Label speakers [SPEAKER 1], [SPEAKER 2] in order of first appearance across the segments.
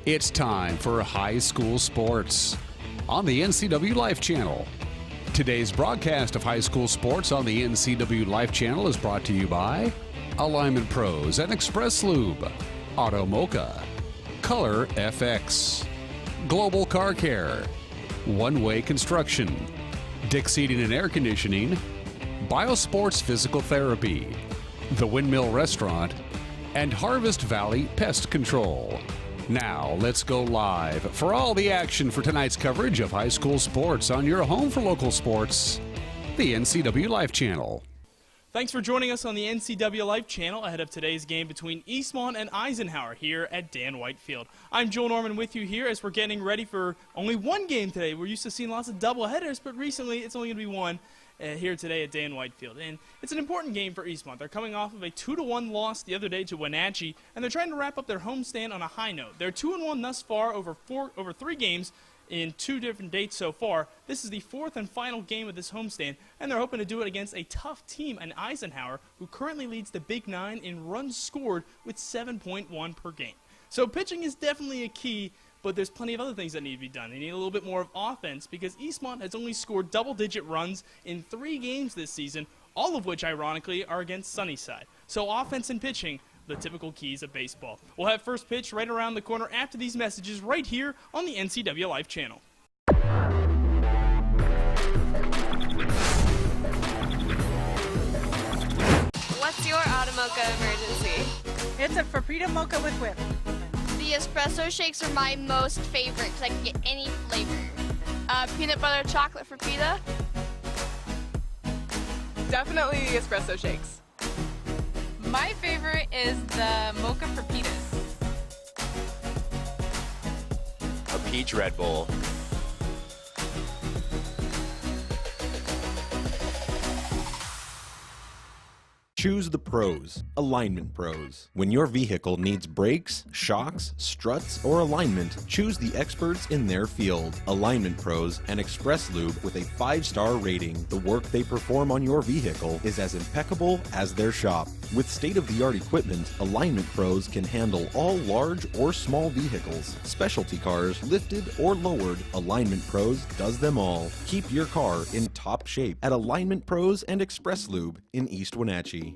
[SPEAKER 1] It's time for high school sports on the NCW Life Channel. Today's broadcast of high school sports on the NCW Life Channel is brought to you by Alignment Pros and Express Lube, Auto Mocha, Color FX, Global Car Care, One Way Construction, Dick Seating and Air Conditioning, Biosports Physical Therapy, The Windmill Restaurant, and Harvest Valley Pest Control. Now, let's go live for all the action for tonight's coverage of high school sports on your home for local sports, the NCW Life Channel.
[SPEAKER 2] Thanks for joining us on the NCW Life Channel ahead of today's game between Eastmont and Eisenhower here at Dan White Field. I'm Joel Norman with you here as we're getting ready for only one game today. We're used to seeing lots of doubleheaders, but recently it's only going to be one here today at Dan White Field. And it's an important game for Eastmont. They're coming off of a 2-1 loss the other day to Wenatchee, and they're trying to wrap up their homestand on a high note. They're 2-1 thus far over three games in two different dates so far. This is the fourth and final game of this homestand, and they're hoping to do it against a tough team in Eisenhower, who currently leads the Big Nine in runs scored with 7.1 per game. So pitching is definitely a key, but there's plenty of other things that need to be done. They need a little bit more of offense because Eastmont has only scored double-digit runs in 3 games this season, all of which, ironically, are against Sunnyside. So offense and pitching, the typical keys of baseball. We'll have first pitch right around the corner after these messages right here on the NCW Life Channel.
[SPEAKER 3] What's your auto mocha emergency?
[SPEAKER 4] It's a Frappuccino mocha with whip.
[SPEAKER 3] The espresso shakes are my most favorite because I can get any flavor. Peanut butter chocolate Frappuccino.
[SPEAKER 5] Definitely the espresso shakes.
[SPEAKER 6] My favorite is the mocha Frappitas.
[SPEAKER 7] A peach Red Bull.
[SPEAKER 8] Choose the pros, Alignment Pros. When your vehicle needs brakes, shocks, struts, or alignment, choose the experts in their field. Alignment Pros and Express Lube with a 5-star rating. The work they perform on your vehicle is as impeccable as their shop. With state-of-the-art equipment, Alignment Pros can handle all large or small vehicles, specialty cars, lifted or lowered. Alignment Pros does them all. Keep your car in top shape at Alignment Pros and Express Lube in East Wenatchee.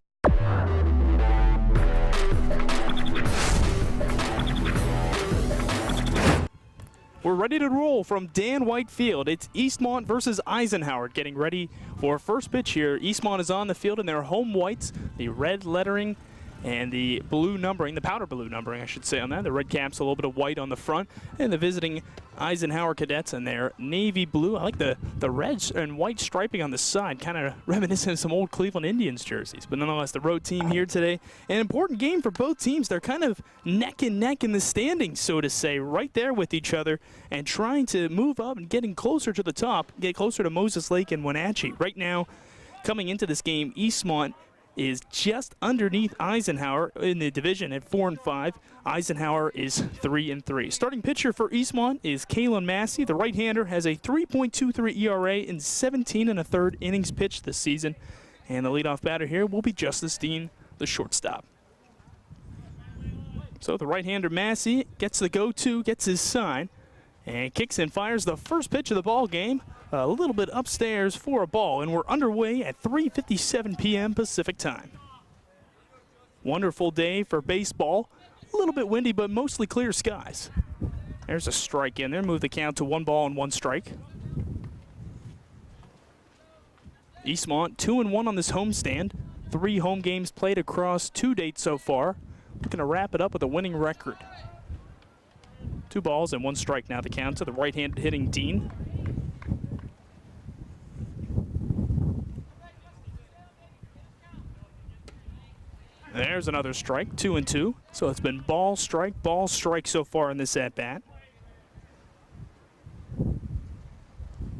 [SPEAKER 2] We're ready to roll from Dan White Field. It's Eastmont versus Eisenhower getting ready for first pitch here. Eastmont is on the field in their home whites, the red lettering and the blue numbering, the powder blue numbering, I should say, on that. The red caps, a little bit of white on the front, and the visiting Eisenhower Cadets in their navy blue. I like the red and white striping on the side, kind of reminiscent of some old Cleveland Indians jerseys. But nonetheless, the road team here today. An important game for both teams. They're kind of neck and neck in the standings, so to say, right there with each other and trying to move up and getting closer to the top, get closer to Moses Lake and Wenatchee. Right now, coming into this game, Eastmont is just underneath Eisenhower in the division at 4-5. Eisenhower is 3-3. Starting pitcher for Eastmont is Kalen Massey. The right-hander has a 3.23 ERA in 17 1/3 innings pitched this season. And the leadoff batter here will be Justice Dean, the shortstop. So the right-hander Massey gets the go-to, gets his sign, and kicks and fires the first pitch of the ball game. A little bit upstairs for a ball, and we're underway at 3:57 p.m. Pacific time. Wonderful day for baseball. A little bit windy, but mostly clear skies. There's a strike in there. Move the count to 1-1 strike. Eastmont 2-1 on this homestand. 3 home games played across 2 dates so far. Looking to wrap it up with a winning record. 2 balls and 1 strike now the count to the right-handed hitting Dean. There's another strike, 2-2. So it's been ball, strike so far in this at-bat.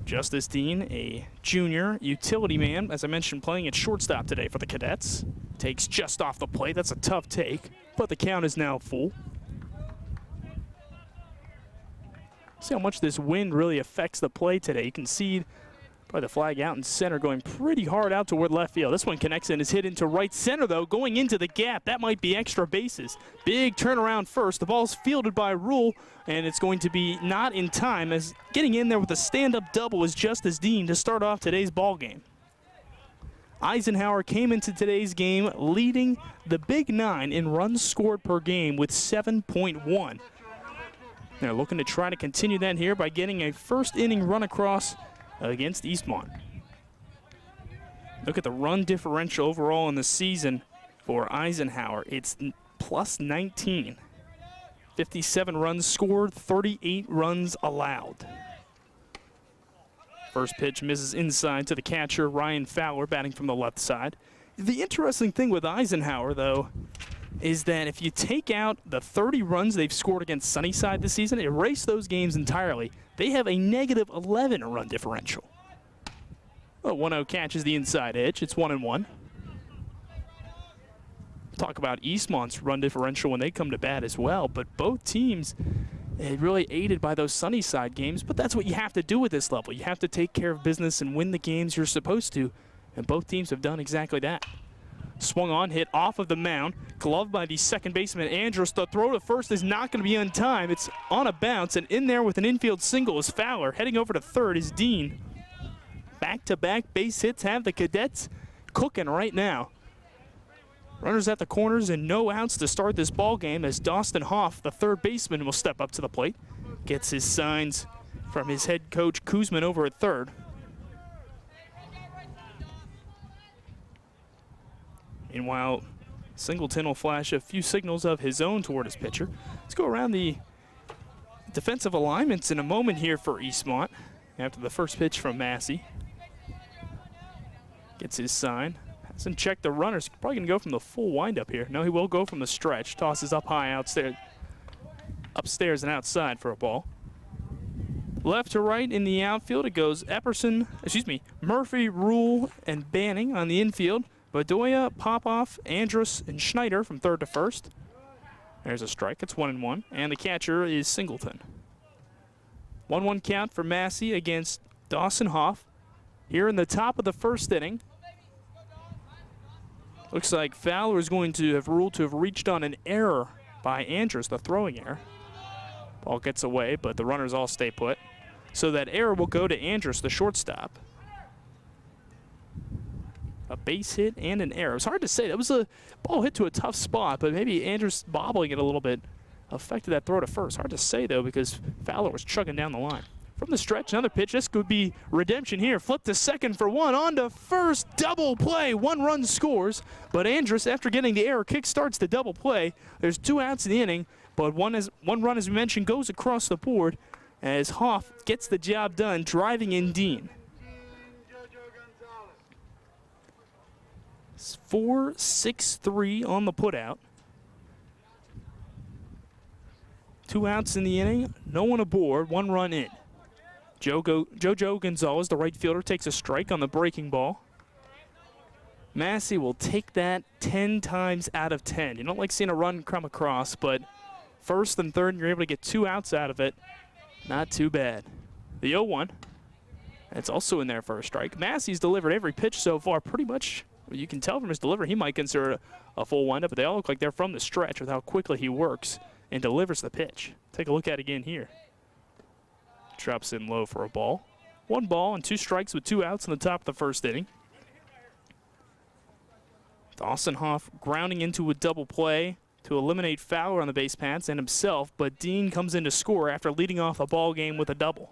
[SPEAKER 2] Justice Dean, a junior utility man, as I mentioned, playing at shortstop today for the Cadets. Takes just off the plate. That's a tough take, but the count is now full. See how much this wind really affects the play today. You can see By the flag out in center, going pretty hard out toward left field. This one connects and is hit into right center, though, going into the gap. That might be extra bases. Big turnaround first. The ball's fielded by Rule, and it's going to be not in time, as getting in there with a stand-up double was Justice Dean to start off today's ball game. Eisenhower came into today's game leading the Big Nine in runs scored per game with 7.1. They're looking to try to continue that here by getting a first inning run across against Eastmont. Look at the run differential overall in the season for Eisenhower. It's plus 19. 57 runs scored, 38 runs allowed. First pitch misses inside to the catcher, Ryan Fowler, batting from the left side. The interesting thing with Eisenhower, though, is that if you take out the 30 runs they've scored against Sunnyside this season, erase those games entirely, they have a negative 11 run differential. Well, 1-0 catches the inside edge. It's 1-1. Talk about Eastmont's run differential when they come to bat as well, but both teams really aided by those Sunnyside games, but that's what you have to do at this level. You have to take care of business and win the games you're supposed to, and both teams have done exactly that. Swung on, hit off of the mound, gloved by the second baseman Andrews. The throw to first is not going to be on time. It's on a bounce, and in there with an infield single is Fowler. Heading over to third is Dean. Back-to-back base hits have the Cadets cooking right now. Runners at the corners and no outs to start this ball game as Dawson Hoff, the third baseman, will step up to the plate. Gets his signs from his head coach Kuzman over at third. Meanwhile, Singleton will flash a few signals of his own toward his pitcher. Let's go around the defensive alignments in a moment here for Eastmont after the first pitch from Massey. Gets his sign. Hasn't checked the runners. Probably going to go from the full windup here. No, he will go from the stretch. Tosses up high upstairs and outside for a ball. Left to right in the outfield, it goes Murphy, Rule, and Banning on the infield. Bedoya, Popoff, Andrus, and Schneider from third to first. There's a strike. It's 1-1. And the catcher is Singleton. 1-1 count for Massey against Dawson Hoff. Here in the top of the first inning. Looks like Fowler is going to have ruled to have reached on an error by Andrus, the throwing error. Ball gets away, but the runners all stay put. So that error will go to Andrus, the shortstop. A base hit and an error. It's hard to say. That was a ball hit to a tough spot, but maybe Andrus bobbling it a little bit affected that throw to first. Hard to say, though, because Fowler was chugging down the line. From the stretch, another pitch. This could be redemption here. Flip to second for one. On to first. Double play. 1 run scores. But Andrus, after getting the error, kick starts the double play. There's 2 outs in the inning, but one run, as we mentioned, goes across the board as Hoff gets the job done, driving in Dean. 4-6-3 on the putout. 2 outs in the inning, no one aboard, 1 run in. Jojo Gonzalez, the right fielder, takes a strike on the breaking ball. Massey will take that 10 times out of 10. You don't like seeing a run come across, but first and third, you're able to get 2 outs out of it. Not too bad. The 0-1, that's also in there for a strike. Massey's delivered every pitch so far, pretty much. You can tell from his delivery he might consider a full windup, but they all look like they're from the stretch with how quickly he works and delivers the pitch. Take a look at it again here. Drops in low for a ball. 1 ball and 2 strikes with 2 outs in the top of the first inning. Dawson Hoff grounding into a double play to eliminate Fowler on the base paths and himself, but Dean comes in to score after leading off the ball game with a double.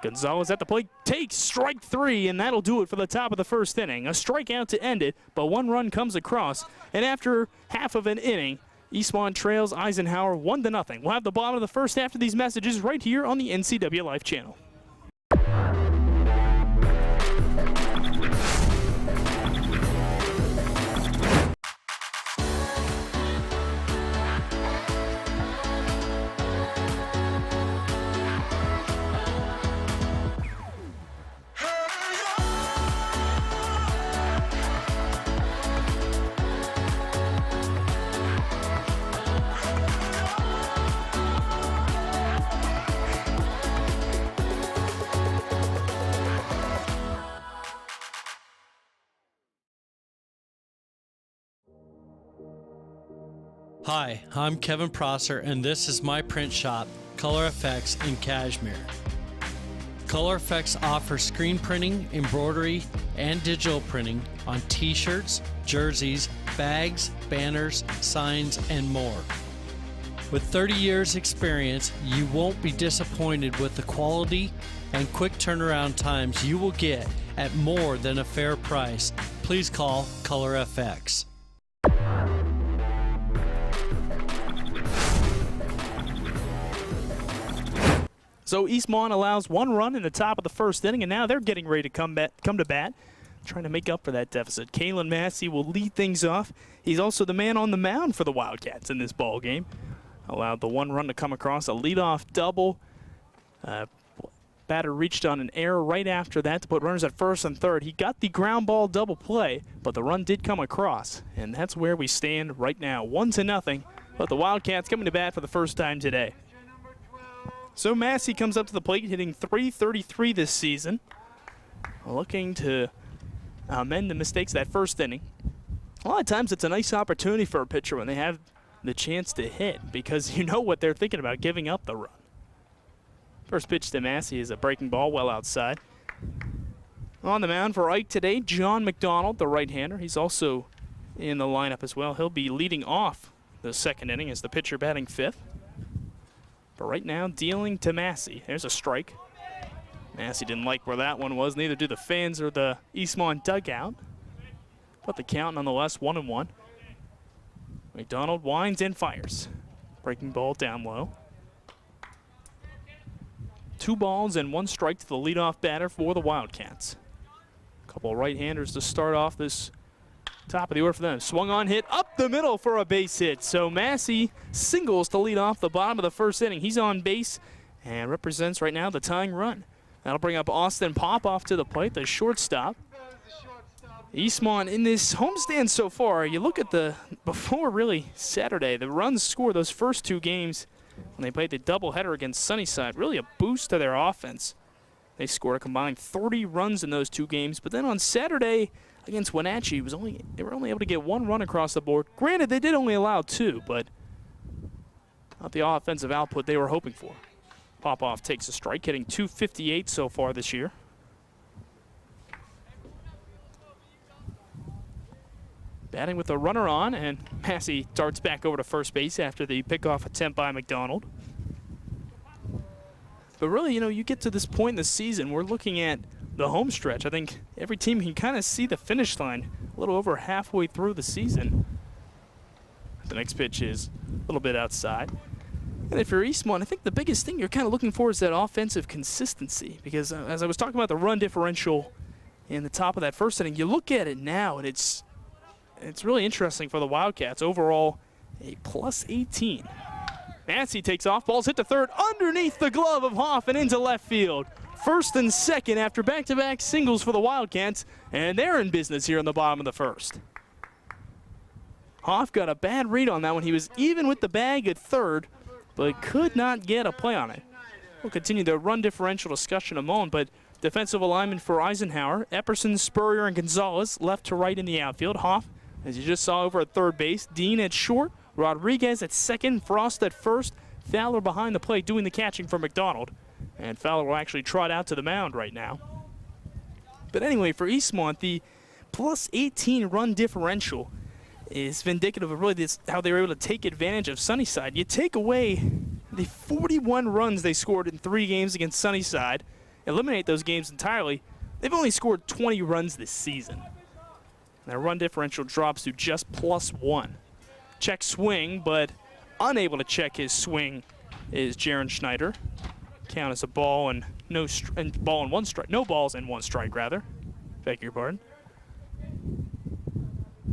[SPEAKER 2] Gonzalez at the plate takes strike 3, and that'll do it for the top of the first inning. A strikeout to end it, but 1 run comes across. And after half of an inning, Eastmont trails Eisenhower 1-0. We'll have the bottom of the first after these messages right here on the NCW Life channel.
[SPEAKER 9] Hi, I'm Kevin Prosser, and this is my print shop, Color Effects in Cashmere. Color Effects offers screen printing, embroidery, and digital printing on t-shirts, jerseys, bags, banners, signs, and more. With 30 years experience, you won't be disappointed with the quality and quick turnaround times you will get at more than a fair price. Please call Color FX.
[SPEAKER 2] So Eastmont allows 1 run in the top of the first inning, and now they're getting ready to come to bat, trying to make up for that deficit. Kalen Massey will lead things off. He's also the man on the mound for the Wildcats in this ball game. Allowed the 1 run to come across, a leadoff double. Batter reached on an error right after that to put runners at first and third. He got the ground ball double play, but the run did come across, and that's where we stand right now, 1-0. But the Wildcats coming to bat for the first time today. So Massey comes up to the plate, hitting .333 this season, looking to mend the mistakes of that first inning. A lot of times it's a nice opportunity for a pitcher when they have the chance to hit, because you know what they're thinking about, giving up the run. First pitch to Massey is a breaking ball well outside. On the mound for Ike today, John McDonald, the right-hander. He's also in the lineup as well. He'll be leading off the second inning as the pitcher batting 5th. But right now, dealing to Massey. There's a strike. Massey didn't like where that one was. Neither do the fans or the Eastmont dugout. But the count nonetheless, 1-1. McDonald winds and fires. Breaking ball down low. 2 balls and 1 strike to the leadoff batter for the Wildcats. A couple right-handers to start off this top of the order for them. Swung on, hit up the middle for a base hit. So Massey singles to lead off the bottom of the first inning. He's on base and represents right now the tying run. That'll bring up Austin Popoff to the plate, the shortstop. Eastmont in this homestand so far, you look at before really Saturday, the runs scored those first 2 games when they played the doubleheader against Sunnyside, really a boost to their offense. They scored a combined 30 runs in those 2 games, but then on Saturday against Wenatchee, they were only able to get 1 run across the board. Granted, they did only allow 2, but not the offensive output they were hoping for. Popoff takes a strike, hitting .258 so far this year. Batting with a runner on, and Massey darts back over to first base after the pickoff attempt by McDonald. But really, you get to this point in the season, we're looking at the home stretch. I think every team can kind of see the finish line a little over halfway through the season. The next pitch is a little bit outside. And if you're Eastmont, I think the biggest thing you're kind of looking for is that offensive consistency, because as I was talking about the run differential in the top of that first inning, you look at it now, and it's really interesting for the Wildcats. Overall, a +18. Massey takes off, ball's hit to third underneath the glove of Hoff and into left field. First and second after back-to-back singles for the Wildcats, and they're in business here in the bottom of the first. Hoff got a bad read on that one. He was even with the bag at third, but could not get a play on it. We'll continue the run differential discussion in a moment, but defensive alignment for Eisenhower, Epperson, Spurrier, and Gonzalez left to right in the outfield. Hoff, as you just saw, over at third base. Dean at short, Rodriguez at second, Frost at first, Fowler behind the plate doing the catching for McDonald. And Fowler will actually trot out to the mound right now. But anyway, for Eastmont, the +18 run differential is indicative of really how they were able to take advantage of Sunnyside. You take away the 41 runs they scored in 3 games against Sunnyside, eliminate those games entirely, they've only scored 20 runs this season. Their run differential drops to just +1. Check swing, but unable to check his swing is Jaron Schneider. Count as a ball and no balls and 1 strike rather. Beg your pardon.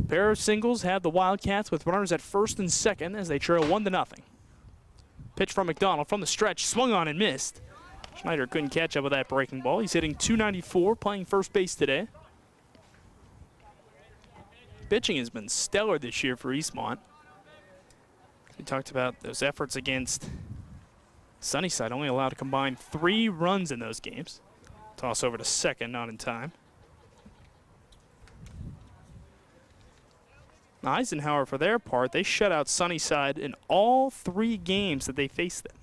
[SPEAKER 2] Pair of singles have the Wildcats with runners at first and second as they trail 1-0. Pitch from McDonald from the stretch, swung on and missed. Schneider couldn't catch up with that breaking ball. He's hitting .294, playing first base today. Pitching has been stellar this year for Eastmont. We talked about those efforts against Sunnyside, only allowed to combine 3 runs in those games. Toss over to second, not in time. Eisenhower, for their part, they shut out Sunnyside in all 3 games that they faced them.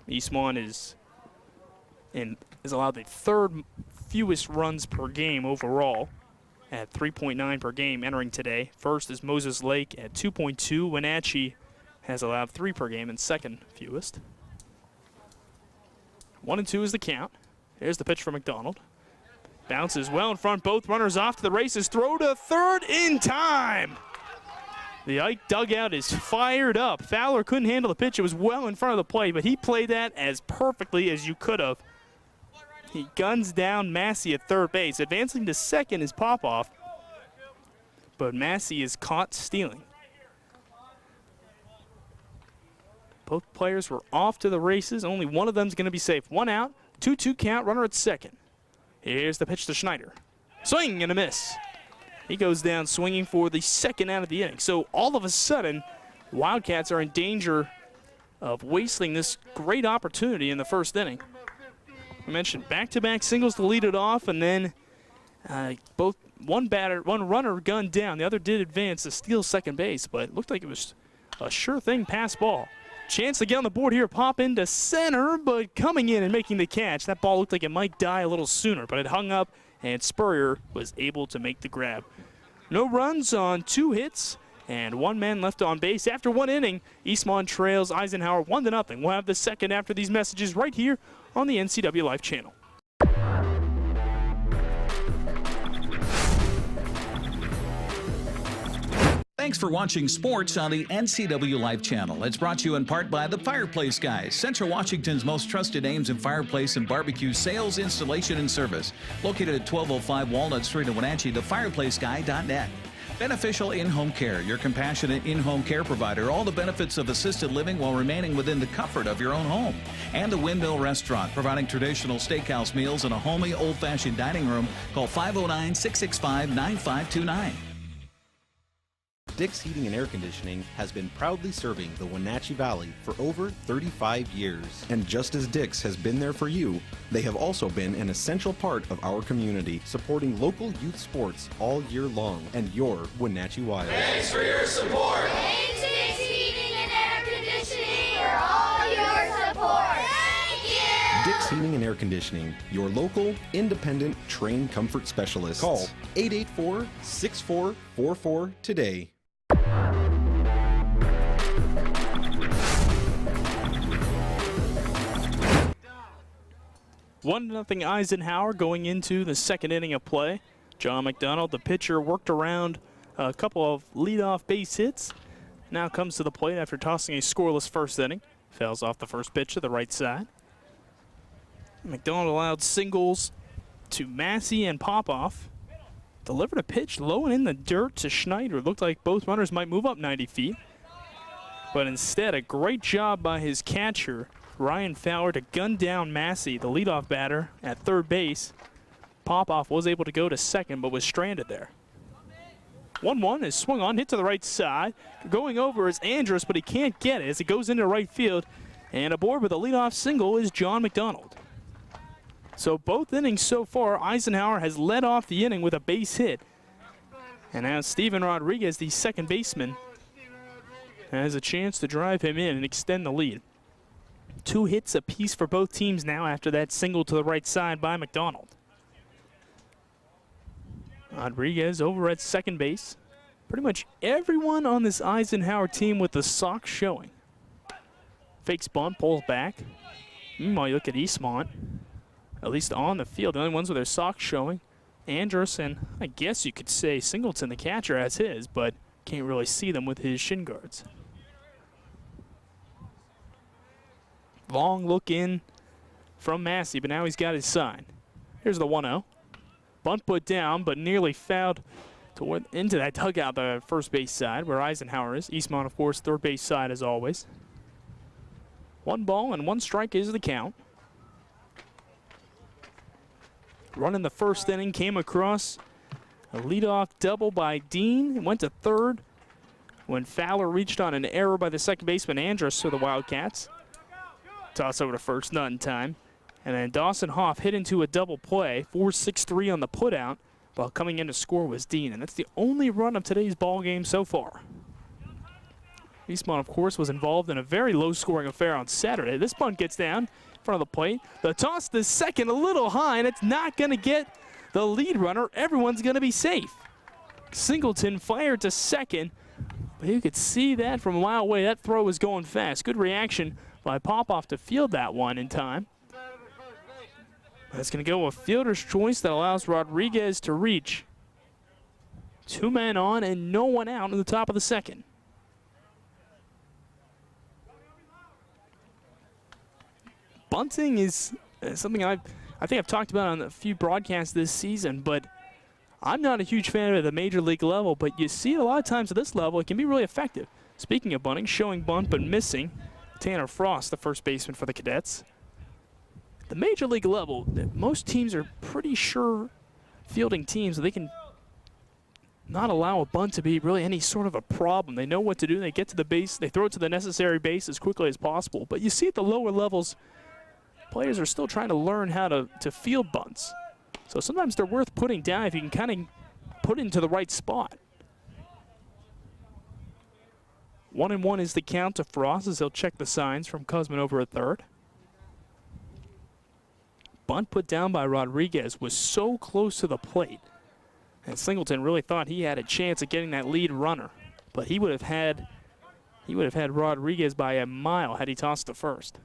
[SPEAKER 2] Eastmont is allowed the 3rd fewest runs per game overall at 3.9 per game entering today. First is Moses Lake at 2.2. Wenatchee has allowed 3 per game and 2nd fewest. 1-2 is the count. Here's the pitch for McDonald. Bounces well in front, both runners off to the races. Throw to third in time. The Ike dugout is fired up. Fowler couldn't handle the pitch. It was well in front of the plate, but he played that as perfectly as you could have. He guns down Massey at third base. Advancing to second is Popoff, but Massey is caught stealing. Both players were off to the races. Only one of them is going to be safe. 1 out, 2-2 count, runner at second. Here's the pitch to Schneider. Swing and a miss. He goes down swinging for the 2nd out of the inning. So all of a sudden, Wildcats are in danger of wasting this great opportunity in the 1st inning. I mentioned back-to-back singles to lead it off, and then one runner gunned down. The other did advance to steal second base, but it looked like it was a sure thing pass ball. Chance to get on the board here, pop into center, but coming in and making the catch. That ball looked like it might die a little sooner, but it hung up, and Spurrier was able to make the grab. No runs on 2 hits, and 1 man left on base. After 1 inning, Eastmont trails Eisenhower 1-0. We'll have the second after these messages right here on the NCW Life channel.
[SPEAKER 10] Thanks for watching sports on the NCW Life channel. It's brought to you in part by the Fireplace Guys, Central Washington's most trusted names in fireplace and barbecue sales, installation, and service. Located at 1205 Walnut Street in Wenatchee, thefireplaceguy.net. Beneficial In-Home Care, your compassionate in-home care provider. All the benefits of assisted living while remaining within the comfort of your own home. And the Windmill Restaurant, providing traditional steakhouse meals in a homey, old-fashioned dining room. Call 509-665-9529.
[SPEAKER 8] Dick's Heating and Air Conditioning has been proudly serving the Wenatchee Valley for over 35 years. And just as Dick's has been there for you, they have also been an essential part of our community, supporting local youth sports all year long and your Wenatchee Wild.
[SPEAKER 11] Thanks for your support.
[SPEAKER 3] Thanks, Dick's Heating and Air Conditioning, for all your support. Thank you.
[SPEAKER 8] Dick's Heating and Air Conditioning, your local, independent, trained comfort specialist. Call 884-6444 today.
[SPEAKER 2] 1-0 Eisenhower going into the 2nd inning of play. John McDonald, the pitcher, worked around a couple of leadoff base hits. Now comes to the plate after tossing a scoreless 1st inning. Fouls off the first pitch to the right side. McDonald allowed singles to Massey and Popoff. Delivered a pitch low and in the dirt to Schneider. Looked like both runners might move up 90 feet. But instead, a great job by his catcher, Ryan Fowler, to gun down Massey, the leadoff batter, at third base. Popoff was able to go to second, but was stranded there. 1-1 is swung on, hit to the right side. Going over is Andrus, but he can't get it as it goes into right field. And aboard with a leadoff single is John McDonald. So both innings so far, Eisenhower has led off the inning with a base hit. And now Steven Rodriguez, the second baseman, has a chance to drive him in and extend the lead. 2 hits apiece for both teams now after that single to the right side by McDonald. Rodriguez over at second base. Pretty much everyone on this Eisenhower team with the socks showing. Fakes bunt, pulls back. Meanwhile, you look at Eastmont, at least on the field, the only ones with their socks showing. Andrus and I guess you could say Singleton, the catcher, has his, but can't really see them with his shin guards. Long look in from Massey, but now he's got his sign. Here's the 1-0. Bunt put down, but nearly fouled into that dugout, the first base side, where Eisenhower is. Eastmont, of course, third base side as always. 1 ball and 1 strike is the count. Run in the 1st inning came across a leadoff double by Dean. Went to third when Fowler reached on an error by the second baseman Andrus for the Wildcats. Toss over to first, not in time. And then Dawson Hoff hit into a double play, 4-6-3 on the putout, while coming in to score was Dean. And that's the only run of today's ball game so far. Eastmont, of course, was involved in a very low-scoring affair on Saturday. This bunt gets down in front of the plate. The toss to second a little high, and it's not going to get the lead runner. Everyone's going to be safe. Singleton fired to second, but you could see that from a mile away. That throw was going fast. Good reaction by Popoff to field that one in time. That's going to go a fielder's choice that allows Rodriguez to reach. 2 men on and no one out in the top of the second. Bunting is something I think I've talked about on a few broadcasts this season, but I'm not a huge fan of it at the major league level, but you see it a lot of times at this level, it can be really effective. Speaking of bunting, showing bunt but missing, Tanner Frost, the first baseman for the Cadets. At the major league level, most teams are pretty sure fielding teams, they can not allow a bunt to be really any sort of a problem. They know what to do. They get to the base. They throw it to the necessary base as quickly as possible. But you see at the lower levels, players are still trying to learn how to field bunts. So sometimes they're worth putting down if you can kind of put it into the right spot. 1-1 is the count to Frost as he'll check the signs from Kuzman over at third. Bunt put down by Rodriguez was so close to the plate. And Singleton really thought he had a chance of getting that lead runner. But he would have had Rodriguez by a mile had he tossed to first.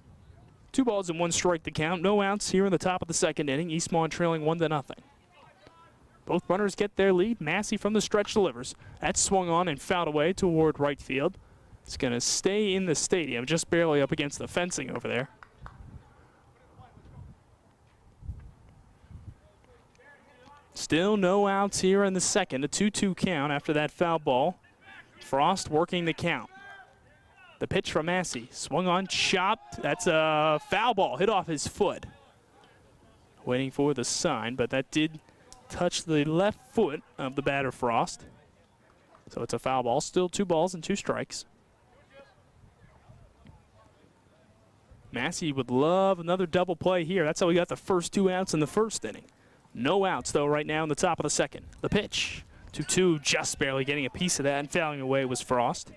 [SPEAKER 2] 2 balls and 1 strike to count. No outs here in the top of the second inning. Eastmont trailing 1-0. Both runners get their lead. Massey from the stretch delivers. That's swung on and fouled away toward right field. It's going to stay in the stadium, just barely up against the fencing over there. Still no outs here in the second. A 2-2 count after that foul ball. Frost working the count. The pitch from Massey. Swung on, chopped. That's a foul ball. Hit off his foot. Waiting for the sign, but that did touch the left foot of the batter, Frost. So it's a foul ball. Still 2 balls and 2 strikes. Massey would love another double play here. That's how we got the first 2 outs in the first inning. No outs, though, right now in the top of the second. The pitch. 2-2, just barely getting a piece of that, and fouling away was Frost.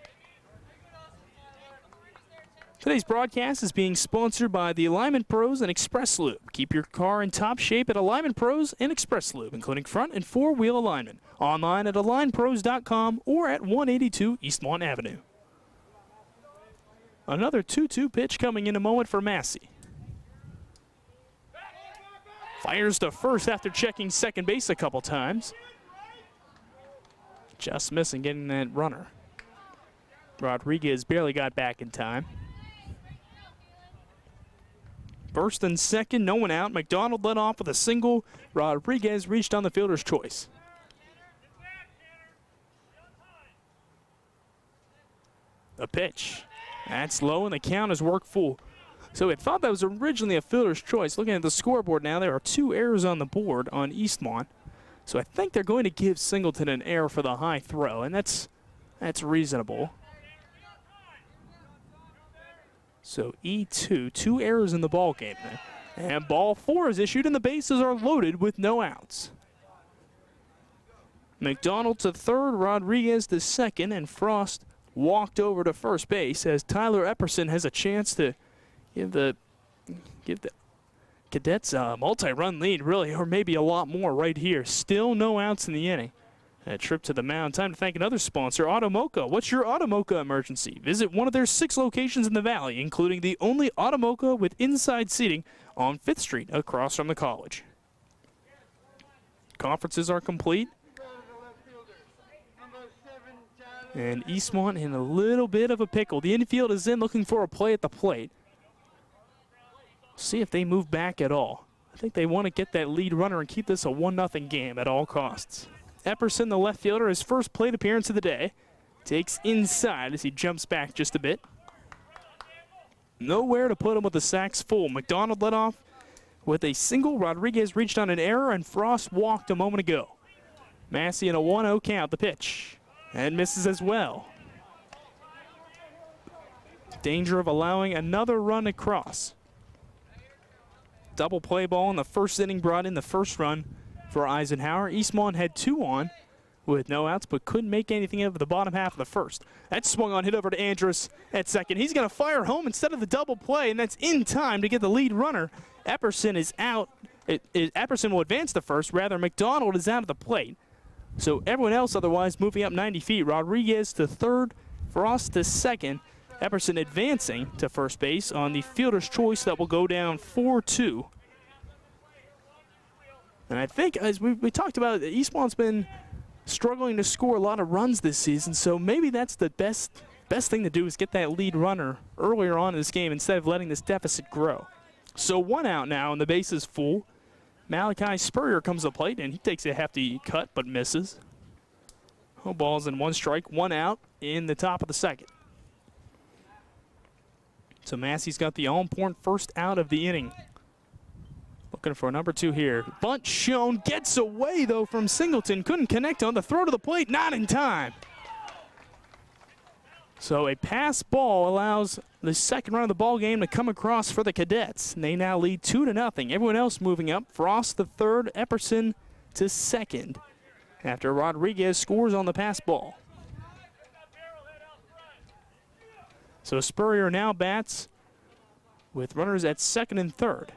[SPEAKER 2] Today's broadcast is being sponsored by the Alignment Pros and Express Lube. Keep your car in top shape at Alignment Pros and Express Lube, including front and 4-wheel alignment. Online at alignpros.com or at 182 Eastmont Avenue. Another 2-2 pitch coming in a moment for Massey. Fires to first after checking second base a couple times. Just missing getting that runner. Rodriguez barely got back in time. First and second, no one out. McDonald led off with a single. Rodriguez reached on the fielder's choice. The pitch. That's low, and the count is worked full. So we thought that was originally a fielder's choice. Looking at the scoreboard now, there are 2 errors on the board on Eastmont. So I think they're going to give Singleton an error for the high throw, and that's reasonable. So E2, 2 errors in the ball game there. And ball 4 is issued, and the bases are loaded with no outs. McDonald to third, Rodriguez to second, and Frost walked over to first base as Tyler Epperson has a chance to give the Cadets a multi-run lead, really, or maybe a lot more right here. Still no outs in the inning. A trip to the mound. Time to thank another sponsor, Automoca. What's your Automoca emergency? Visit one of their 6 locations in the Valley, including the only Automoca with inside seating on 5th Street across from the college. Conferences are complete. And Eastmont in a little bit of a pickle. The infield is in looking for a play at the plate. See if they move back at all. I think they want to get that lead runner and keep this a 1-0 game at all costs. Epperson, the left fielder, his first plate appearance of the day. Takes inside as he jumps back just a bit. Nowhere to put him with the sacks full. McDonald led off with a single. Rodriguez reached on an error, and Frost walked a moment ago. Massey in a 1-0 count. The pitch. And misses as well. Danger of allowing another run across. double play ball in the first inning brought in the first run for Eisenhower. Eastmont had 2 on with no outs, but couldn't make anything of the bottom half of the first. That swung on, hit over to Andrus at second. He's going to fire home instead of the double play, and that's in time to get the lead runner. Epperson is out. Epperson will advance to first. Rather, McDonald is out of the plate. So everyone else otherwise moving up 90 feet. Rodriguez to third, Frost to second. Epperson advancing to first base on the fielder's choice that will go down 4-2. And I think, as we talked about, Eastmont's been struggling to score a lot of runs this season, so maybe that's the best thing to do is get that lead runner earlier on in this game instead of letting this deficit grow. So 1 out now, and the base is full. Malachi Spurrier comes to the plate, and he takes a hefty cut but misses. No balls and 1 strike, 1 out in the top of the second. So Massey's got the all-important first out of the inning. Looking for a number 2 here. Bunt shown, gets away though from Singleton. Couldn't connect on the throw to the plate, not in time. So a pass ball allows the second run of the ball game to come across for the Cadets. And they now lead 2-0. Everyone else moving up. Frost to third, Epperson to second after Rodriguez scores on the pass ball. So Spurrier now bats with runners at second and third.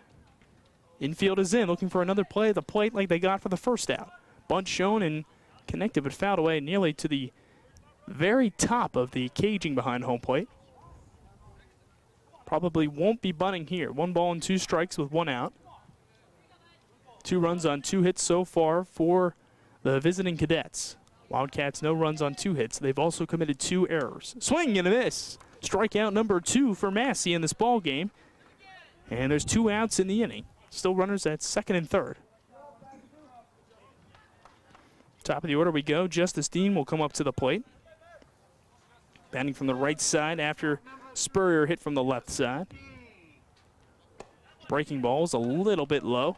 [SPEAKER 2] Infield is in, looking for another play at the plate like they got for the first out. Bunt shown and connected but fouled away nearly to the very top of the caging behind home plate. Probably won't be bunting here. 1 ball and 2 strikes with 1 out. 2 runs on 2 hits so far for the visiting Cadets. Wildcats no runs on 2 hits. They've also committed 2 errors. Swing and a miss. Strikeout number 2 for Massey in this ball game. And there's 2 outs in the inning. Still runners at second and third. Top of the order we go. Justice Dean will come up to the plate. Batting from the right side after Spurrier hit from the left side. Breaking ball is a little bit low.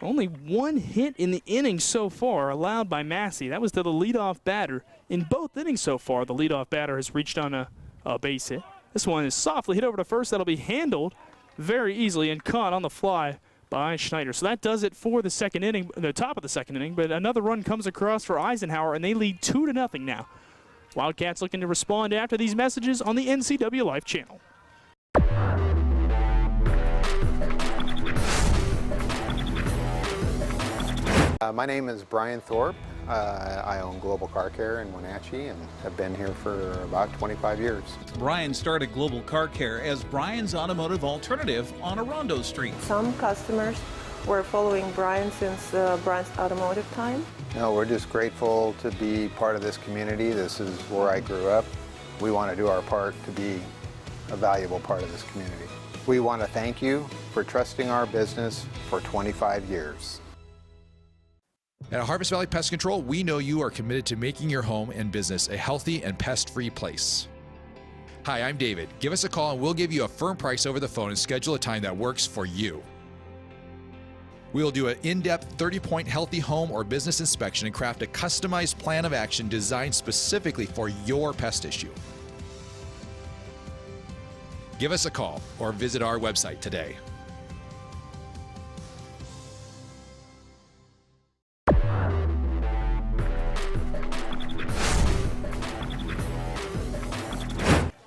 [SPEAKER 2] Only 1 hit in the inning so far allowed by Massey. That was to the leadoff batter. In both innings so far, the leadoff batter has reached on a base hit. This one is softly hit over to first. That'll be handled very easily and caught on the fly by Schneider. So that does it for the second inning, the top of the second inning. But another run comes across for Eisenhower, and they lead 2-0 now. Wildcats looking to respond after these messages on the NCW Life channel.
[SPEAKER 11] My name is Brian Thorpe. I own Global Car Care in Wenatchee and have been here for about 25 years.
[SPEAKER 10] Brian started Global Car Care as Brian's automotive alternative on Orondo Street.
[SPEAKER 12] Some customers were following Brian since Brian's automotive time.
[SPEAKER 11] No, we're just grateful to be part of this community. This is where I grew up. We want to do our part to be a valuable part of this community. We want to thank you for trusting our business for 25 years.
[SPEAKER 13] At Harvest Valley Pest Control, we know you are committed to making your home and business a healthy and pest-free place. Hi, I'm David. Give us a call and we'll give you a firm price over the phone and schedule a time that works for you. We will do an in-depth 30-point healthy home or business inspection and craft a customized plan of action designed specifically for your pest issue. Give us a call or visit our website today.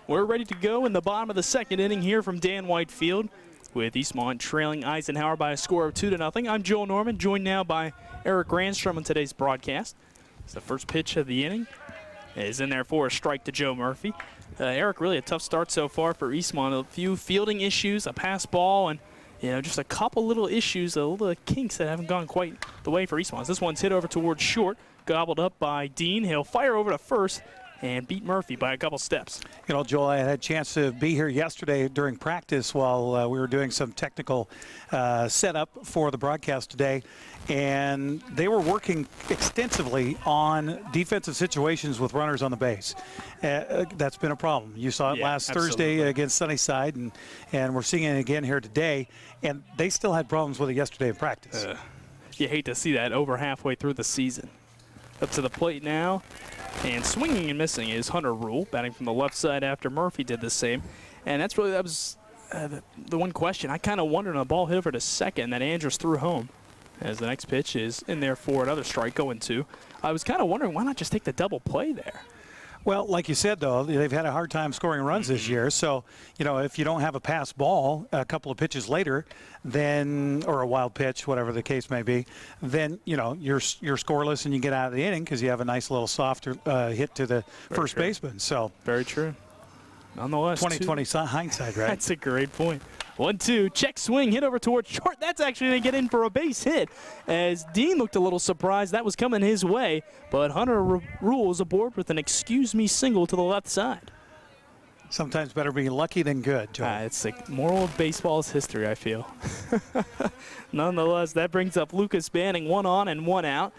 [SPEAKER 2] We're ready to go in the bottom of the second inning here from Dan White Field, with Eastmont trailing Eisenhower by a score of 2-0. I'm Joel Norman, joined now by Eric Grandstrom on today's broadcast. It's the first pitch of the inning. It is in there for a strike to Joe Murphy. Eric, really a tough start so far for Eastmont. A few fielding issues, a pass ball, and just a couple little issues, a little kinks that haven't gone quite the way for Eastmont. This one's hit over towards short, gobbled up by Dean. He'll fire over to first and beat Murphy by a couple steps.
[SPEAKER 14] You know, Joel, I had a chance to be here yesterday during practice while we were doing some technical setup for the broadcast today, and they were working extensively on defensive situations with runners on the base. That's been a problem. You saw it last Thursday against Sunnyside, and we're seeing it again here today, and they still had problems with it yesterday in practice.
[SPEAKER 2] You hate to see that over halfway through the season. Up to the plate now, and swinging and missing is Hunter Rule, batting from the left side after Murphy did the same. And that was the one question, I kind of wondered on the ball hit over to second that Andrus threw home, as the next pitch is in there for another strike going two. I was kind of wondering, why not just take the double play there?
[SPEAKER 14] Well, like you said, though, they've had a hard time scoring runs this year. So, if you don't have a pass ball a couple of pitches later, then, or a wild pitch, whatever the case may be, then, you're scoreless and you get out of the inning because you have a nice little softer hit to the first baseman. So
[SPEAKER 2] very true. Nonetheless,
[SPEAKER 14] 20/20 hindsight, right?
[SPEAKER 2] That's a great point. 1-2, check swing, hit over towards short. That's actually going to get in for a base hit, as Dean looked a little surprised that was coming his way, but Hunter rules aboard with an excuse-me single to the left side.
[SPEAKER 14] Sometimes better be lucky than good, Joe.
[SPEAKER 2] It's the moral of baseball's history, I feel. Nonetheless, that brings up Lucas Banning, 1 on and 1 out.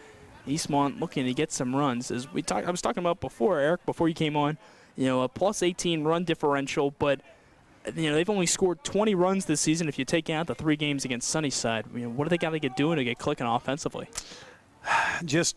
[SPEAKER 2] Eastmont looking to get some runs. As I was talking about before, Eric, before you came on, a plus 18 run differential, but they've only scored 20 runs this season if you take out the 3 games against Sunnyside. What do they got to get doing to get clicking offensively?
[SPEAKER 14] Just,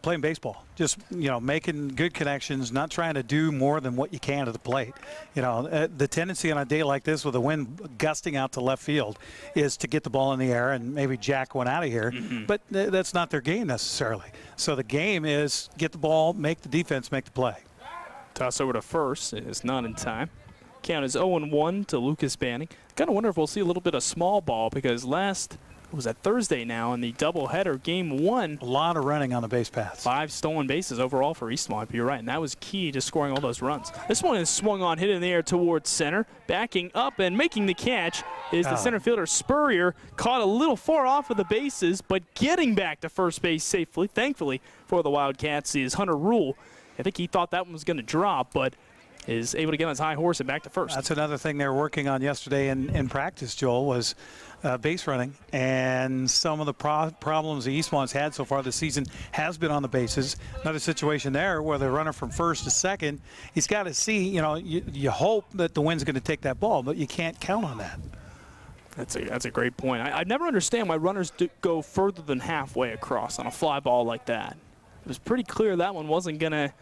[SPEAKER 14] playing baseball. Just, making good connections, not trying to do more than what you can at the plate. The tendency on a day like this with the wind gusting out to left field is to get the ball in the air and maybe jack one out of here. But that's not their game necessarily. So the game is get the ball, make the defense make the play.
[SPEAKER 2] Toss over to first. It is not in time. Count is 0-1 to Lucas Banning. Kind of wonder if we'll see a little bit of small ball, because Thursday now in the doubleheader, game 1.
[SPEAKER 14] A lot of running on the base paths.
[SPEAKER 2] 5 stolen bases overall for Eastmont, but you're right, and that was key to scoring all those runs. This one is swung on, hit in the air towards center. Backing up and making the catch is the center fielder Spurrier. Caught a little far off of the bases, but getting back to first base safely, thankfully, for the Wildcats is Hunter Rule. I think he thought that one was going to drop, but is able to get on his high horse and back to first.
[SPEAKER 14] That's another thing they were working on yesterday in practice, Joel, was base running. And some of the problems the Eastmont's had so far this season has been on the bases. Another situation there where the runner from first to second, he's got to see, you hope that the wind's going to take that ball, but you can't count on that.
[SPEAKER 2] That's a great point. I never understand why runners go further than halfway across on a fly ball like that. It was pretty clear that one wasn't going to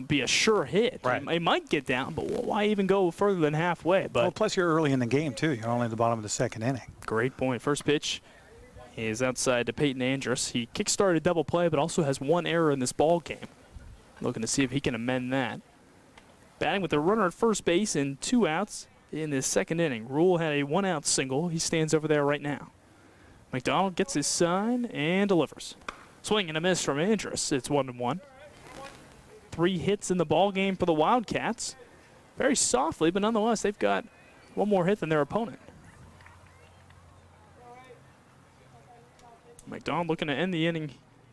[SPEAKER 2] be a sure hit.
[SPEAKER 14] Right.
[SPEAKER 2] It might get down, but why even go further than halfway? But
[SPEAKER 14] plus you're early in the game, too. You're only at the bottom of the second inning.
[SPEAKER 2] Great point. First pitch is outside to Peyton Andrus. He kick-started a double play, but also has 1 error in this ball game. Looking to see if he can amend that. Batting with a runner at first base and 2 outs in the second inning. Rule had a 1-out single. He stands over there right now. McDonald gets his sign and delivers. Swing and a miss from Andrus. It's 1-1. 3 hits in the ball game for the Wildcats. Very softly, but nonetheless, they've got 1 more hit than their opponent. McDonald looking to end the inning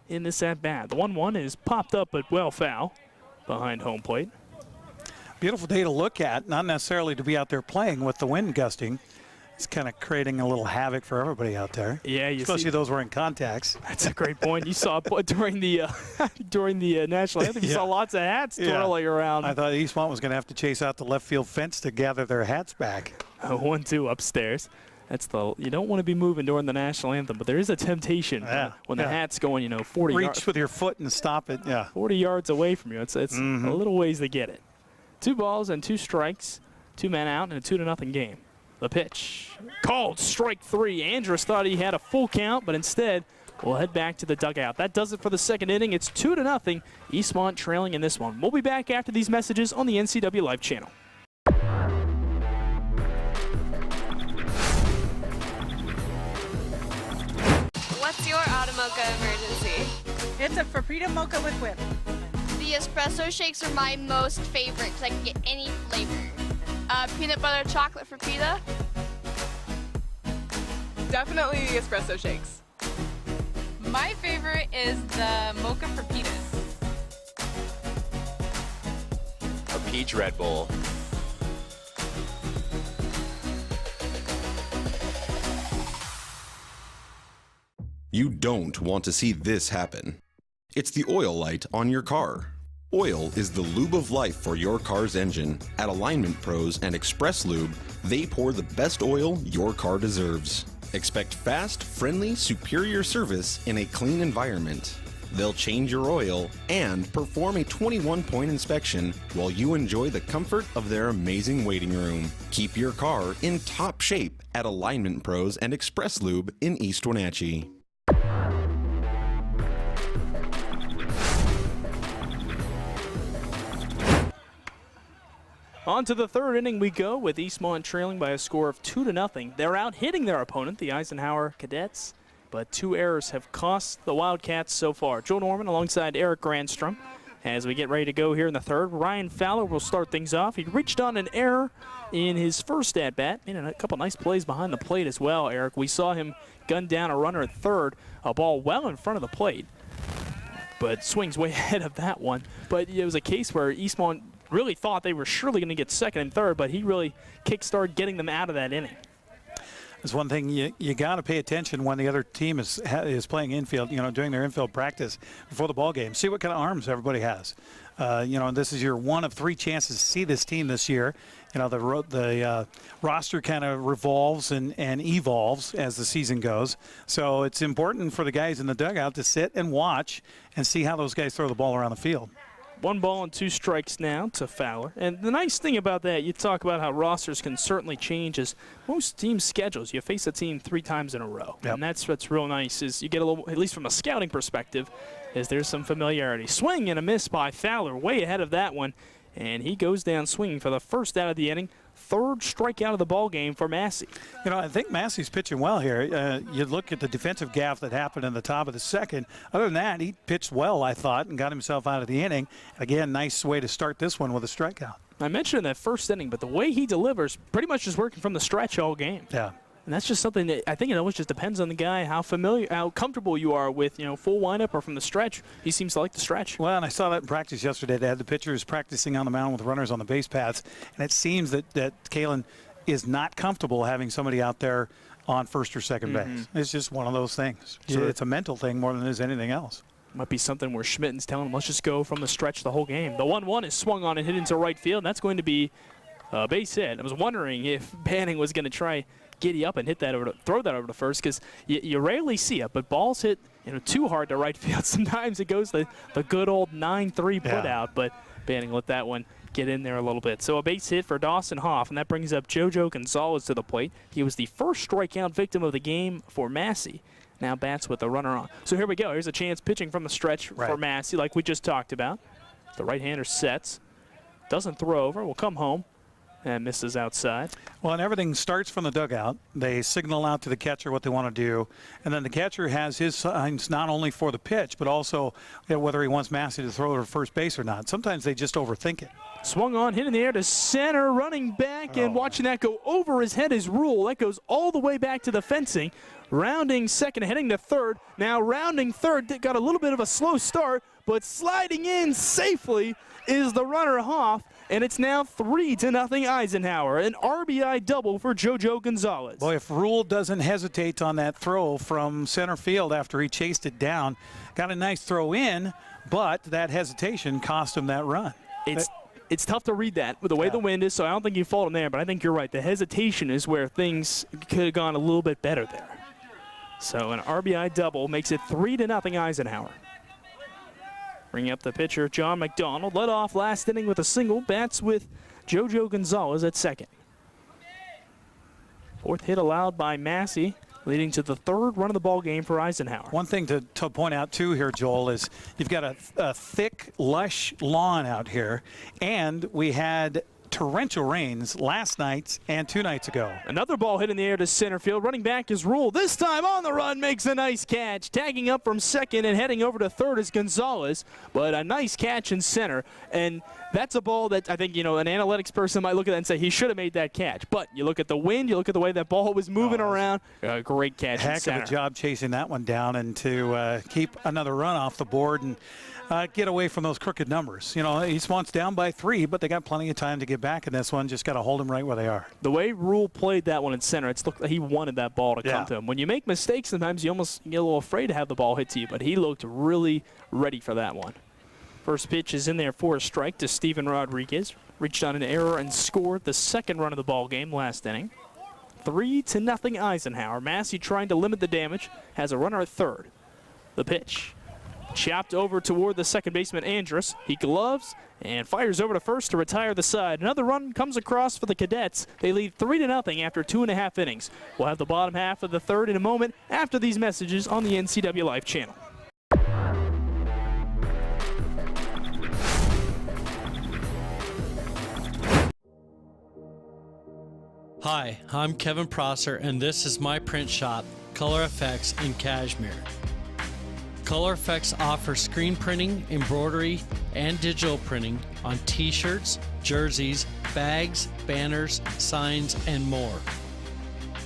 [SPEAKER 2] in this at-bat. The 1-1 is popped up, but well foul behind home plate.
[SPEAKER 14] Beautiful day to look at, not necessarily to be out there playing with the wind gusting. It's kind of creating a little havoc for everybody out there.
[SPEAKER 2] Yeah,
[SPEAKER 14] especially those wearing contacts.
[SPEAKER 2] That's a great point. You saw during the national anthem, you saw lots of hats twirling around.
[SPEAKER 14] I thought Eastmont was going to have to chase out the left field fence to gather their hats back.
[SPEAKER 2] 1-2 upstairs. You don't want to be moving during the national anthem, but there is a temptation when the hat's going, 40 yards.
[SPEAKER 14] Reach with your foot and stop it.
[SPEAKER 2] 40 yards away from you. It's a little ways to get it. 2 balls and 2 strikes, 2 men out, and a 2-0 game. The pitch called strike 3. Andrus thought he had a full count, but instead we'll head back to the dugout. That does it for the second inning. It's 2-0. Eastmont trailing in this one. We'll be back after these messages on the NCW Live channel.
[SPEAKER 3] What's your Automocha emergency?
[SPEAKER 4] It's a Frapita Mocha with whip.
[SPEAKER 3] The espresso shakes are my most favorite because I can get any flavor. Peanut butter chocolate Frapita.
[SPEAKER 5] Definitely espresso shakes.
[SPEAKER 6] My favorite is the Mocha Frappitas.
[SPEAKER 7] A peach Red Bull.
[SPEAKER 8] You don't want to see this happen. It's the oil light on your car. Oil is the lube of life for your car's engine. At Alignment Pros and Express Lube, they pour the best oil your car deserves. Expect fast, friendly, superior service in a clean environment. They'll change your oil and perform a 21-point inspection while you enjoy the comfort of their amazing waiting room. Keep your car in top shape at Alignment Pros and Express Lube in East Wenatchee.
[SPEAKER 2] On to the third inning we go with Eastmont trailing by a score of 2-0. They're out hitting their opponent, the Eisenhower Cadets, but 2 errors have cost the Wildcats so far. Joe Norman alongside Eric Grandstrom. As we get ready to go here in the third, Ryan Fowler will start things off. He reached on an error in his first at-bat, and a couple nice plays behind the plate as well, Eric. We saw him gun down a runner at third, a ball well in front of the plate, but swings way ahead of that one. But it was a case where Eastmont really thought they were surely going to get second and third, but he really kick-started getting them out of that inning.
[SPEAKER 14] There's one thing you got to pay attention when the other team is playing infield, doing their infield practice before the ball game. See what kind of arms everybody has. This is your one of 3 chances to see this team this year. The roster kind of revolves and evolves as the season goes. So it's important for the guys in the dugout to sit and watch and see how those guys throw the ball around the field.
[SPEAKER 2] 1 ball and 2 strikes now to Fowler. And the nice thing about that, you talk about how rosters can certainly change, is most teams' schedules, you face a team 3 times in a row. Yep. And that's what's real nice, is you get a little, at least from a scouting perspective, is there's some familiarity. Swing and a miss by Fowler, way ahead of that one. And he goes down swinging for the first out of the inning. 3rd strikeout of the ball game for Massey.
[SPEAKER 14] I think Massey's pitching well here. You look at the defensive gaffe that happened in the top of the second. Other than that, he pitched well, I thought, and got himself out of the inning. Again, nice way to start this one with a strikeout.
[SPEAKER 2] I mentioned in that first inning, but the way he delivers, pretty much just working from the stretch all game.
[SPEAKER 14] Yeah.
[SPEAKER 2] And that's just something that I think it always just depends on the guy, how comfortable you are with, full windup or from the stretch. He seems to like the stretch.
[SPEAKER 14] Well, and I saw that in practice yesterday. They had the pitchers practicing on the mound with runners on the base paths, and it seems that Kalen is not comfortable having somebody out there on first or second base. It's just one of those things. Sure. It's a mental thing more than it is anything else.
[SPEAKER 2] Might be something where Schmitten's telling him, let's just go from the stretch the whole game. The 1-1 is swung on and hit into right field, and that's going to be a base hit. I was wondering if Banning was going to try giddy up and hit that throw that over to first, because you rarely see it, but balls hit too hard to right field. Sometimes it goes the good old 9-3 put out, but Banning let that one get in there a little bit. So a base hit for Dawson Hoff, and that brings up JoJo Gonzalez to the plate. He was the first strikeout victim of the game for Massey. Now bats with the runner on. So here we go. Here's a chance pitching from the stretch for Massey, like we just talked about. The right-hander sets, doesn't throw over, will come home, and misses outside.
[SPEAKER 14] Well, and everything starts from the dugout. They signal out to the catcher what they want to do, and then the catcher has his signs not only for the pitch, but also whether he wants Massey to throw to first base or not. Sometimes they just overthink it.
[SPEAKER 2] Swung on, hit in the air to center, running back, and watching that go over his head is Rule. That goes all the way back to the fencing. Rounding second, heading to third. Now rounding third, got a little bit of a slow start, but sliding in safely is the runner Hoff. And it's now 3-0 Eisenhower. An RBI double for JoJo Gonzalez.
[SPEAKER 14] Boy, if Rule doesn't hesitate on that throw from center field after he chased it down, got a nice throw in, but that hesitation cost him that run.
[SPEAKER 2] It's tough to read that with the way the wind is, so I don't think you fault him there, but I think you're right. The hesitation is where things could have gone a little bit better there. So an RBI double makes it 3-0 Eisenhower. Bringing up the pitcher, John McDonald. Led off last inning with a single. Bats with JoJo Gonzalez at second. 4th hit allowed by Massey, leading to the 3rd run of the ball game for Eisenhower.
[SPEAKER 14] One thing to point out, too, here, Joel, is you've got a thick, lush lawn out here, and we had torrential rains last night and 2 nights ago.
[SPEAKER 2] Another ball hit in the air to center field. Running back is Rule. This time on the run, makes a nice catch. Tagging up from second and heading over to third is Gonzalez, but a nice catch in center. And that's a ball that I think, an analytics person might look at that and say he should have made that catch. But you look at the wind, you look at the way that ball was moving around. Great catch in center.
[SPEAKER 14] Heck of a job chasing that one down and to keep another run off the board and get away from those crooked numbers. Eastmont's down by 3, but they got plenty of time to get back in this one. Just got to hold them right where they are.
[SPEAKER 2] The way Rule played that one in center, it's looked like he wanted that ball to come to him. When you make mistakes, sometimes you almost get a little afraid to have the ball hit to you, but he looked really ready for that one. First pitch is in there for a strike to Steven Rodriguez. Reached on an error and scored the 2nd run of the ball game last inning. 3-0 Eisenhower. Massey trying to limit the damage. Has a runner at third. The pitch. Chopped over toward the second baseman, Andrus. He gloves and fires over to first to retire the side. Another run comes across for the Cadets. They lead 3-0 after 2.5 innings. We'll have the bottom half of the third in a moment after these messages on the NCW Life channel.
[SPEAKER 9] Hi, I'm Kevin Prosser, and this is my print shop, Color Effects in Cashmere. Color Effects offers screen printing, embroidery, and digital printing on t-shirts, jerseys, bags, banners, signs, and more.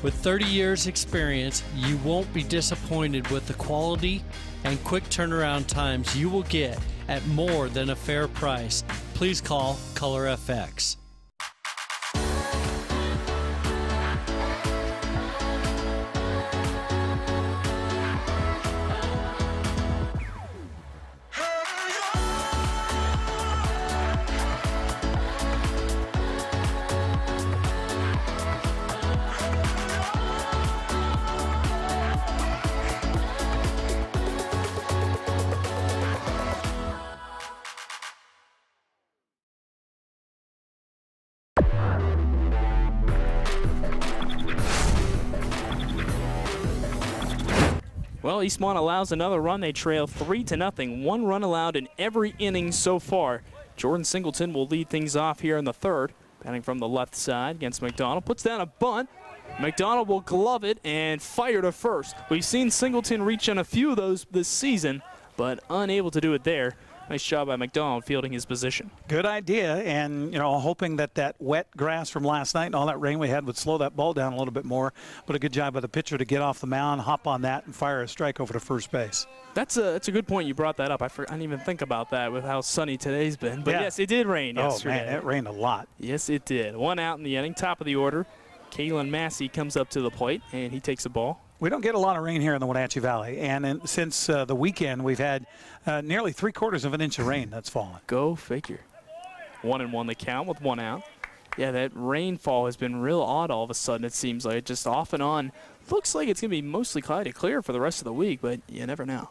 [SPEAKER 9] With 30 years experience, you won't be disappointed with the quality and quick turnaround times you will get at more than a fair price. Please call Color FX.
[SPEAKER 2] Well, Eastmont allows another run. They trail 3-0. 1 run allowed in every inning so far. Jordan Singleton will lead things off here in the third. Batting from the left side against McDonald. Puts down a bunt. McDonald will glove it and fire to first. We've seen Singleton reach on a few of those this season, but unable to do it there. Nice job by McDonald fielding his position.
[SPEAKER 14] Good idea, and hoping that wet grass from last night and all that rain we had would slow that ball down a little bit more. But a good job by the pitcher to get off the mound, hop on that, and fire a strike over to first base.
[SPEAKER 2] That's a good point you brought that up. I didn't even think about that with how sunny today's been. But yes, it did rain yesterday.
[SPEAKER 14] Oh man, it rained a lot.
[SPEAKER 2] Yes, it did. 1 out in the inning, top of the order. Kalen Massey comes up to the plate and he takes the ball.
[SPEAKER 14] We don't get a lot of rain here in the Wenatchee Valley, and since the weekend, we've had nearly 3/4 of an inch of rain that's fallen.
[SPEAKER 2] Go figure. 1-1 the count with 1 out. Yeah, that rainfall has been real odd all of a sudden, it seems like. Just off and on. Looks like it's going to be mostly cloudy clear for the rest of the week, but you never know.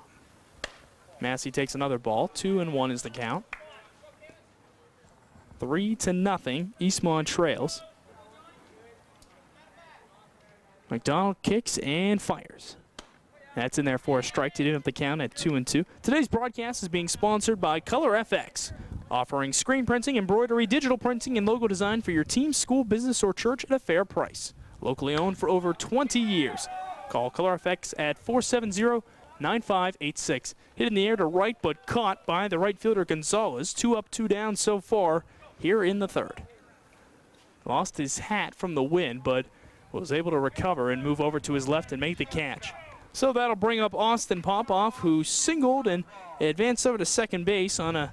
[SPEAKER 2] Massey takes another ball. 2-1 is the count. 3-0. Eastmont trails. McDonald kicks and fires. That's in there for a strike to do up the count at 2-2. Today's broadcast is being sponsored by Color FX, offering screen printing, embroidery, digital printing, and logo design for your team, school, business, or church at a fair price. Locally owned for over 20 years. Call Color FX at 470-9586. Hit in the air to right, but caught by the right fielder Gonzalez. 2 up, 2 down so far here in the third. Lost his hat from the wind, but was able to recover and move over to his left and make the catch. So that'll bring up Austin Popoff, who singled and advanced over to second base on I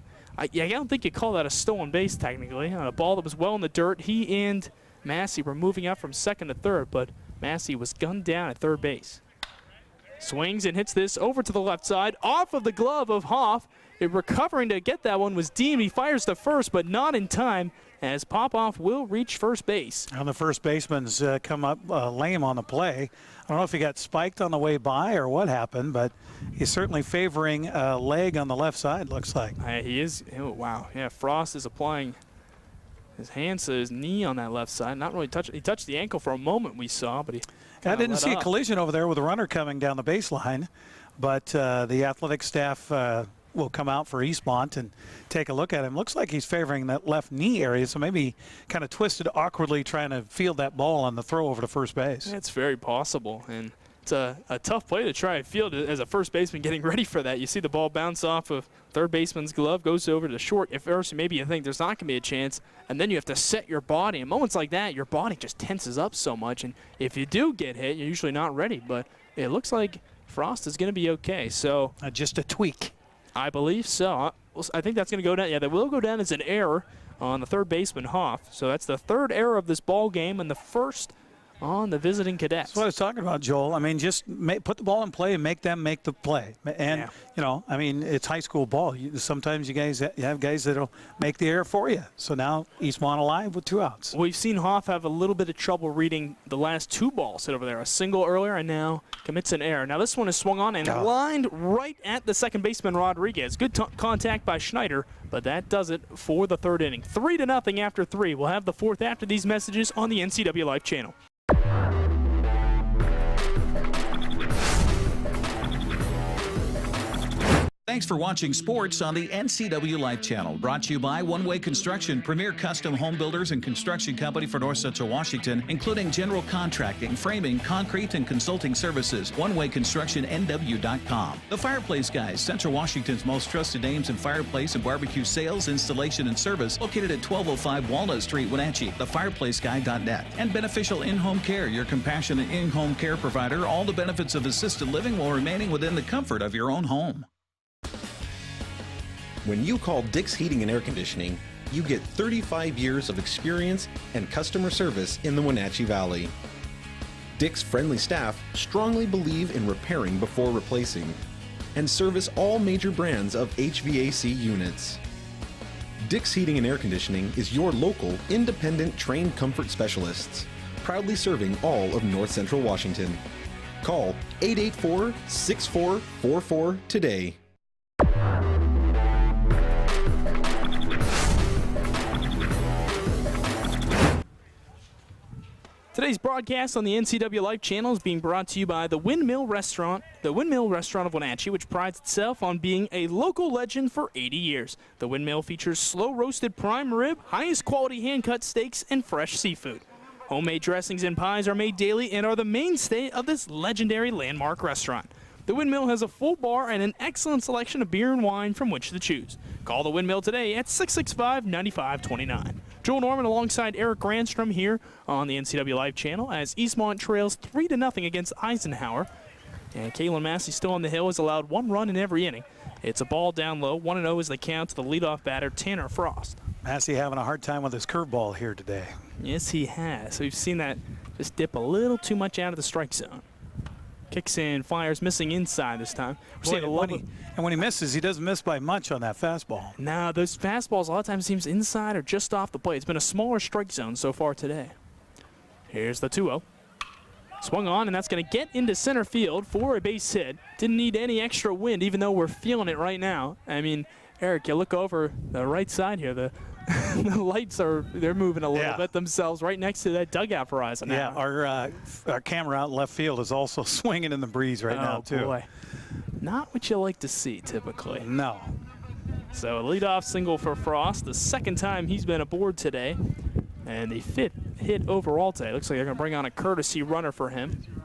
[SPEAKER 2] don't think you call that a stolen base technically, on a ball that was well in the dirt. He and Massey were moving up from second to third, but Massey was gunned down at third base. Swings and hits this over to the left side, off of the glove of Hoff. Recovering to get that one was Dean. He fires to first, but not in time, as Popoff will reach first base.
[SPEAKER 14] And the first baseman's come up lame on the play. I don't know if he got spiked on the way by or what happened, but he's certainly favoring a leg on the left side, looks like.
[SPEAKER 2] He is. Oh, wow. Yeah, Frost is applying his hands to his knee on that left side. Not really touched. He touched the ankle for a moment, we saw, but he
[SPEAKER 14] I didn't see a collision over there with a runner coming down the baseline, but the athletic staff will come out for Eastmont and take a look at him. Looks like he's favoring that left knee area, so maybe kind of twisted awkwardly trying to field that ball on the throw over to first base.
[SPEAKER 2] It's very possible, and it's a tough play to try and field as a first baseman getting ready for that. You see the ball bounce off of third baseman's glove, goes over to short. At first, maybe you think there's not going to be a chance, and then you have to set your body. In moments like that, your body just tenses up so much, and if you do get hit, you're usually not ready. But it looks like Frost is going to be okay. So
[SPEAKER 14] just a tweak.
[SPEAKER 2] I believe so. I think that's going to go down. Yeah, that will go down as an error on the third baseman, Hoff. So that's the third error of this ball game and the first on the visiting Cadets.
[SPEAKER 14] That's what I was talking about, Joel. I mean, just put the ball in play and make them make the play. And, you know, I mean, it's high school ball. Sometimes you have guys that will make the error for you. So now Eastmont alive with 2 outs.
[SPEAKER 2] We've seen Hoff have a little bit of trouble reading the last 2 balls hit over there. A single earlier and now commits an error. Now this one is swung on and lined right at the second baseman, Rodriguez. Good contact by Schneider, but that does it for the 3rd inning. 3-0 after 3. We'll have the 4th after these messages on the NCW Life channel.
[SPEAKER 10] Thanks for watching sports on the NCW Life channel. Brought to you by One Way Construction, premier custom home builders and construction company for North Central Washington, including general contracting, framing, concrete, and consulting services. OneWayConstructionNW.com. The Fireplace Guys, Central Washington's most trusted names in fireplace and barbecue sales, installation, and service, located at 1205 Walnut Street, Wenatchee. TheFireplaceGuy.net. And Beneficial In-Home Care, your compassionate in-home care provider. All the benefits of assisted living while remaining within the comfort of your own home.
[SPEAKER 8] When you call Dick's Heating and Air Conditioning, you get 35 years of experience and customer service in the Wenatchee Valley. Dick's friendly staff strongly believe in repairing before replacing and service all major brands of HVAC units. Dick's Heating and Air Conditioning is your local, independent, trained comfort specialists, proudly serving all of North Central Washington. Call 884-6444 today.
[SPEAKER 2] Today's broadcast on the NCW Life channel is being brought to you by the Windmill Restaurant of Wenatchee, which prides itself on being a local legend for 80 years. The Windmill features slow-roasted prime rib, highest quality hand-cut steaks, and fresh seafood. Homemade dressings and pies are made daily and are the mainstay of this legendary landmark restaurant. The Windmill has a full bar and an excellent selection of beer and wine from which to choose. Call the Windmill today at 665-9529. Joel Norman alongside Eric Grandstrom here on the NCW Live channel as Eastmont trails 3-0 against Eisenhower. And Kalen Massey still on the hill has allowed 1 run in every inning. It's a ball down low. 1-0 is the count to the leadoff batter, Tanner Frost.
[SPEAKER 14] Massey having a hard time with his curveball here today.
[SPEAKER 2] Yes, he has. We've seen that just dip a little too much out of the strike zone. Kicks in, fires, missing inside this time.
[SPEAKER 14] And when he misses, he doesn't miss by much on that fastball.
[SPEAKER 2] No, those fastballs a lot of times seems inside or just off the plate. It's been a smaller strike zone so far today. Here's the 2-0. Swung on, and that's going to get into center field for a base hit. Didn't need any extra wind, even though we're feeling it right now. I mean, Eric, you look over the right side here. The lights they're moving a little bit themselves right next to that dugout for Eisenhower.
[SPEAKER 14] Yeah, our camera out in left field is also swinging in the breeze now, too.
[SPEAKER 2] Boy. Not what you like to see, typically.
[SPEAKER 14] No.
[SPEAKER 2] So a leadoff single for Frost, the 2nd time he's been aboard today. And the 5th hit overall today. Looks like they're going to bring on a courtesy runner for him.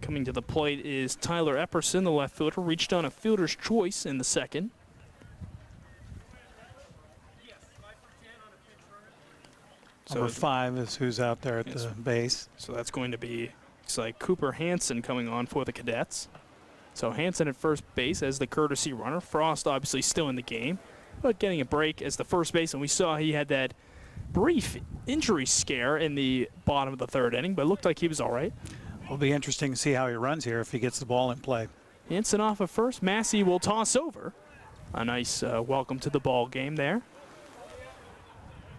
[SPEAKER 2] Coming to the plate is Tyler Epperson, the left fielder, reached on a fielder's choice in the 2nd.
[SPEAKER 14] Number 5 is who's out there at the base.
[SPEAKER 2] So that's going to be, looks like Cooper Hansen coming on for the Cadets. So Hansen at first base as the courtesy runner. Frost obviously still in the game, but getting a break as the first baseman. We saw he had that brief injury scare in the bottom of the 3rd inning, but it looked like he was all right.
[SPEAKER 14] It'll be interesting to see how he runs here if he gets the ball in play.
[SPEAKER 2] Hansen off of first. Massey will toss over. A nice welcome to the ball game there.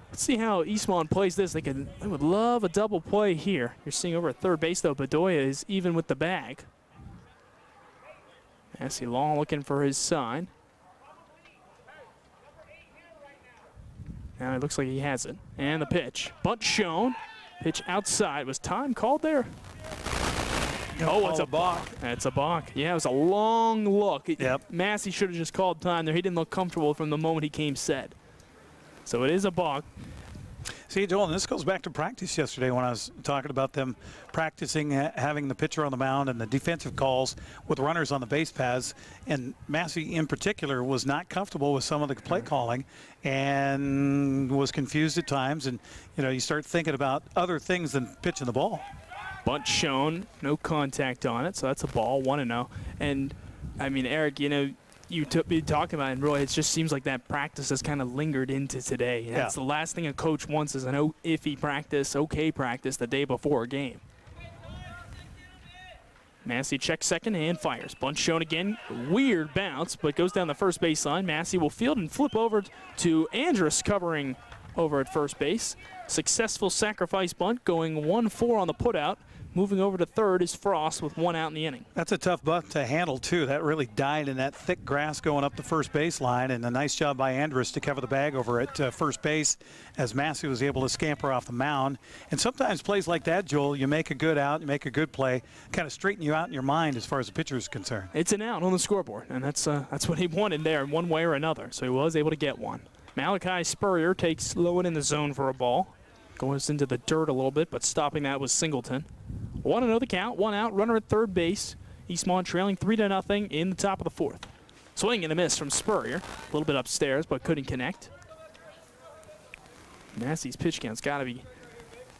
[SPEAKER 2] Let's see how Eastmont plays this. They would love a double play here. You're seeing over at third base, though, Bedoya is even with the bag. Massey Long looking for his sign. Now it looks like he has it. And the pitch. Bunt shown. Pitch outside. Was time called there? Oh, it's a balk. It's a balk. Yeah, it was a long look. Massey should have just called time there. He didn't look comfortable from the moment he came set. So it is a balk.
[SPEAKER 14] See, Joel, and this goes back to practice yesterday when I was talking about them practicing having the pitcher on the mound and the defensive calls with runners on the base paths. And Massey in particular was not comfortable with some of the play calling and was confused at times. And, you know, you start thinking about other things than pitching the ball.
[SPEAKER 2] Bunt shown, no contact on it, so that's a ball, 1-0. And, I mean, Eric, you know, you be talking about, and really, it just seems like that practice has kind of lingered into today. And that's the last thing a coach wants is an iffy practice, okay practice the day before a game. Massey checks second and fires. Bunt shown again. Weird bounce, but goes down the first baseline. Massey will field and flip over to Andrus covering over at first base. Successful sacrifice bunt going 1-4 on the putout. Moving over to third is Frost with 1 out in the inning.
[SPEAKER 14] That's a tough bunt to handle, too. That really died in that thick grass going up the first baseline, and a nice job by Andrus to cover the bag over at first base as Massey was able to scamper off the mound. And sometimes plays like that, Joel, you make a good out, you make a good play, kind of straighten you out in your mind as far as the pitcher is concerned.
[SPEAKER 2] It's an out on the scoreboard, and that's what he wanted there in one way or another, so he was able to get one. Malachi Spurrier takes low in the zone for a ball. Goes into the dirt a little bit, but stopping that was Singleton. 1-0 the count, 1 out, runner at third base. Eastmont trailing 3-0 in the top of the fourth. Swing and a miss from Spurrier. A little bit upstairs, but couldn't connect. Massey's pitch count's got to be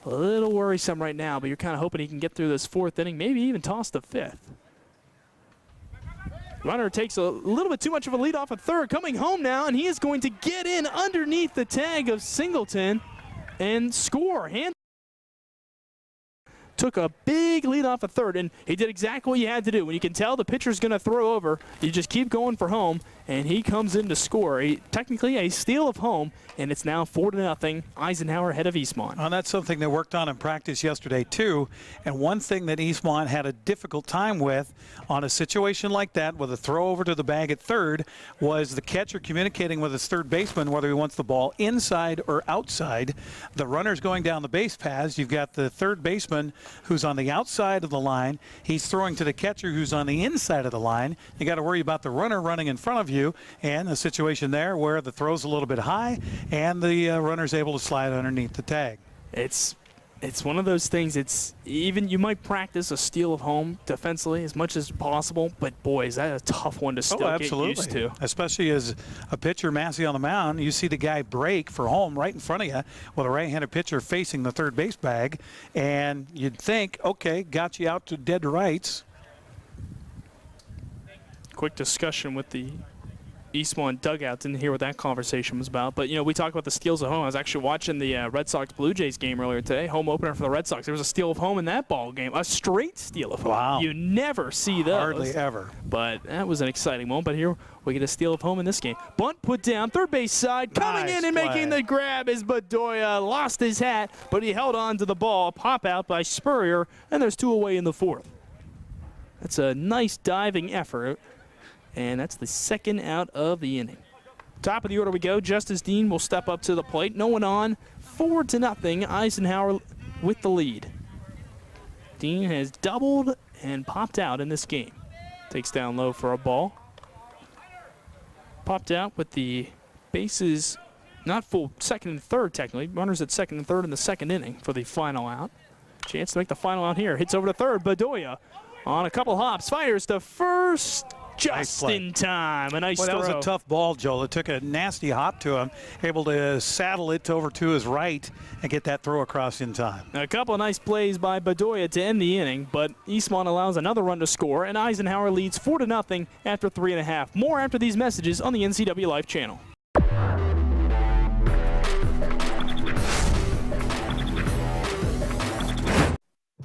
[SPEAKER 2] a little worrisome right now, but you're kind of hoping he can get through this fourth inning, maybe even toss the fifth. Runner takes a little bit too much of a lead off at third, coming home now, and he is going to get in underneath the tag of Singleton and score. Took a big lead off at third, and he did exactly what you had to do. When you can tell the pitcher's going to throw over, you just keep going for home, and he comes in to score. Technically a steal of home, and it's now 4-0. Eisenhower ahead of Eastmont.
[SPEAKER 14] Well, that's something they worked on in practice yesterday, too. And one thing that Eastmont had a difficult time with on a situation like that with a throw over to the bag at third was the catcher communicating with his third baseman whether he wants the ball inside or outside. The runner's going down the base paths. You've got the third baseman who's on the outside of the line. He's throwing to the catcher who's on the inside of the line. You got to worry about the runner running in front of you, and a situation there where the throw's a little bit high and the runner's able to slide underneath the tag.
[SPEAKER 2] It's one of those things. It's even you might practice a steal of home defensively as much as possible, but boy, is that a tough one to still get used to.
[SPEAKER 14] Especially as a pitcher, Massey on the mound, you see the guy break for home right in front of you with a right-handed pitcher facing the third base bag, and you'd think, okay, got you out to dead rights.
[SPEAKER 2] Quick discussion with the Eastmont dugout. Didn't hear what that conversation was about. But, we talk about the steals of home. I was actually watching the Red Sox-Blue Jays game earlier today, home opener for the Red Sox. There was a steal of home in that ball game, a straight steal of home.
[SPEAKER 14] Wow.
[SPEAKER 2] You never see those.
[SPEAKER 14] Hardly ever.
[SPEAKER 2] But that was an exciting moment. But here we get a steal of home in this game. Bunt put down, third base side, coming in and making the grab is Bedoya. Lost his hat, but he held on to the ball. Pop out by Spurrier, and there's 2 away in the fourth. That's a nice diving effort. And that's the second out of the inning. Top of the order we go. Justice Dean will step up to the plate. No one on. 4-0. Eisenhower with the lead. Dean has doubled and popped out in this game. Takes down low for a ball. Popped out with the bases not full second and third technically. Runners at second and third in the second inning for the final out. Chance to make the final out here. Hits over to third. Bedoya on a couple hops. Fires to first. Just in time. A nice throw.
[SPEAKER 14] That was a tough ball, Joel. It took a nasty hop to him, able to saddle it over to his right and get that throw across in time.
[SPEAKER 2] A couple of nice plays by Bedoya to end the inning, but Eastmont allows another run to score, and Eisenhower leads 4-0 after 3.5. More after these messages on the NCW Life channel.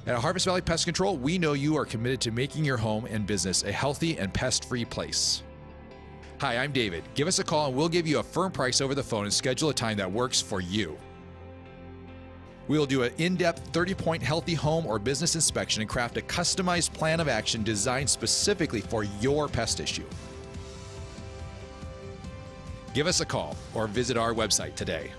[SPEAKER 13] At Harvest Valley Pest Control, we know you are committed to making your home and business a healthy and pest-free place. Hi, I'm David. Give us a call and we'll give you a firm price over the phone and schedule a time that works for you. We will do an in-depth 30-point healthy home or business inspection and craft a customized plan of action designed specifically for your pest issue. Give us a call or visit our website today.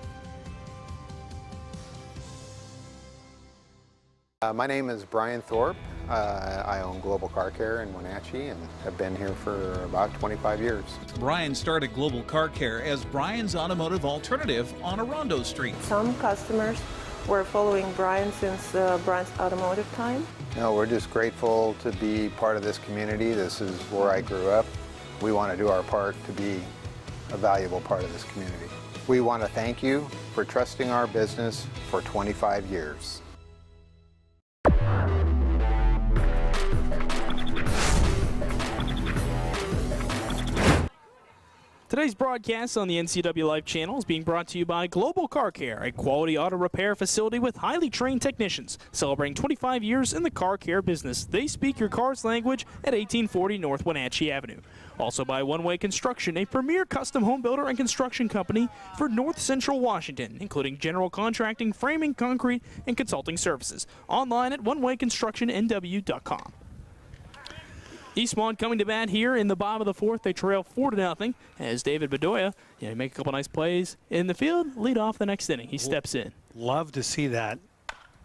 [SPEAKER 11] My name is Brian Thorpe. I own Global Car Care in Wenatchee and have been here for about 25 years.
[SPEAKER 10] Brian started Global Car Care as Brian's automotive alternative on Orondo Street.
[SPEAKER 12] Some customers were following Brian since Brian's automotive time.
[SPEAKER 11] No, we're just grateful to be part of this community. This is where I grew up. We want to do our part to be a valuable part of this community. We want to thank you for trusting our business for 25 years.
[SPEAKER 2] Today's broadcast on the NCW Life channel is being brought to you by Global Car Care, a quality auto repair facility with highly trained technicians celebrating 25 years in the car care business. They speak your car's language at 1840 North Wenatchee Avenue. Also by One Way Construction, a premier custom home builder and construction company for North Central Washington, including general contracting, framing, concrete, and consulting services. Online at onewayconstructionnw.com. Eastmont coming to bat here in the bottom of the fourth. They trail 4-0 as David Bedoya, make a couple nice plays in the field, lead off the next inning. He steps in.
[SPEAKER 14] Love to see that.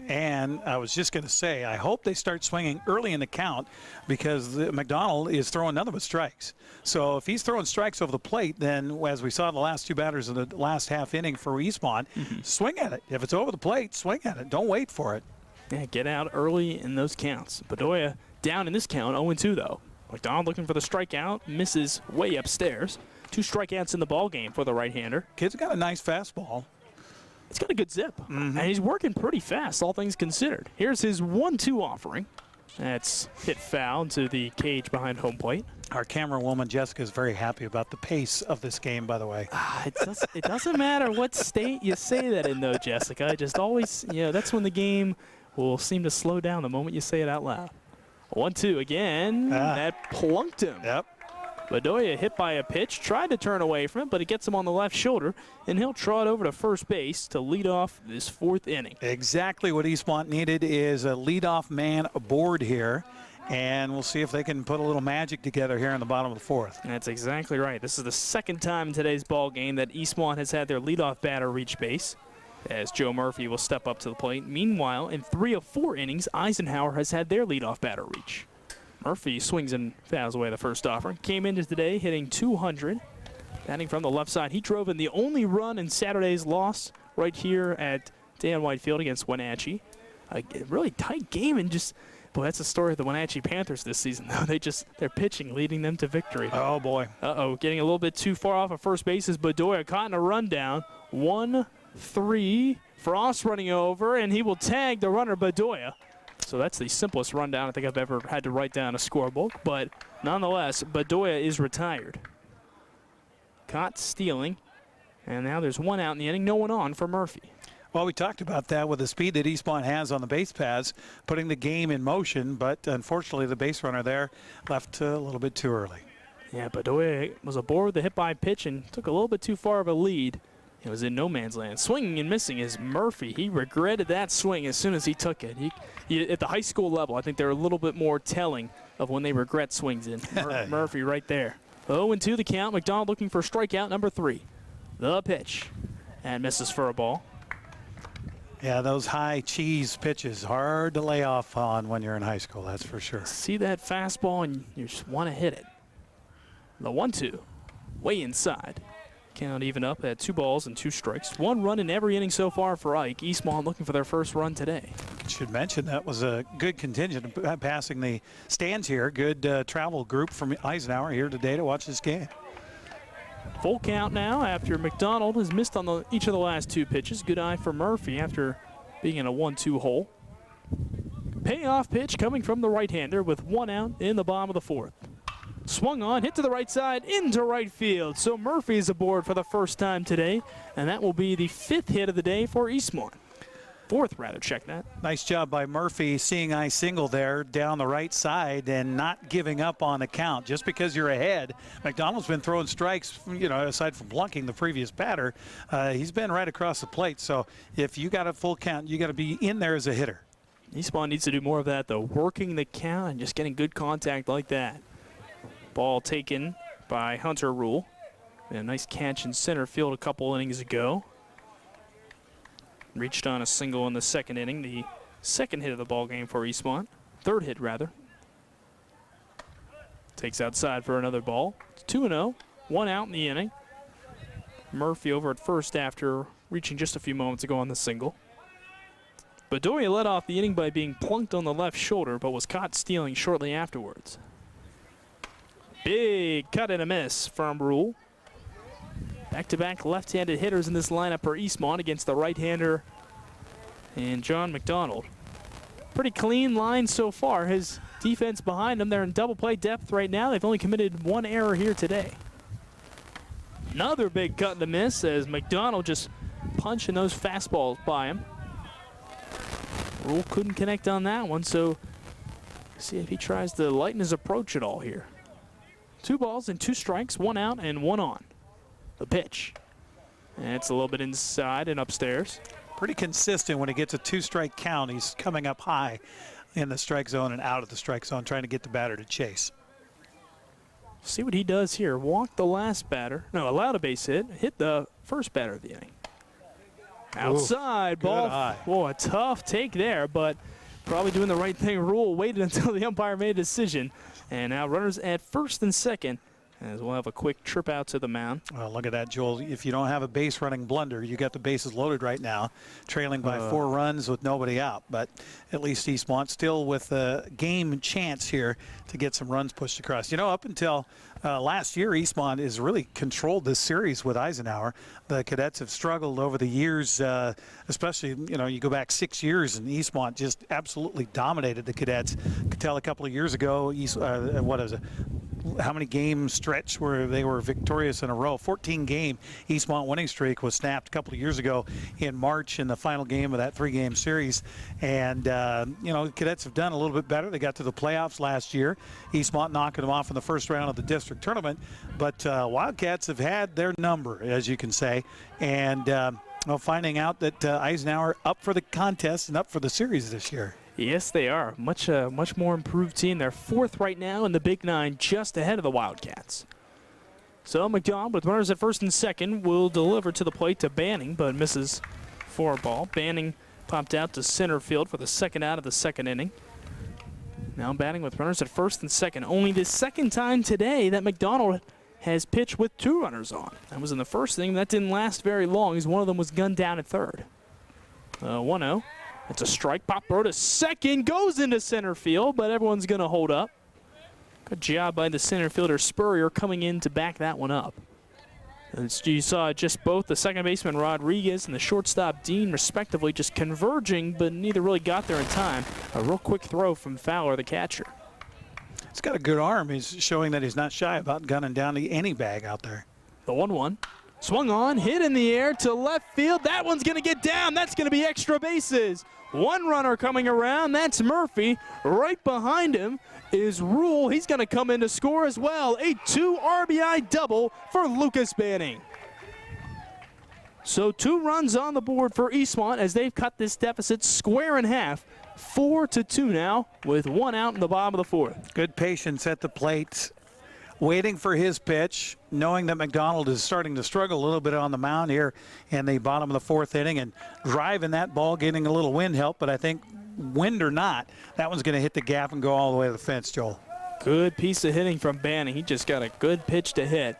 [SPEAKER 14] And I was just going to say, I hope they start swinging early in the count because McDonald is throwing nothing but strikes. So if he's throwing strikes over the plate, then as we saw the last two batters in the last half inning for Eastmont, swing at it. If it's over the plate, swing at it. Don't wait for it.
[SPEAKER 2] Yeah, get out early in those counts. Bedoya down in this count, 0-2 though. McDonald looking for the strikeout, misses way upstairs. 2 strikeouts in the ball game for the right-hander.
[SPEAKER 14] Kid's got a nice fastball.
[SPEAKER 2] It's got a good zip, and he's working pretty fast, all things considered. Here's his 1-2 offering. That's hit foul into the cage behind home plate.
[SPEAKER 14] Our camera woman, Jessica, is very happy about the pace of this game, by the way.
[SPEAKER 2] It doesn't matter what state you say that in, though, Jessica. Just always, that's when the game will seem to slow down the moment you say it out loud. 1-2 again. That plunked him.
[SPEAKER 14] Yep.
[SPEAKER 2] Bedoya hit by a pitch, tried to turn away from it, but it gets him on the left shoulder, and he'll trot over to first base to lead off this 4th inning.
[SPEAKER 14] Exactly what Eastmont needed is a leadoff man aboard here, and we'll see if they can put a little magic together here in the bottom of the 4th.
[SPEAKER 2] That's exactly right. This is the second time in today's ball game that Eastmont has had their leadoff batter reach base, as Joe Murphy will step up to the plate. Meanwhile, in 3 of 4 innings, Eisenhower has had their leadoff batter reach. Murphy swings and fouls away the first offer. Came into today hitting 200. Batting from the left side, he drove in the only run in Saturday's loss right here at Dan White Field against Wenatchee. A really tight game, and just, boy, that's the story of the Wenatchee Panthers this season, though. They're pitching, leading them to victory.
[SPEAKER 14] Oh, boy.
[SPEAKER 2] Getting a little bit too far off of first base is Bedoya, caught in a rundown. 1-3. Frost running over, and he will tag the runner, Bedoya. So that's the simplest rundown I think I've ever had to write down a scorebook. But nonetheless, Bedoya is retired. Caught stealing. And now there's 1 out in the inning, no one on for Murphy.
[SPEAKER 14] Well, we talked about that with the speed that Eastmont has on the base paths, putting the game in motion. But unfortunately, the base runner there left a little bit too early.
[SPEAKER 2] Yeah, Bedoya was aboard with the hit by pitch and took a little bit too far of a lead. It was in no man's land. Swinging and missing is Murphy. He regretted that swing as soon as he took it. At the high school level, I think they're a little bit more telling of when they regret swings in. Murphy right there. 0-2 the count. McDonald looking for strikeout number 3. The pitch. And misses for a ball.
[SPEAKER 14] Yeah, those high cheese pitches, hard to lay off on when you're in high school, that's for sure.
[SPEAKER 2] See that fastball and you just want to hit it. The 1-2. Way inside. Count even up at 2 balls and 2 strikes. 1 run in every inning so far for Ike. Eastmont looking for their first run today.
[SPEAKER 14] Should mention that was a good contingent passing the stands here. Good travel group from Eisenhower here today to watch this game.
[SPEAKER 2] Full count now after McDonald has missed on each of the last 2 pitches. Good eye for Murphy after being in a 1-2 hole. Payoff pitch coming from the right-hander with 1 out in the bottom of the 4th. Swung on, hit to the right side, into right field. So Murphy is aboard for the first time today, and that will be the 5th hit of the day for Eastmont. 4th, rather, check that.
[SPEAKER 14] Nice job by Murphy, seeing eye single there down the right side and not giving up on the count. Just because you're ahead, McDonald's been throwing strikes, aside from blunking the previous batter, he's been right across the plate. So if you got a full count, you got to be in there as a hitter.
[SPEAKER 2] Eastmont needs to do more of that, though, working the count and just getting good contact like that. Ball taken by Hunter Rule. A nice catch in center field a couple innings ago. Reached on a single in the 2nd inning, the 2nd hit of the ball game for Eastmont. 3rd hit, rather. Takes outside for another ball. It's 2-0, 1 out in the inning. Murphy over at first after reaching just a few moments ago on the single. Bedoya led off the inning by being plunked on the left shoulder, but was caught stealing shortly afterwards. Big cut and a miss from Rule. Back-to-back left-handed hitters in this lineup for Eastmont against the right-hander and John McDonald. Pretty clean line so far. His defense behind him, they're in double play depth right now. They've only committed 1 error here today. Another big cut and a miss as McDonald just punching those fastballs by him. Rule couldn't connect on that one, so see if he tries to lighten his approach at all here. 2 balls and 2 strikes, 1 out and 1 on. The pitch. And it's a little bit inside and upstairs.
[SPEAKER 14] Pretty consistent when he gets a 2-strike count. He's coming up high in the strike zone and out of the strike zone, trying to get the batter to chase.
[SPEAKER 2] See what he does here. Walk the last batter. No, allowed a base hit the first batter of the inning. Outside ball. Boy, a tough take there, but probably doing the right thing. Rule waited until the umpire made a decision. And now runners at first and second, as we'll have a quick trip out to the mound.
[SPEAKER 14] Well, look at that, Joel. If you don't have a base running blunder, you got the bases loaded right now, trailing by 4 runs with nobody out. But at least Eastmont still with a game chance here to get some runs pushed across. You know, up until last year, Eastmont has really controlled this series with Eisenhower. The Cadets have struggled over the years, especially, you know, you go back 6 years and Eastmont just absolutely dominated the Cadets. Could tell a couple of years ago, how many game stretch where they were victorious in a row. 14-game Eastmont winning streak was snapped a couple of years ago in March in the final game of that 3-game series. And, you know, the Cadets have done a little bit better. They got to the playoffs last year. Eastmont knocking them off in the first round of the district tournament. But Wildcats have had their number, as you can say. And well, finding out that Eisenhower up for the contest and up for the series this year.
[SPEAKER 2] Yes, they are. Much more improved team. They're 4th right now in the Big 9, just ahead of the Wildcats. So McDonald, with runners at first and second, will deliver to the plate to Banning, but misses for a ball. Banning popped out to center field for the second out of the second inning. Now batting with runners at first and second. Only the second time today that McDonald has pitched with 2 runners on. That was in the first inning. That didn't last very long, as one of them was gunned down at third. 1-0. It's a strike. Pop throw to second. Goes into center field, but everyone's going to hold up. Good job by the center fielder, Spurrier, coming in to back that one up. You saw just both the second baseman, Rodriguez, and the shortstop, Dean, respectively, just converging, but neither really got there in time. A real quick throw from Fowler, the catcher.
[SPEAKER 14] He's got a good arm. He's showing that he's not shy about gunning down any bag out there.
[SPEAKER 2] The 1-1. Swung on, hit in the air to left field. That one's going to get down. That's going to be extra bases. 1 runner coming around. That's Murphy. Right behind him is Rule. He's going to come in to score as well. A 2 RBI double for Lucas Banning. So 2 runs on the board for Eastmont as they've cut this deficit square in half. 4-2 now with 1 out in the bottom of the 4th.
[SPEAKER 14] Good patience at the plate. Waiting for his pitch, knowing that McDonald is starting to struggle a little bit on the mound here in the bottom of the 4th inning, and driving that ball, getting a little wind help, but I think wind or not, that one's going to hit the gap and go all the way to the fence, Joel.
[SPEAKER 2] Good piece of hitting from Banning. He just got a good pitch to hit.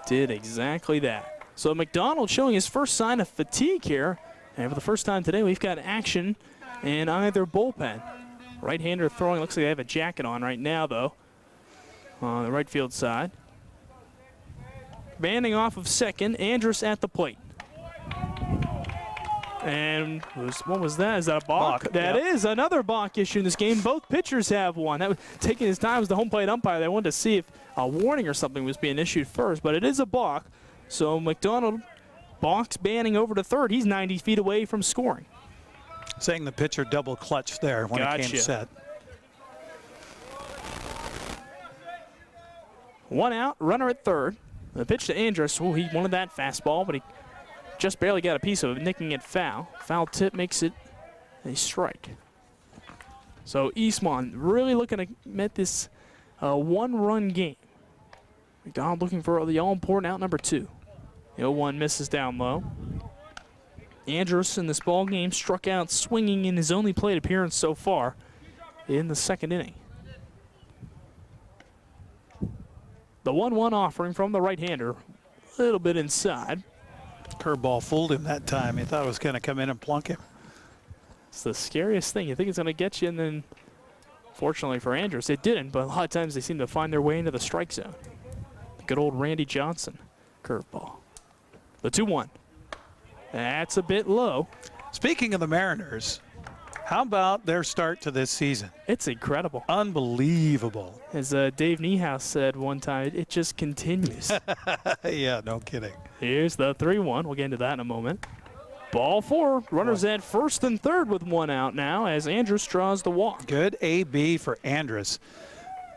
[SPEAKER 2] Did exactly that. So McDonald showing his first sign of fatigue here, and for the first time today, we've got action in either bullpen. Right-hander throwing, looks like they have a jacket on right now, though. On the right field side. Banning off of second. Andrus at the plate. And what was that? Is that a balk? That is another balk issue in this game. Both pitchers have one. That was taking his time as the home plate umpire. They wanted to see if a warning or something was being issued first, but it is a balk. So McDonald balks Banning over to third. He's 90 feet away from scoring.
[SPEAKER 14] Saying the pitcher double clutched there when it came set.
[SPEAKER 2] 1 out, runner at third. The pitch to Andrus. Oh, he wanted that fastball, but he just barely got a piece of it, nicking it foul. Foul tip makes it a strike. So Eastmont really looking to make this a 1-run game. McDonald looking for the all-important out number 2. The 0-1 misses down low. Andrus in this ball game struck out swinging in his only plate appearance so far in the second inning. The 1-1 offering from the right-hander, a little bit inside.
[SPEAKER 14] Curveball fooled him that time. He thought it was going to come in and plunk him.
[SPEAKER 2] It's the scariest thing. You think it's going to get you, and then, fortunately for Andrus, it didn't. But a lot of times they seem to find their way into the strike zone. The good old Randy Johnson curveball. The 2-1. That's a bit low.
[SPEAKER 14] Speaking of the Mariners, How about their start to this season?
[SPEAKER 2] It's incredible.
[SPEAKER 14] Unbelievable.
[SPEAKER 2] As Dave Niehaus said one time, it just continues.
[SPEAKER 14] Yeah, no kidding.
[SPEAKER 2] Here's the 3-1. We'll get into that in a moment. Ball 4. Runners at first and third with 1 out now as Andrus draws the walk.
[SPEAKER 14] Good AB for Andrus.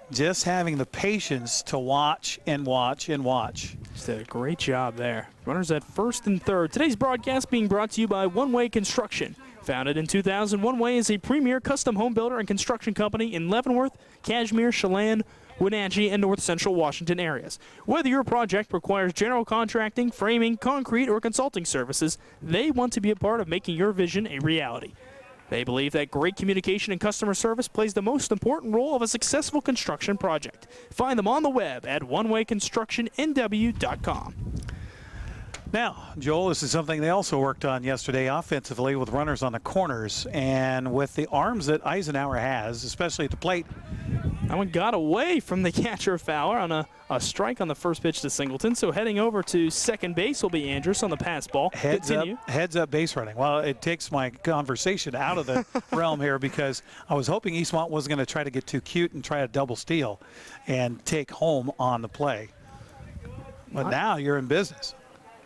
[SPEAKER 14] Just having the patience to watch and watch and watch.
[SPEAKER 2] Just did a great job there. Runners at first and third. Today's broadcast being brought to you by One Way Construction. Founded in 2000, One Way is a premier custom home builder and construction company in Leavenworth, Kashmir, Chelan, Wenatchee, and North Central Washington areas. Whether your project requires general contracting, framing, concrete, or consulting services, they want to be a part of making your vision a reality. They believe that great communication and customer service plays the most important role of a successful construction project. Find them on the web at onewayconstructionnw.com.
[SPEAKER 14] Now, Joel, this is something they also worked on yesterday offensively with runners on the corners. And with the arms that Eisenhower has, especially at the plate.
[SPEAKER 2] That one got away from the catcher Fowler on a strike on the first pitch to Singleton. So heading over to second base will be Andrus on the pass ball.
[SPEAKER 14] Heads up base running. Well, it takes my conversation out of the realm here because I was hoping Eastmont wasn't going to try to get too cute and try a double steal and take home on the play. But now you're in business.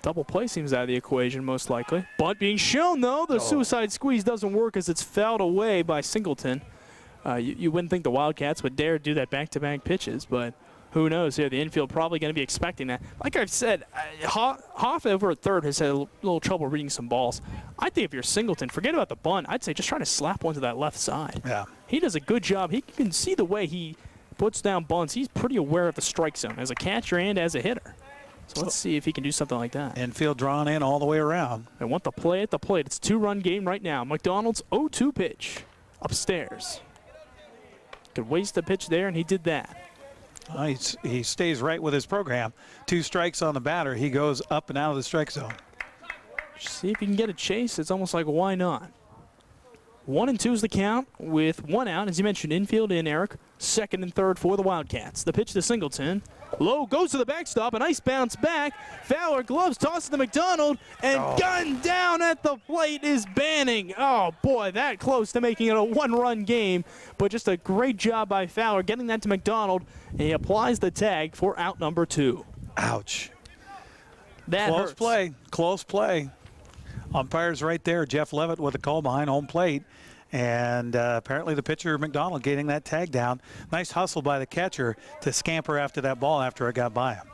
[SPEAKER 2] Double play seems out of the equation, most likely. But being shown, though, the suicide squeeze doesn't work as it's fouled away by Singleton. You wouldn't think the Wildcats would dare do that back-to-back pitches, but who knows here. The infield probably going to be expecting that. Like I've said, Hoff over at third has had a little trouble reading some balls. I think if you're Singleton, forget about the bunt. I'd say just try to slap one to that left side.
[SPEAKER 14] Yeah.
[SPEAKER 2] He does a good job. He can see the way he puts down bunts. He's pretty aware of the strike zone as a catcher and as a hitter. So let's see if he can do something like that.
[SPEAKER 14] Infield drawn in all the way around.
[SPEAKER 2] They want the play at the plate. It's a 2-run game right now. McDonald's 0-2 pitch upstairs. Could waste the pitch there, and he did that.
[SPEAKER 14] He stays right with his program. 2 strikes on the batter. He goes up and out of the strike zone.
[SPEAKER 2] See if he can get a chase. It's almost like, why not? 1-2 is the count with 1 out. As you mentioned, infield in Eric. Second and third for the Wildcats. The pitch to Singleton. Low goes to the backstop. A nice bounce back. Fowler gloves tosses to McDonald. And gunned down at the plate is Banning. Oh, boy, that close to making it a 1-run game. But just a great job by Fowler getting that to McDonald. And he applies the tag for out number 2.
[SPEAKER 14] Ouch.
[SPEAKER 2] That
[SPEAKER 14] Close
[SPEAKER 2] hurts.
[SPEAKER 14] play. Close play. Umpires right there. Jeff Levitt with a call behind home plate. And apparently the pitcher, McDonald, getting that tag down. Nice hustle by the catcher to scamper after that ball after it got by him.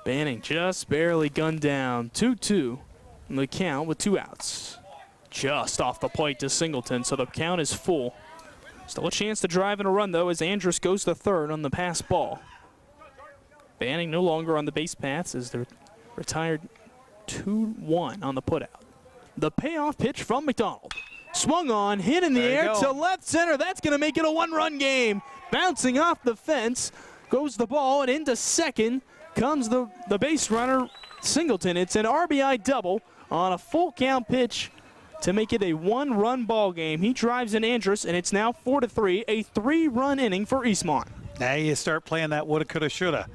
[SPEAKER 2] Banning just barely gunned down. 2-2 in the count with 2 outs. Just off the plate to Singleton, so the count is full. Still a chance to drive in a run, though, as Andrus goes to third on the pass ball. Banning no longer on the base paths as they're retired 2-1 on the putout. The payoff pitch from McDonald. Swung on, hit in the air to left center. That's going to make it a 1-run game. Bouncing off the fence goes the ball, and into second comes the base runner, Singleton. It's an RBI double on a full count pitch to make it a 1-run ball game. He drives in Andrus, and it's now 4-3, a 3-run inning for Eastmont.
[SPEAKER 14] Now you start playing that woulda, coulda, shoulda.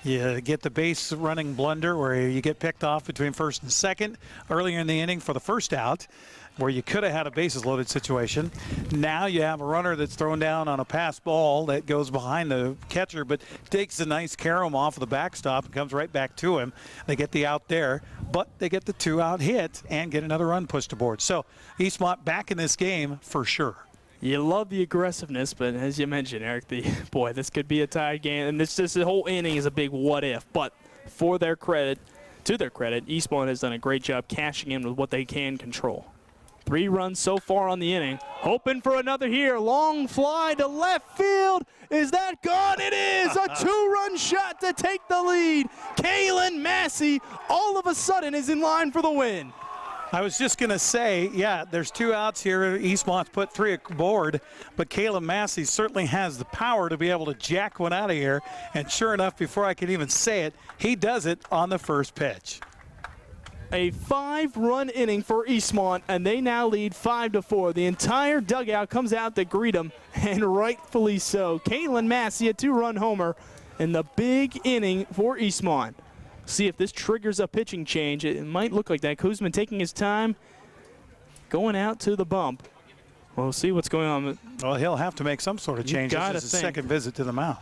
[SPEAKER 14] You get the base running blunder where you get picked off between first and second earlier in the inning for the first out, where you could have had a bases loaded situation. Now you have a runner that's thrown down on a pass ball that goes behind the catcher, but takes a nice carom off of the backstop and comes right back to him. They get the out there, but they get the 2-out hit and get another run pushed aboard. So Eastmont back in this game for sure.
[SPEAKER 2] You love the aggressiveness, but as you mentioned, Eric, boy, this could be a tied game, and this whole inning is a big what if. But to their credit, Eastmont has done a great job cashing in with what they can control. 3 runs so far on the inning. Hoping for another here. Long fly to left field. Is that gone? It is a 2-run shot to take the lead. Kalen Massey all of a sudden is in line for the win.
[SPEAKER 14] I was just going to say, yeah, there's 2 outs here. Eastmont's put 3 aboard, but Caleb Massey certainly has the power to be able to jack one out of here. And sure enough, before I can even say it, he does it on the first pitch.
[SPEAKER 2] A 5-run inning for Eastmont, and they now lead 5-4. The entire dugout comes out to greet them, and rightfully so. Kalen Massey, a 2-run homer in the big inning for Eastmont. See if this triggers a pitching change. It might look like that. Kuzman taking his time, going out to the bump. We'll see what's going on.
[SPEAKER 14] Well, he'll have to make some sort of change. This is his second visit to the mound.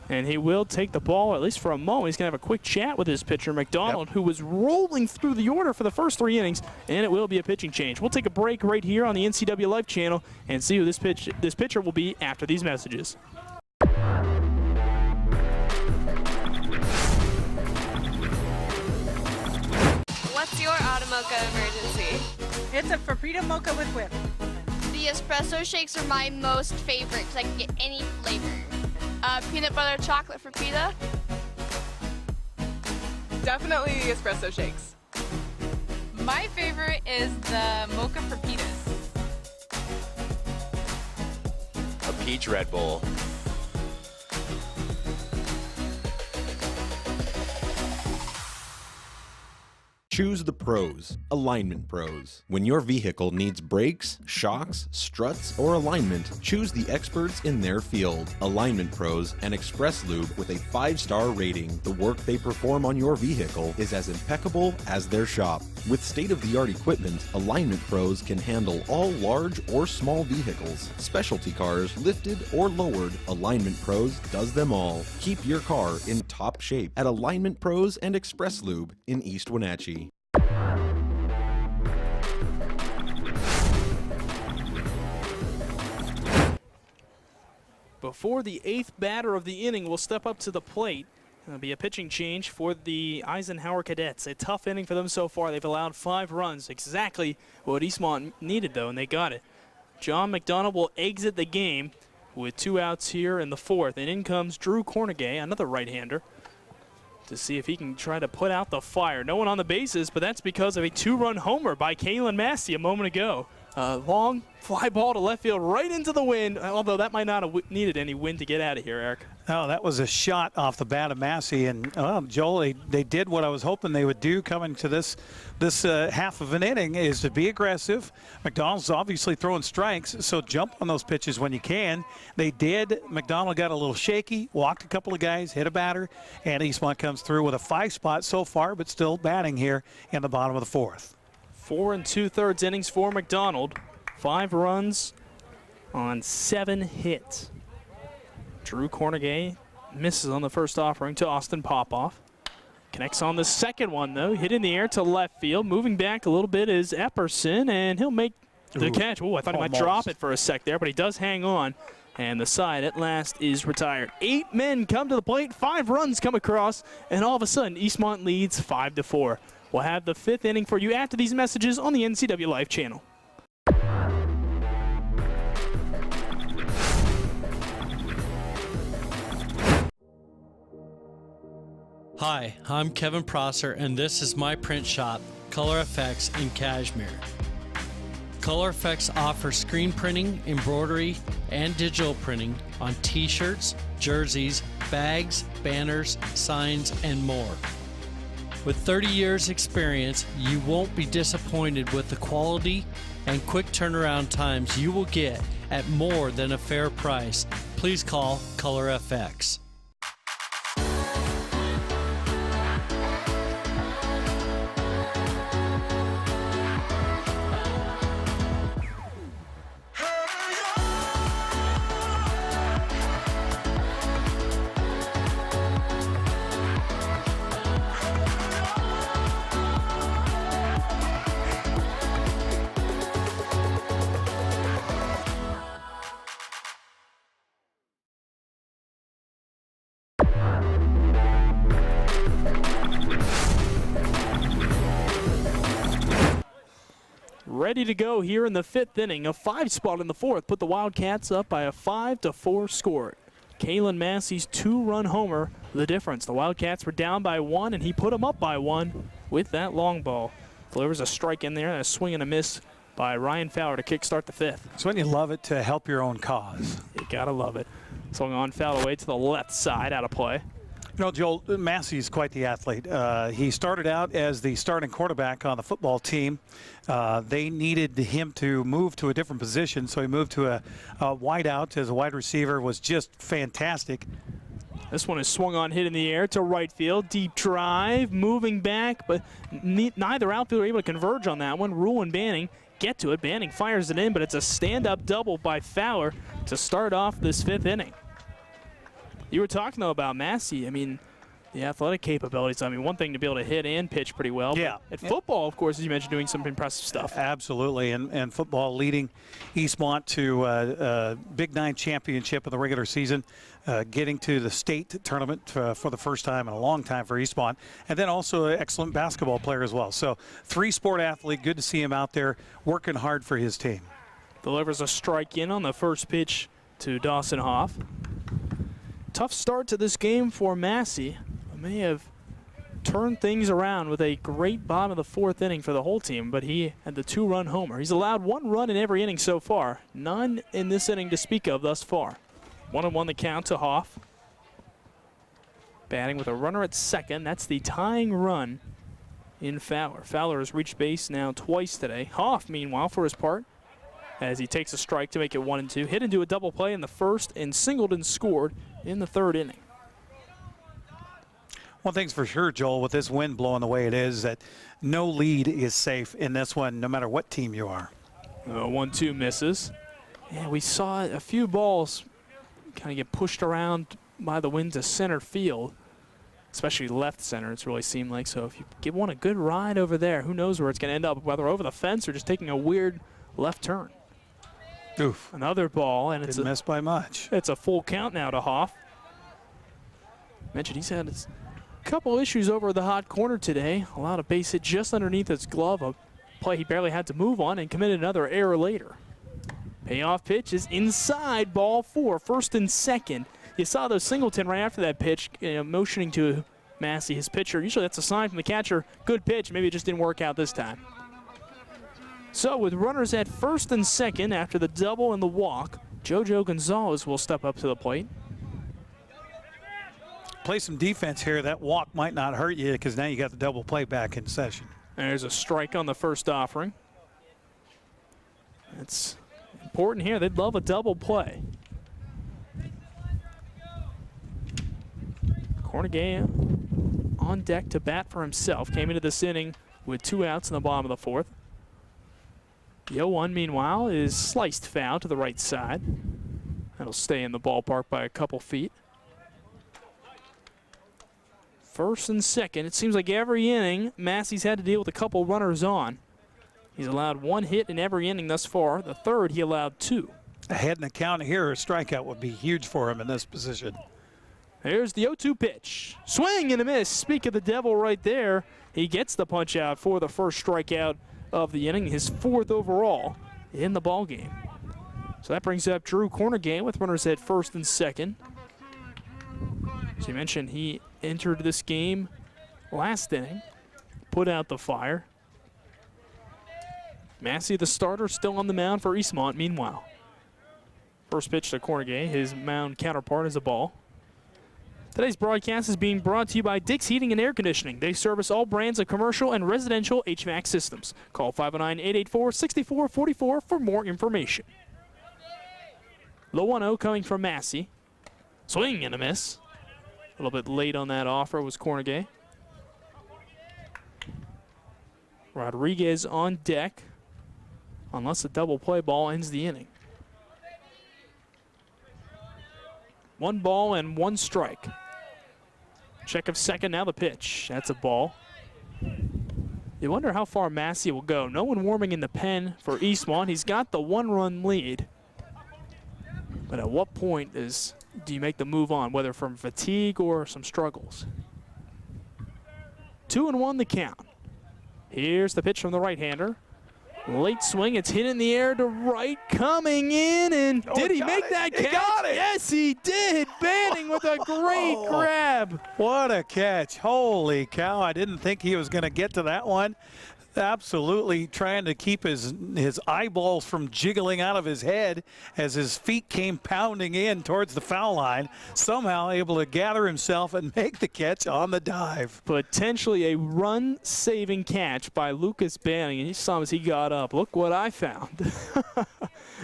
[SPEAKER 2] And he will take the ball, at least for a moment. He's going to have a quick chat with his pitcher, McDonald, who was rolling through the order for the first 3 innings, and it will be a pitching change. We'll take a break right here on the NCW Life channel and see who this pitcher will be after these messages.
[SPEAKER 5] What's your auto mocha emergency?
[SPEAKER 4] It's a Frappuccino mocha with whip.
[SPEAKER 3] The espresso shakes are my most favorite because I can get any flavor. Peanut butter chocolate for pita.
[SPEAKER 5] Definitely the espresso shakes.
[SPEAKER 6] My favorite is the mocha for pitas.
[SPEAKER 7] A peach Red Bull.
[SPEAKER 8] Choose the pros, Alignment Pros. When your vehicle needs brakes, shocks, struts, or alignment, choose the experts in their field. Alignment Pros and Express Lube with a 5-star rating. The work they perform on your vehicle is as impeccable as their shop. With state-of-the-art equipment, Alignment Pros can handle all large or small vehicles, specialty cars, lifted or lowered. Alignment Pros does them all. Keep your car in top shape at Alignment Pros and Express Lube in East Wenatchee.
[SPEAKER 2] Before the 8th batter of the inning will step up to the plate, there'll be a pitching change for the Eisenhower Cadets. A tough inning for them so far. They've allowed 5 runs, exactly what Eastmont needed, though, and they got it. John McDonald will exit the game with 2 outs here in the 4th, and in comes Drew Cornegay, another right-hander, to see if he can try to put out the fire. No one on the bases, but that's because of a 2-run homer by Kalen Massey a moment ago. Long fly ball to left field right into the wind, although that might not have needed any wind to get out of here, Eric.
[SPEAKER 14] Oh, that was a shot off the bat of Massey. And, Joel, they did what I was hoping they would do coming to this half of an inning, is to be aggressive. McDonald's obviously throwing strikes, so jump on those pitches when you can. They did. McDonald got a little shaky, walked a couple of guys, hit a batter, and Eastmont comes through with a 5 spot so far, but still batting here in the bottom of the 4th.
[SPEAKER 2] 4 2/3 innings for McDonald. 5 runs on 7 hits. Drew Cornegay misses on the first offering to Austin Popoff. Connects on the second one, though. Hit in the air to left field. Moving back a little bit is Epperson, and he'll make the catch. Oh, I thought he might drop it for a sec there, but he does hang on. And the side at last is retired. 8 men come to the plate, 5 runs come across, and all of a sudden Eastmont leads 5-4. We'll have the 5th inning for you after these messages on the NCW Life channel.
[SPEAKER 9] Hi, I'm Kevin Prosser, and this is my print shop, Color Effects in Cashmere. Color Effects offers screen printing, embroidery, and digital printing on t-shirts, jerseys, bags, banners, signs, and more. With 30 years experience, you won't be disappointed with the quality and quick turnaround times you will get at more than a fair price. Please call Color FX.
[SPEAKER 2] Ready to go here in the 5th inning. A 5 spot in the 4th put the Wildcats up by a 5-4 score. Kalen Massey's 2-run homer, the difference. The Wildcats were down by 1, and he put them up by 1 with that long ball. Delivers a strike in there and a swing and a miss by Ryan Fowler to kickstart the 5th.
[SPEAKER 14] It's when you love it to help your own cause.
[SPEAKER 2] You gotta love it. Swung on, foul away to the left side, out of play.
[SPEAKER 14] You know, Joel, Massey's quite the athlete. He started out as the starting quarterback on the football team. They needed him to move to a different position, so he moved to a wide out as a wide receiver. Was just fantastic.
[SPEAKER 2] This one is swung on, hit in the air to right field. Deep drive, moving back, but neither outfielder able to converge on that one. Rule and Banning get to it. Banning fires it in, but it's a stand-up double by Fowler to start off this 5th inning. You were talking, though, about Massey. I mean, the athletic capabilities. I mean, one thing to be able to hit and pitch pretty well.
[SPEAKER 14] Yeah.
[SPEAKER 2] At football, of course, as you mentioned, doing some impressive stuff.
[SPEAKER 14] Absolutely. And football leading Eastmont to a Big 9 championship in the regular season, getting to the state tournament for the first time in a long time for Eastmont. And then also an excellent basketball player as well. So 3-sport athlete. Good to see him out there working hard for his team.
[SPEAKER 2] Delivers a strike in on the first pitch to Dawson Hoff. Tough start to this game for Massey. May have turned things around with a great bottom of the 4th inning for the whole team, but he had the 2-run homer. He's allowed 1 run in every inning so far. None in this inning to speak of thus far. 1-1 the count to Hoff. Batting with a runner at second. That's the tying run in Fowler. Fowler has reached base now twice today. Hoff, meanwhile, for his part, as he takes a strike to make it 1-2. Hit into a double play in the first and singled and scored in the 3rd inning.
[SPEAKER 14] One thing's for sure, Joel, with this wind blowing the way it is, that no lead is safe in this one, no matter what team you are.
[SPEAKER 2] 1-2 misses. And we saw a few balls kind of get pushed around by the wind to center field, especially left center, it's really seemed like. So if you give one a good ride over there, who knows where it's going to end up, whether over the fence or just taking a weird left turn.
[SPEAKER 14] Oof.
[SPEAKER 2] Another ball, and it's
[SPEAKER 14] didn't miss by much.
[SPEAKER 2] It's a full count now to Hoff. Mentioned he's had his couple issues over the hot corner today. Allowed a base hit just underneath his glove, a play he barely had to move on, and committed another error later. Payoff pitch is inside, ball 4, 1st and 2nd. You saw those Singleton right after that pitch, motioning to Massey, his pitcher. Usually that's a sign from the catcher, good pitch. Maybe it just didn't work out this time. So with runners at 1st and 2nd after the double and the walk, JoJo Gonzalez will step up to the plate.
[SPEAKER 14] Play some defense here. That walk might not hurt you because now you got the double play back in session.
[SPEAKER 2] There's a strike on the first offering. It's important here. They'd love a double play. Cornegay on deck to bat for himself. Came into this inning with 2 outs in the bottom of the 4th. The 0-1, meanwhile, is sliced foul to the right side. That'll stay in the ballpark by a couple feet. 1st and 2nd. It seems like every inning, Massey's had to deal with a couple runners on. He's allowed 1 hit in every inning thus far. The 3rd, he allowed 2.
[SPEAKER 14] Ahead in the count here, a strikeout would be huge for him in this position.
[SPEAKER 2] Here's the 0-2 pitch. Swing and a miss. Speak of the devil right there. He gets the punch out for the first strikeout of the inning, his 4th overall in the ball game. So that brings up Drew Cornegay with runners at 1st and 2nd. As you mentioned, he entered this game last inning, put out the fire. Massey, the starter, still on the mound for Eastmont, meanwhile. First pitch to Cornegay, his mound counterpart is a ball. Today's broadcast is being brought to you by Dick's Heating and Air Conditioning. They service all brands of commercial and residential HVAC systems. Call 509-884-6444 for more information. Low 1-0 coming from Massey. Swing and a miss. A little bit late on that offer was Cornegay. Rodriguez on deck, unless a double play ball ends the inning. 1 ball and 1 strike. Check of second, now the pitch. That's a ball. You wonder how far Massey will go. No one warming in the pen for Eastmont. He's got the 1-run lead. But at what point do you make the move on, whether from fatigue or some struggles? 2-1 the count. Here's the pitch from the right-hander. Late swing, it's hit in the air to right, coming in, and did he make that catch?
[SPEAKER 14] He got it.
[SPEAKER 2] Yes, he did. Banning with a great grab.
[SPEAKER 14] What a catch. Holy cow, I didn't think he was going to get to that one. Absolutely trying to keep his eyeballs from jiggling out of his head as his feet came pounding in towards the foul line. Somehow able to gather himself and make the catch on the dive.
[SPEAKER 2] Potentially a run-saving catch by Lucas Banning, and you saw him as he got up. Look what I found.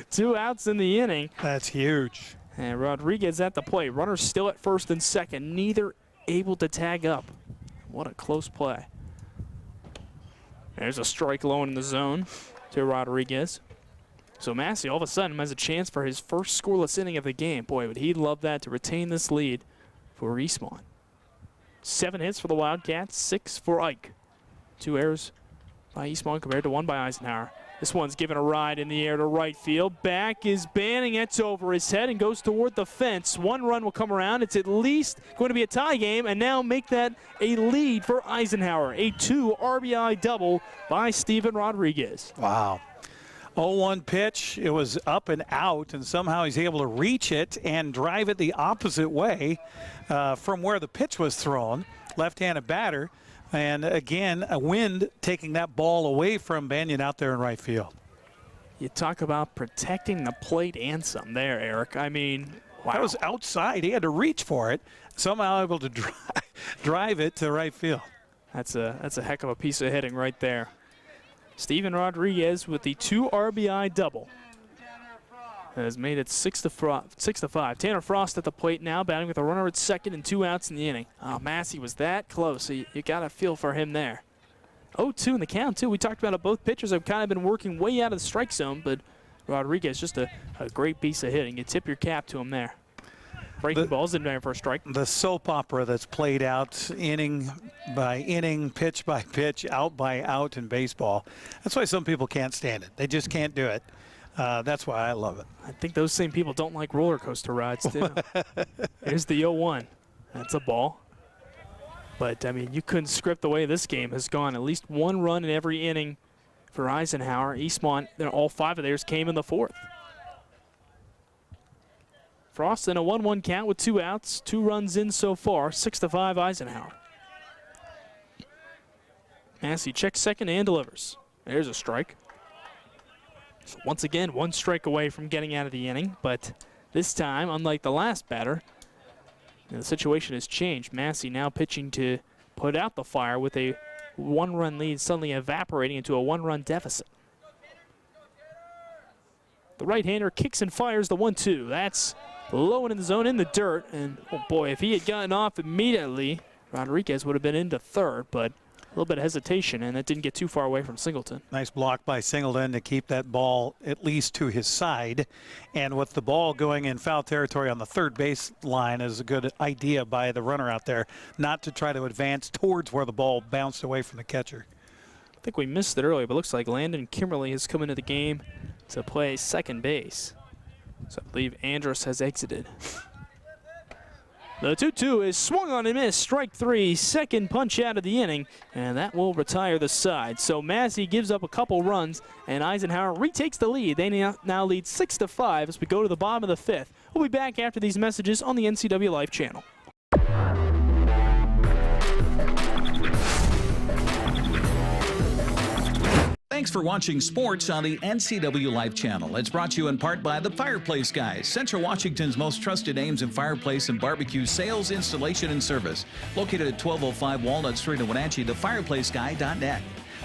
[SPEAKER 2] 2 outs in the inning.
[SPEAKER 14] That's huge.
[SPEAKER 2] And Rodriguez at the plate. Runners still at first and second. Neither able to tag up. What a close play. There's a strike low in the zone to Rodriguez. So Massey all of a sudden has a chance for his first scoreless inning of the game. Boy, would he love that to retain this lead for Eastmont. 7 hits for the Wildcats, 6 for Ike. 2 errors by Eastmont compared to 1 by Eisenhower. This one's given a ride in the air to right field. Back is Banning. It's over his head and goes toward the fence. 1 run will come around. It's at least going to be a tie game, and now make that a lead for Eisenhower. A 2 RBI double by Steven Rodriguez.
[SPEAKER 14] Wow. 0-1 pitch. It was up and out, and somehow he's able to reach it and drive it the opposite way from where the pitch was thrown. Left-handed batter. And again, a wind taking that ball away from Banyan out there in right field.
[SPEAKER 2] You talk about protecting the plate and some there, Eric. I mean, wow.
[SPEAKER 14] That was outside. He had to reach for it. Somehow able to drive it to right field.
[SPEAKER 2] That's a heck of a piece of hitting right there. Steven Rodriguez with the 2 RBI double has made it 6-5. Tanner Frost at the plate now, batting with a runner at second and 2 outs in the inning. Oh, Massey was that close, so you got to feel for him there. 0-2 in the count, too. We talked about it. Both pitchers have kind of been working way out of the strike zone, but Rodriguez just a great piece of hitting. You tip your cap to him there. Breaking balls in there for a strike.
[SPEAKER 14] The soap opera that's played out inning by inning, pitch by pitch, out by out in baseball. That's why some people can't stand it. They just can't do it. That's why I love it.
[SPEAKER 2] I think those same people don't like roller coaster rides, too. Here's the 0-1. That's a ball. But, I mean, you couldn't script the way this game has gone. At least 1 run in every inning for Eisenhower. Eastmont, all 5 of theirs came in the 4th. Frost in a 1-1 count with 2 outs. 2 runs in so far. 6-5 Eisenhower. Massey checks second and delivers. There's a strike. So once again, 1 strike away from getting out of the inning, but this time, unlike the last batter, the situation has changed. Massey now pitching to put out the fire with a 1-run lead suddenly evaporating into a 1-run deficit. The right-hander kicks and fires the 1-2. That's low and in the zone, in the dirt, and oh boy, if he had gotten off immediately, Rodriguez would have been into third, but a little bit of hesitation, and that didn't get too far away from Singleton.
[SPEAKER 14] Nice block by Singleton to keep that ball at least to his side. And with the ball going in foul territory on the third base line is a good idea by the runner out there, not to try to advance towards where the ball bounced away from the catcher.
[SPEAKER 2] I think we missed it earlier, but it looks like Landon Kimberly has come into the game to play second base. So I believe Andrus has exited. The 2-2 is swung on and missed. Strike 3, second punch out of the inning, and that will retire the side. So Massey gives up a couple runs, and Eisenhower retakes the lead. They now lead 6-5 as we go to the bottom of the 5th. We'll be back after these messages on the NCW Life channel.
[SPEAKER 10] Thanks for watching sports on the NCW Life channel. It's brought to you in part by the Fireplace Guys, Central Washington's most trusted names in fireplace and barbecue sales, installation, and service. Located at 1205 Walnut Street in Wenatchee, thefireplaceguy.net.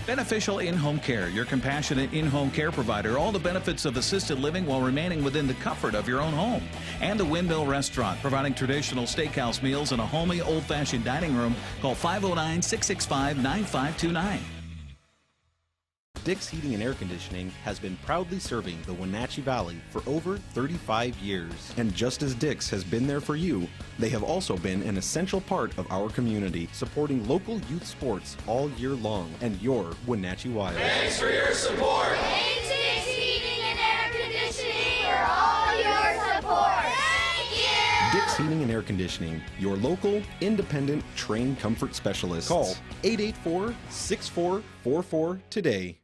[SPEAKER 10] Beneficial In-Home Care, your compassionate in-home care provider. All the benefits of assisted living while remaining within the comfort of your own home. And the Windmill Restaurant, providing traditional steakhouse meals in a homey, old-fashioned dining room. Call 509-665-9529.
[SPEAKER 8] Dick's Heating and Air Conditioning has been proudly serving the Wenatchee Valley for over 35 years. And just as Dick's has been there for you, they have also been an essential part of our community, supporting local youth sports all year long and your Wenatchee Wild.
[SPEAKER 15] Thanks for your support.
[SPEAKER 16] Thanks, Dick's Heating and Air Conditioning, for all your support. Thank you.
[SPEAKER 8] Dick's Heating and Air Conditioning, your local, independent, trained comfort specialist. Call 884-6444 today.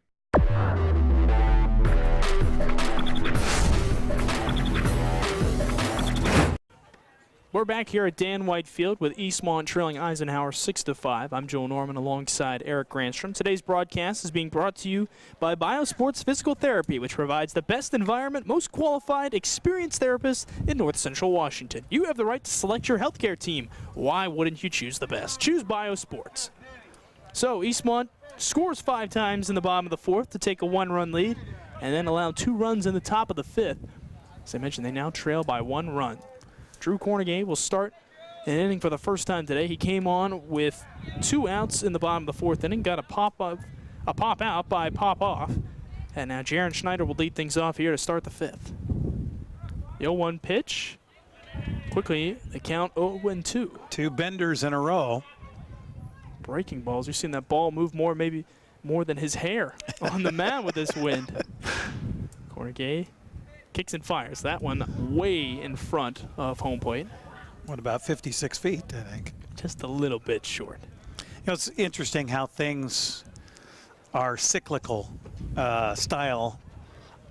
[SPEAKER 2] We're back here at Dan White Field with Eastmont trailing Eisenhower 6-5. I'm Joel Norman alongside Eric Granstrom. Today's broadcast is being brought to you by BioSports Physical Therapy, which provides the best environment, most qualified, experienced therapists in North Central Washington. You have the right to select your healthcare team. Why wouldn't you choose the best? Choose BioSports. So Eastmont scores 5 times in the bottom of the 4th to take a 1-run lead and then allow 2 runs in the top of the 5th. As I mentioned, they now trail by 1 run. Drew Cornegay will start an inning for the first time today. He came on with 2 outs in the bottom of the 4th inning, got a pop out by pop off. And now Jaron Schneider will lead things off here to start the 5th. The 0-1 pitch. Quickly, they count 0-2.
[SPEAKER 14] 2 benders in a row.
[SPEAKER 2] Breaking balls. You've seen that ball move maybe more than his hair on the mound with this wind. Cornegay kicks and fires. That one way in front of home plate.
[SPEAKER 14] What, about 56 feet, I think?
[SPEAKER 2] Just a little bit short.
[SPEAKER 14] You know, it's interesting how things are cyclical style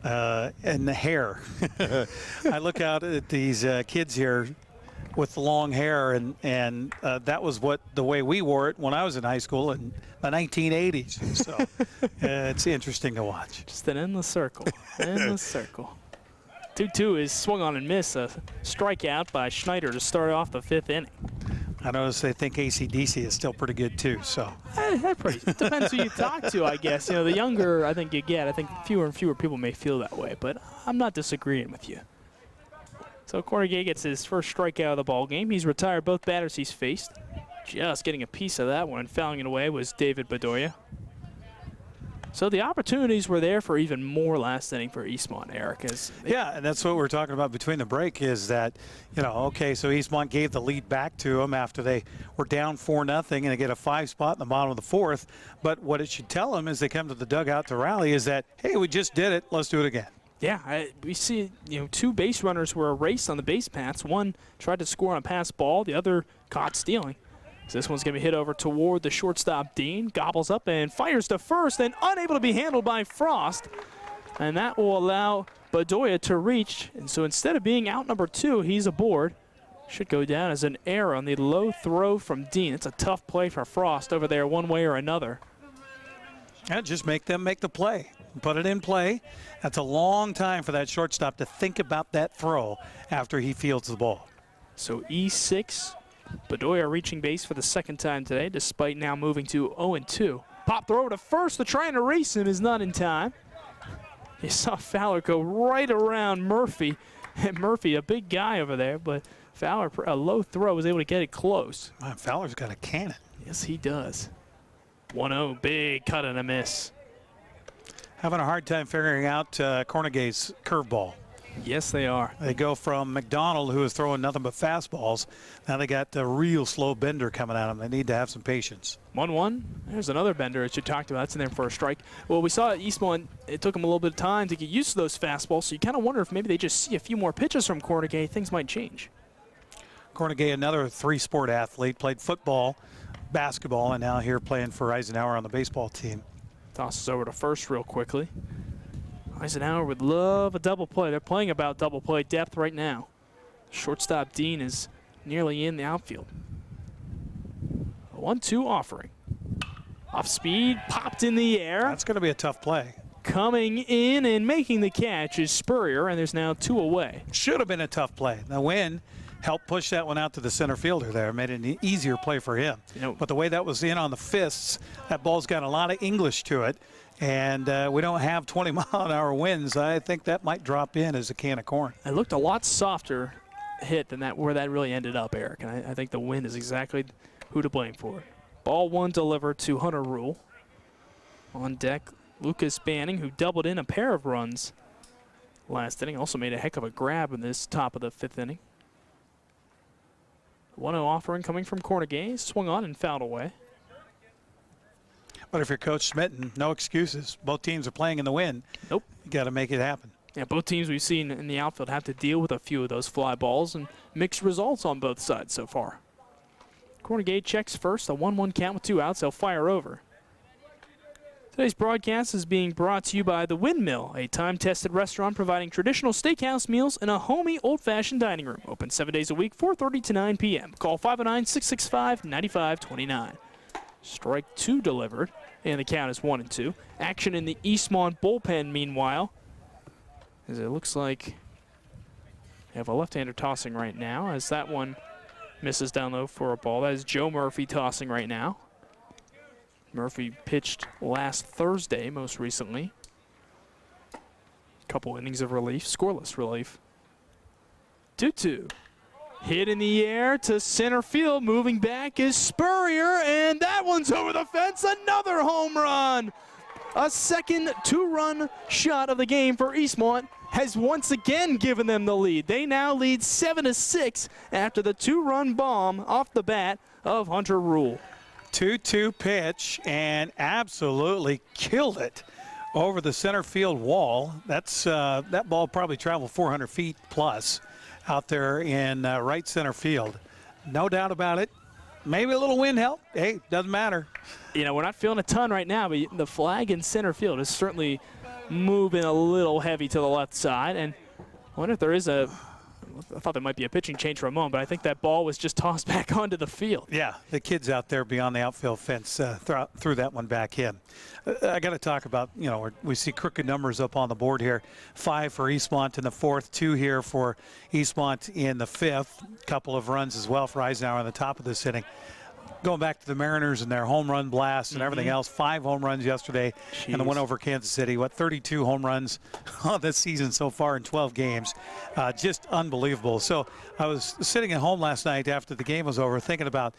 [SPEAKER 14] and the hair. I look out at these kids here with long hair, and that was the way we wore it when I was in high school in the 1980s. So it's interesting to watch.
[SPEAKER 2] Just an endless circle, endless circle. 2-2 is swung on and missed. A strikeout by Schneider to start off the 5th inning.
[SPEAKER 14] I notice they think AC/DC is still pretty good too. So
[SPEAKER 2] it depends who you talk to, I guess. You know, the younger I think you get, I think fewer and fewer people may feel that way. But I'm not disagreeing with you. So Cornegay gets his first strikeout of the ball game. He's retired both batters he's faced. Just getting a piece of that one, fouling it away was David Bedoya. So the opportunities were there for even more last inning for Eastmont, Eric.
[SPEAKER 14] Yeah, and that's what we're talking about between the break is that, you know, okay, so Eastmont gave the lead back to them after they were down 4-0 and they get a 5 spot in the bottom of the 4th. But what it should tell them as they come to the dugout to rally is that, hey, we just did it. Let's do it again.
[SPEAKER 2] Yeah, we see 2 base runners were erased on the base paths. One tried to score on a pass ball. The other caught stealing. So this one's going to be hit over toward the shortstop, Dean. Gobbles up and fires to first, and unable to be handled by Frost. And that will allow Bedoya to reach. And so instead of being out number 2, he's aboard. Should go down as an error on the low throw from Dean. It's a tough play for Frost over there one way or another.
[SPEAKER 14] Yeah, just make them make the play. Put it in play. That's a long time for that shortstop to think about that throw after he fields the ball.
[SPEAKER 2] So E6, Bedoya reaching base for the 2nd time today, despite now moving to 0-2. Pop throw to first. The try and erase him is not in time. You saw Fowler go right around Murphy. And Murphy, a big guy over there, but Fowler, a low throw, was able to get it close.
[SPEAKER 14] Man, Fowler's got a cannon.
[SPEAKER 2] Yes, he does. 1-0, big cut and a miss.
[SPEAKER 14] Having a hard time figuring out Cornegay's curveball.
[SPEAKER 2] Yes, they are.
[SPEAKER 14] They go from McDonald, who is throwing nothing but fastballs. Now they got the real slow bender coming at them. They need to have some patience.
[SPEAKER 2] 1-1. There's another bender that you talked about. It's in there for a strike. Well, we saw at Eastmont, it took them a little bit of time to get used to those fastballs, so you kind of wonder if maybe they just see a few more pitches from Cornegay, things might change.
[SPEAKER 14] Cornegay, another 3-sport athlete, played football, basketball, and now here playing for Eisenhower on the baseball team.
[SPEAKER 2] Tosses over to first real quickly. Eisenhower would love a double play. They're playing about double play depth right now. Shortstop Dean is nearly in the outfield. A 1-2 offering. Off speed, popped in the air.
[SPEAKER 14] That's going to be a tough play.
[SPEAKER 2] Coming in and making the catch is Spurrier, and there's now 2 away.
[SPEAKER 14] Should have been a tough play. The wind helped push that one out to the center fielder there, made it an easier play for him. But the way that was in on the fists, that ball's got a lot of English to it, and we don't have 20-mile-an-hour winds. I think that might drop in as a can of corn.
[SPEAKER 2] It looked a lot softer hit than that where that really ended up, Eric, and I think the wind is exactly who to blame for it. Ball 1 delivered to Hunter Rule. On deck, Lucas Banning, who doubled in a pair of runs last inning, also made a heck of a grab in this top of the 5th inning. 1-0 offering coming from Cornegay, swung on and fouled away.
[SPEAKER 14] But if you're Coach Smitten, no excuses. Both teams are playing in the wind.
[SPEAKER 2] Nope.
[SPEAKER 14] You got to make it happen.
[SPEAKER 2] Yeah, both teams we've seen in the outfield have to deal with a few of those fly balls, and mixed results on both sides so far. Cornegay checks first, a 1-1 count with 2 outs. They'll fire over. Today's broadcast is being brought to you by The Windmill, a time-tested restaurant providing traditional steakhouse meals in a homey, old-fashioned dining room. Open 7 days a week, 4:30 to 9 p.m. Call 509-665-9529. Strike 2 delivered, and the count is 1-2. Action in the Eastmont bullpen, meanwhile, as it looks like they have a left-hander tossing right now, as that one misses down low for a ball. That is Joe Murphy tossing right now. Murphy pitched last Thursday, most recently. Couple innings of relief, scoreless relief. 2-2. Hit in the air to center field. Moving back is Spurrier, and that one's over the fence. Another home run. A second two-run shot of the game for Eastmont has once again given them the lead. They now lead 7-6 after the two-run bomb off the bat of Hunter Rule.
[SPEAKER 14] 2-2 pitch, and absolutely killed it over the center field wall. That ball probably traveled 400 feet plus out there in right center field. No doubt about it. Maybe a little wind help. Hey, doesn't matter.
[SPEAKER 2] You know, we're not feeling a ton right now, but the flag in center field is certainly moving a little heavy to the left side. And I wonder if there is I thought there might be a pitching change for a moment, but I think that ball was just tossed back onto the field.
[SPEAKER 14] Yeah, the kids out there beyond the outfield fence threw that one back in. I got to talk about, we see crooked numbers up on the board here. 5 for Eastmont in the 4th, 2 here for Eastmont in the 5th. Couple of runs as well for Eisenhower on the top of this inning. Going back to the Mariners and their home run blast and everything else, 5 home runs yesterday and the one over Kansas City. 32 home runs this season so far in 12 games. Just unbelievable. So I was sitting at home last night after the game was over thinking about,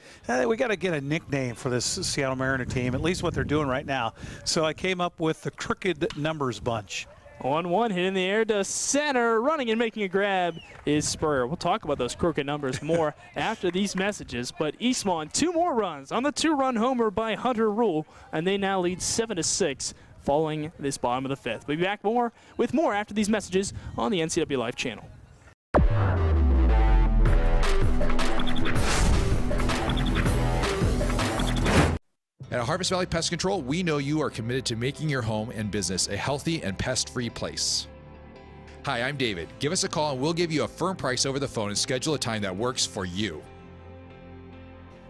[SPEAKER 14] we got to get a nickname for this Seattle Mariner team, at least what they're doing right now. So I came up with the Crooked Numbers Bunch.
[SPEAKER 2] 1-1 hit in the air to center. Running and making a grab is Spurrier. We'll talk about those crooked numbers more after these messages. But Eastmont, 2 more runs on the 2-run homer by Hunter Rule, and they now lead 7-6 following this bottom of the 5th. We'll be back with more after these messages on the NCW Live channel.
[SPEAKER 13] At Harvest Valley Pest Control, we know you are committed to making your home and business a healthy and pest-free place. Hi, I'm David. Give us a call and we'll give you a firm price over the phone and schedule a time that works for you.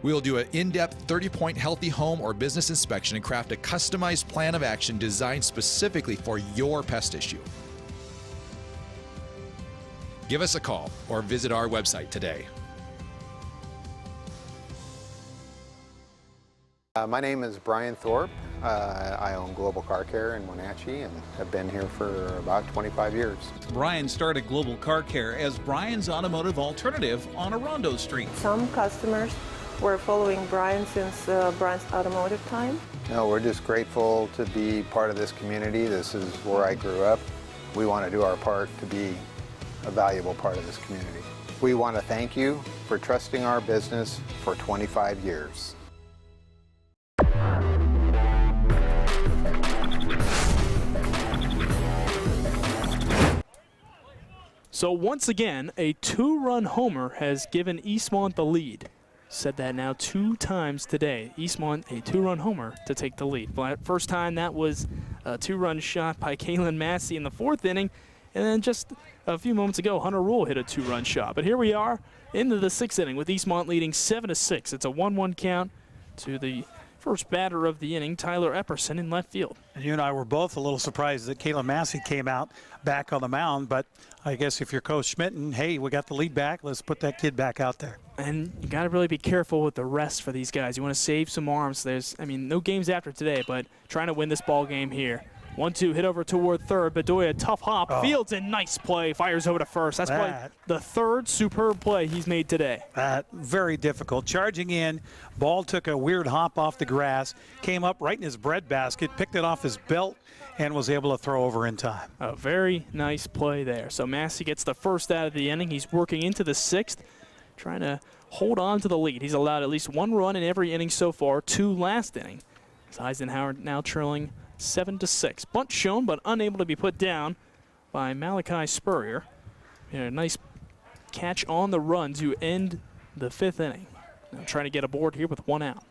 [SPEAKER 13] We'll do an in-depth 30-point healthy home or business inspection and craft a customized plan of action designed specifically for your pest issue. Give us a call or visit our website today.
[SPEAKER 11] My name is Brian Thorpe. I own Global Car Care in Wenatchee and have been here for about 25 years.
[SPEAKER 10] Brian started Global Car Care as Brian's automotive alternative on Orondo Street.
[SPEAKER 12] Some customers were following Brian since Brian's automotive time.
[SPEAKER 11] No, we're just grateful to be part of this community. This is where I grew up. We want to do our part to be a valuable part of this community. We want to thank you for trusting our business for 25 years.
[SPEAKER 2] So once again, a 2-run homer has given Eastmont the lead. Said that now 2 times today. Eastmont, a 2-run homer to take the lead. First time that was a 2-run shot by Kalen Massey in the 4th inning. And then just a few moments ago, Hunter Rule hit a 2-run shot. But here we are into the 6th inning with Eastmont leading 7-6. It's a 1-1 count to the first batter of the inning, Tyler Epperson in left field.
[SPEAKER 14] And you and I were both a little surprised that Kalen Massey came out back on the mound, but I guess if you're Coach Schmitten, hey, we got the lead back, let's put that kid back out there.
[SPEAKER 2] And you got to really be careful with the rest for these guys. You want to save some arms. No games after today, but trying to win this ball game here. 1-2 hit over toward third. Bedoya, tough hop. Fields in nice play. Fires over to first. That's probably the 3rd superb play he's made today.
[SPEAKER 14] Very difficult. Charging in. Ball took a weird hop off the grass. Came up right in his bread basket. Picked it off his belt and was able to throw over in time.
[SPEAKER 2] A very nice play there. So Massey gets the first out of the inning. He's working into the 6th. Trying to hold on to the lead. He's allowed at least 1 run in every inning so far. 2 last inning. Eisenhower now trailing 7-6. Bunt shown, but unable to be put down by Malachi Spurrier. A nice catch on the run to end the 5th inning. Now trying to get aboard here with 1 out.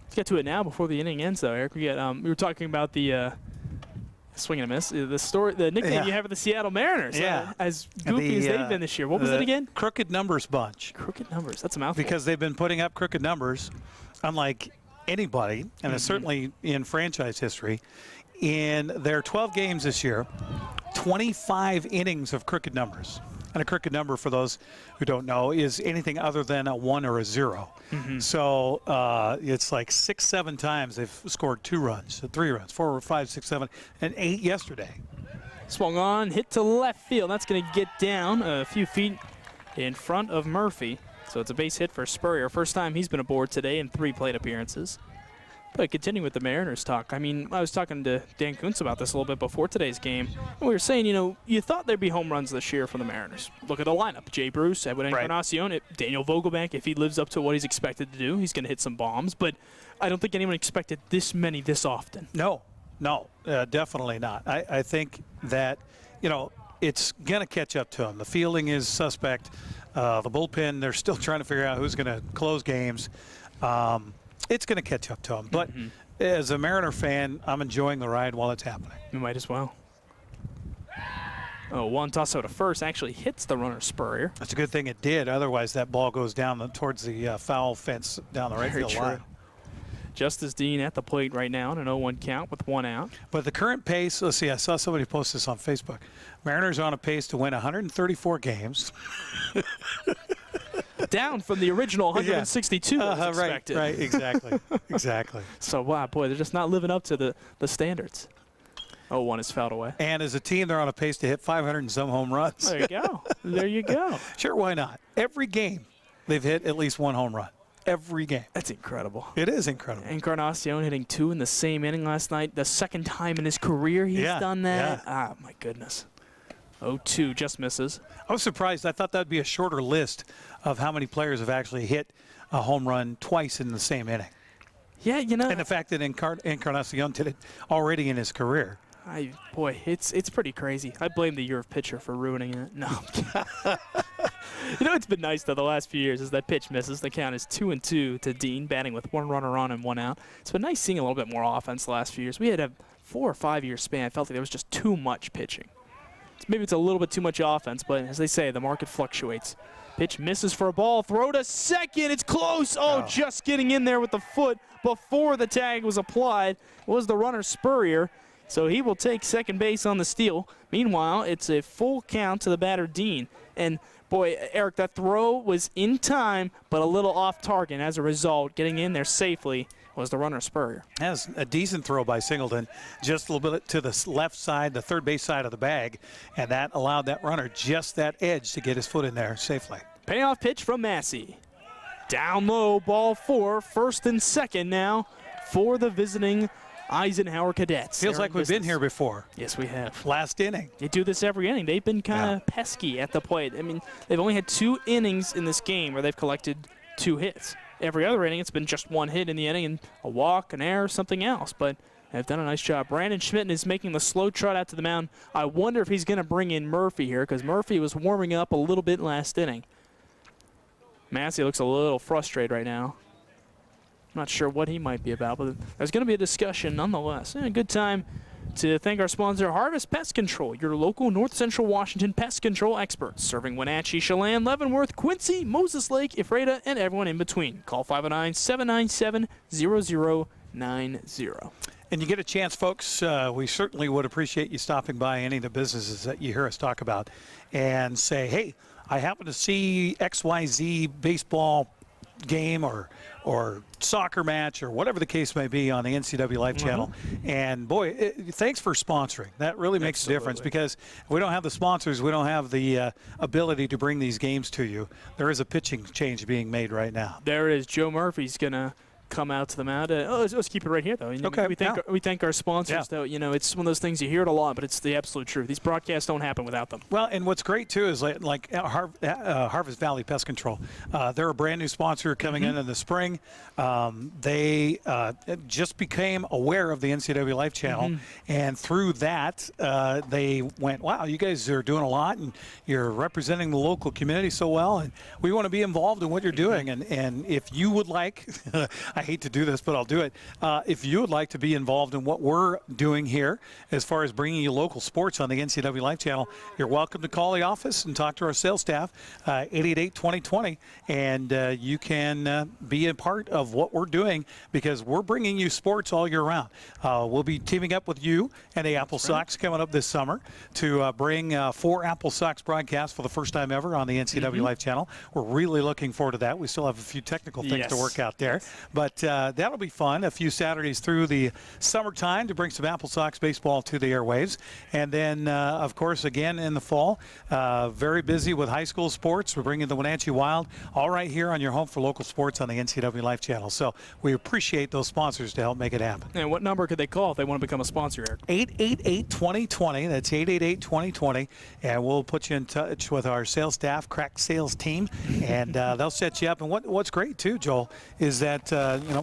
[SPEAKER 2] Let's get to it now before the inning ends, though, Eric. We were talking about the swing and a miss. The nickname you have for the Seattle Mariners. As goofy as they've been this year. What was it again?
[SPEAKER 14] Crooked Numbers Bunch.
[SPEAKER 2] Crooked Numbers. That's a mouthful.
[SPEAKER 14] Because they've been putting up crooked numbers, unlike anybody, and it's certainly in franchise history. In their 12 games this year, 25 innings of crooked numbers. And a crooked number, for those who don't know, is anything other than a 1 or a 0. So it's like 6-7 times they've scored 2 runs, 3 runs, 4 or 5, 6, 7, and 8 yesterday.
[SPEAKER 2] Swung on, hit to left field. That's going to get down a few feet in front of Murphy. So it's a base hit for Spurrier. First time he's been aboard today in 3 plate appearances. But continuing with the Mariners talk, I mean, I was talking to Dan Kuntz about this a little bit before today's game. And we were saying, you know, you thought there'd be home runs this year from the Mariners. Look at the lineup. Jay Bruce, Edwin Encarnacion, Daniel Vogelbank. If he lives up to what he's expected to do, he's going to hit some bombs. But I don't think anyone expected this many this often.
[SPEAKER 14] No, definitely not. I think that, you know, it's going to catch up to him. The fielding is suspect. The bullpen, they're still trying to figure out who's going to close games. It's going to catch up to him. But as a Mariner fan, I'm enjoying the ride while it's happening.
[SPEAKER 2] You might as well. Oh, one toss out to first actually hits the runner Spurrier.
[SPEAKER 14] That's a good thing it did. Otherwise, that ball goes down towards the foul fence down the right field line.
[SPEAKER 2] Justice Dean at the plate right now in an 0-1 count with 1 out.
[SPEAKER 14] But the current pace, let's see, I saw somebody post this on Facebook. Mariners are on a pace to win 134 games.
[SPEAKER 2] Down from the original 162 that was expected.
[SPEAKER 14] Right, exactly. Exactly.
[SPEAKER 2] So, wow, boy, they're just not living up to the standards. 0-1 is fouled away.
[SPEAKER 14] And as a team, they're on a pace to hit 500 and some home runs.
[SPEAKER 2] There you go. There you go.
[SPEAKER 14] Sure, why not? Every game, they've hit at least 1 home run. Every game.
[SPEAKER 2] That's incredible.
[SPEAKER 14] It is incredible.
[SPEAKER 2] Encarnacion hitting 2 in the same inning last night. The second time in his career he's done that. Ah, my goodness. 0-2 just misses.
[SPEAKER 14] I was surprised. I thought that would be a shorter list of how many players have actually hit a home run twice in the same inning.
[SPEAKER 2] Yeah, you know.
[SPEAKER 14] And the fact that Encarnacion did it already in his career.
[SPEAKER 2] Boy, it's pretty crazy. I blame the year of pitcher for ruining it. No. You know, it's been nice, though, the last few years, as that pitch misses. The count is 2-2 to Dean, batting with 1 runner on and 1 out. It's been nice seeing a little bit more offense the last few years. We had a 4 or 5 year span. I felt like there was just too much pitching. Maybe it's a little bit too much offense, but as they say, the market fluctuates. Pitch misses for a ball. Throw to second. It's close. Oh, just getting in there with the foot before the tag was applied was the runner Spurrier. So he will take second base on the steal. Meanwhile, it's a full count to the batter, Dean. And, boy, Eric, that throw was in time, but a little off target. As a result, getting in there safely was the runner Spurrier.
[SPEAKER 14] That was a decent throw by Singleton, just a little bit to the left side, the third base side of the bag, and that allowed that runner just that edge to get his foot in there safely.
[SPEAKER 2] Payoff pitch from Massey. Down low, ball 4, first and second now for the visiting Eisenhower Cadets.
[SPEAKER 14] Feels like we've been here before.
[SPEAKER 2] Yes, we have.
[SPEAKER 14] Last inning.
[SPEAKER 2] They do this every inning. They've been kind of pesky at the plate. I mean, they've only had 2 innings in this game where they've collected 2 hits. Every other inning, it's been just 1 hit in the inning and a walk, an error, something else. But they've done a nice job. Brandon Schmitten is making the slow trot out to the mound. I wonder if he's going to bring in Murphy here, because Murphy was warming up a little bit last inning. Massey looks a little frustrated right now. Not sure what he might be about, but there's going to be a discussion nonetheless. And a good time to thank our sponsor, Harvest Pest Control, your local North Central Washington pest control experts, serving Wenatchee, Chelan, Leavenworth, Quincy, Moses Lake, Ephrata, and everyone in between. Call 509-797-0090.
[SPEAKER 14] And you get a chance, folks, we certainly would appreciate you stopping by any of the businesses that you hear us talk about and say, hey, I happen to see XYZ baseball game or soccer match or whatever the case may be on the NCW Live channel. And boy, thanks for sponsoring. That really makes a difference, because if we don't have the sponsors, we don't have the ability to bring these games to you. There is a pitching change being made right now.
[SPEAKER 2] There is. Joe Murphy's going to come out to the mound. Let's keep it right here, though.
[SPEAKER 14] Okay.
[SPEAKER 2] We thank our sponsors, though. You know, it's one of those things, you hear it a lot, but it's the absolute truth. These broadcasts don't happen without them.
[SPEAKER 14] Well, and what's great, too, is like Harvest Valley Pest Control. They're a brand new sponsor coming in the spring. They just became aware of the NCW Life channel, and through that, they went, wow, you guys are doing a lot, and you're representing the local community so well, and we want to be involved in what you're doing. And if you would like, I hate to do this, but I'll do it. If you would like to be involved in what we're doing here as far as bringing you local sports on the NCW Life channel, you're welcome to call the office and talk to our sales staff, 888-2020, and you can be a part of what we're doing, because we're bringing you sports all year round. We'll be teaming up with you and the Apple Sox coming up this summer to bring 4 Apple Sox broadcasts for the first time ever on the NCW Life channel. We're really looking forward to that. We still have a few technical things to work out there. But But that'll be fun. A few Saturdays through the summertime to bring some Apple Sox baseball to the airwaves. And then, of course, again in the fall, very busy with high school sports. We're bringing the Wenatchee Wild all right here on your home for local sports on the NCW Life Channel. So we appreciate those sponsors to help make it happen.
[SPEAKER 2] And what number could they call if they want to become a sponsor, Eric?
[SPEAKER 14] 888-2020. That's 888-2020. And we'll put you in touch with our sales staff, crack sales team, and they'll set you up. And what's great, too, Joel, is that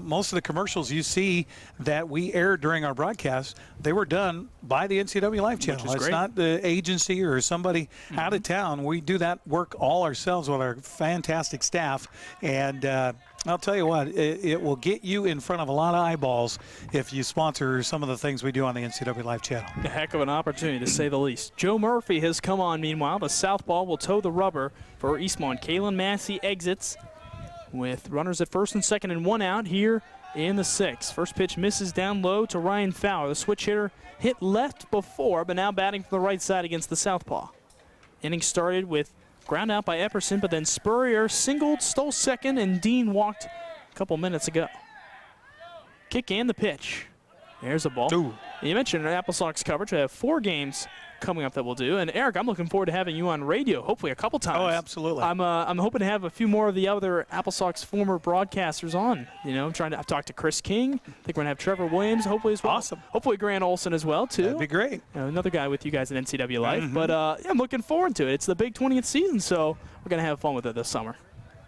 [SPEAKER 14] most of the commercials you see that we aired during our broadcast, they were done by the NCW Life Channel. It's not the agency or somebody out of town. We do that work all ourselves with our fantastic staff. And I'll tell you what, it will get you in front of a lot of eyeballs if you sponsor some of the things we do on the NCW Life Channel.
[SPEAKER 2] A heck of an opportunity, to say the least. Joe Murphy has come on, meanwhile. The southpaw will toe the rubber for Eastmont. Kalen Massey exits with runners at first and second and 1 out here in the 6th. First pitch misses down low to Ryan Fowler. The switch hitter hit left before, but now batting from the right side against the southpaw. Inning started with ground out by Epperson, but then Spurrier singled, stole second, and Dean walked a couple minutes ago. Kick and the pitch. There's a ball.
[SPEAKER 14] Ooh.
[SPEAKER 2] You mentioned Apple Sox coverage. I have 4 games coming up that we'll do. And Eric, I'm looking forward to having you on radio, hopefully a couple times.
[SPEAKER 14] Oh, absolutely.
[SPEAKER 2] I'm hoping to have a few more of the other Apple Sox former broadcasters on. I've talked to Chris King. I think we're going to have Trevor Williams, hopefully as well.
[SPEAKER 14] Awesome.
[SPEAKER 2] Hopefully Grant Olson as well, too.
[SPEAKER 14] That'd be great.
[SPEAKER 2] Another guy with you guys at NCW Life. But I'm looking forward to it. It's the big 20th season, so we're going to have fun with it this summer.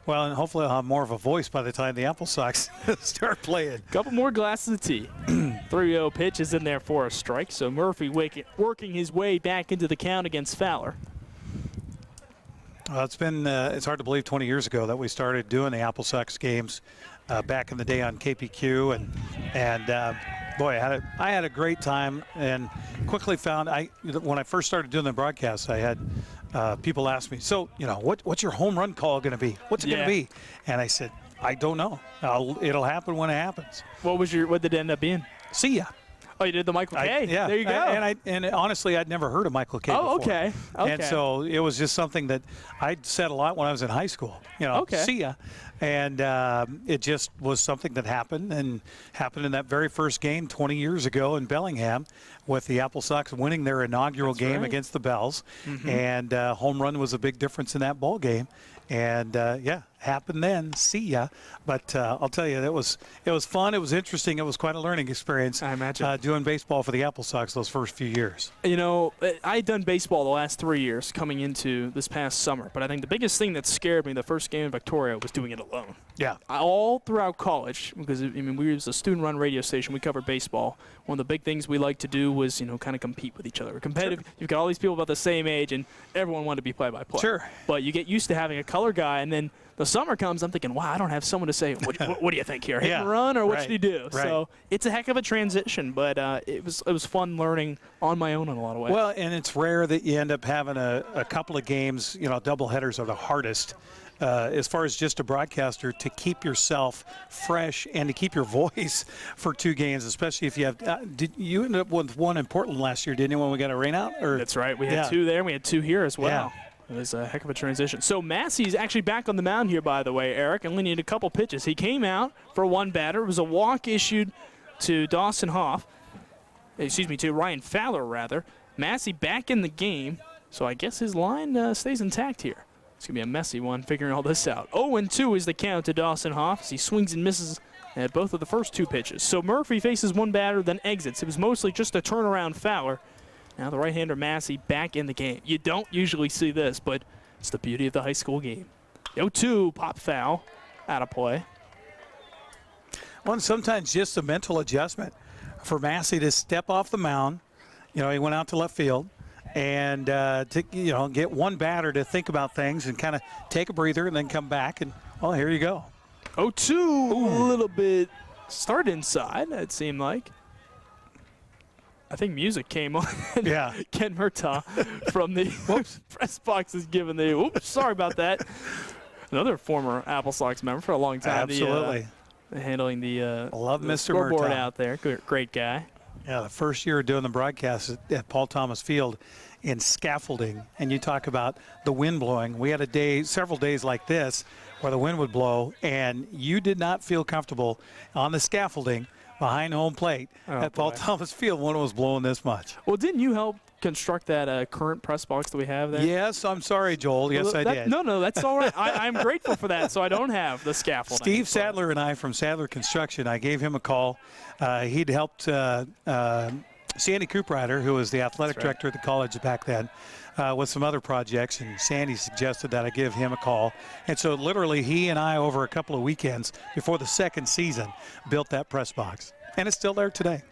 [SPEAKER 14] Well, and hopefully I'll have more of a voice by the time the Apple Sox start playing.
[SPEAKER 2] Couple more glasses of tea. 3-0 pitch is in there for a strike. So Murphy working his way back into the count against Fowler.
[SPEAKER 14] Well, it's hard to believe 20 years ago that we started doing the Apple Sox games back in the day on KPQ, and boy, I had a great time, and quickly found when I first started doing the broadcast, I had people ask me, so what's your home run call going to be? What's it going to be? And I said, I don't know. It'll happen when it happens.
[SPEAKER 2] What did it end up being?
[SPEAKER 14] See ya.
[SPEAKER 2] Oh, you did the Michael K.
[SPEAKER 14] Yeah,
[SPEAKER 2] there you go.
[SPEAKER 14] And honestly, I'd never heard of Michael K.
[SPEAKER 2] Oh,
[SPEAKER 14] before.
[SPEAKER 2] okay.
[SPEAKER 14] And so it was just something that I'd said a lot when I was in high school. See ya. And it just was something that happened in that very first game 20 years ago in Bellingham, with the Apple Sox winning their inaugural game against the Bells. And home run was a big difference in that ball game. And happened then. See ya. But I'll tell you, it was fun. It was interesting. It was quite a learning experience.
[SPEAKER 2] I imagine
[SPEAKER 14] doing baseball for the Apple Sox those first few years.
[SPEAKER 2] I had done baseball the last 3 years coming into this past summer. But I think the biggest thing that scared me the first game in Victoria was doing it alone.
[SPEAKER 14] Yeah.
[SPEAKER 2] All throughout college, because we was a student-run radio station. We covered baseball. One of the big things we liked to do was kind of compete with each other. We're competitive. Sure. You've got all these people about the same age, and everyone wanted to be play-by-play.
[SPEAKER 14] Sure.
[SPEAKER 2] But you get used to having a color guy, and then the summer comes, I'm thinking, wow, I don't have someone to say, what do you think here? Hit and run, or what should you do?
[SPEAKER 14] Right.
[SPEAKER 2] So it's a heck of a transition, but it was fun learning on my own in a lot of ways.
[SPEAKER 14] Well, and it's rare that you end up having a couple of games, double headers are the hardest. As far as just a broadcaster, to keep yourself fresh and to keep your voice for 2 games, especially if you have did you end up with one in Portland last year, didn't you, when we got a rain out?
[SPEAKER 2] That's right. We had 2 there, and we had 2 here as well.
[SPEAKER 14] Yeah.
[SPEAKER 2] It was a heck of a transition. So Massey's actually back on the mound here, by the way, Eric, and only needed a couple pitches. He came out for 1 batter. It was a walk issued to to Ryan Fowler, rather. Massey back in the game, so I guess his line stays intact here. It's going to be a messy one figuring all this out. 0-2 is the count to Dawson Hoff as he swings and misses at both of the first 2 pitches. So Murphy faces 1 batter, then exits. It was mostly just a turnaround Fowler. Now the right-hander Massey back in the game. You don't usually see this, but it's the beauty of the high school game. 0-2, pop foul, out of play.
[SPEAKER 14] Well, and sometimes just a mental adjustment for Massey to step off the mound. He went out to left field, and to get 1 batter to think about things and kind of take a breather and then come back, and, well, here you go.
[SPEAKER 2] 0-2, a little bit started inside, it seemed like. I think music came on.
[SPEAKER 14] Yeah.
[SPEAKER 2] Ken Murtaugh from the press box is giving the, oops, sorry about that. Another former Apple Sox member for a long time.
[SPEAKER 14] Absolutely.
[SPEAKER 2] Handling the
[SPEAKER 14] love Mr.
[SPEAKER 2] scoreboard
[SPEAKER 14] Murtaugh
[SPEAKER 2] out there. Great guy.
[SPEAKER 14] Yeah, the first year doing the broadcast at Paul Thomas Field in scaffolding, and you talk about the wind blowing. We had several days like this where the wind would blow, and you did not feel comfortable on the scaffolding behind home plate at Paul Thomas Field when it was blowing this much.
[SPEAKER 2] Well, didn't you help construct that current press box that we have there?
[SPEAKER 14] Yes, I'm sorry, Joel. Yes, I did.
[SPEAKER 2] No, that's all right. I'm grateful for that, so I don't have the scaffolding.
[SPEAKER 14] Steve Sadler and I from Sadler Construction, I gave him a call. He'd helped Sandy Cooprider, who was the athletic director at the college back then, with some other projects, and Sandy suggested that I give him a call. And so literally he and I, over a couple of weekends before the second season, built that press box. And it's still there today.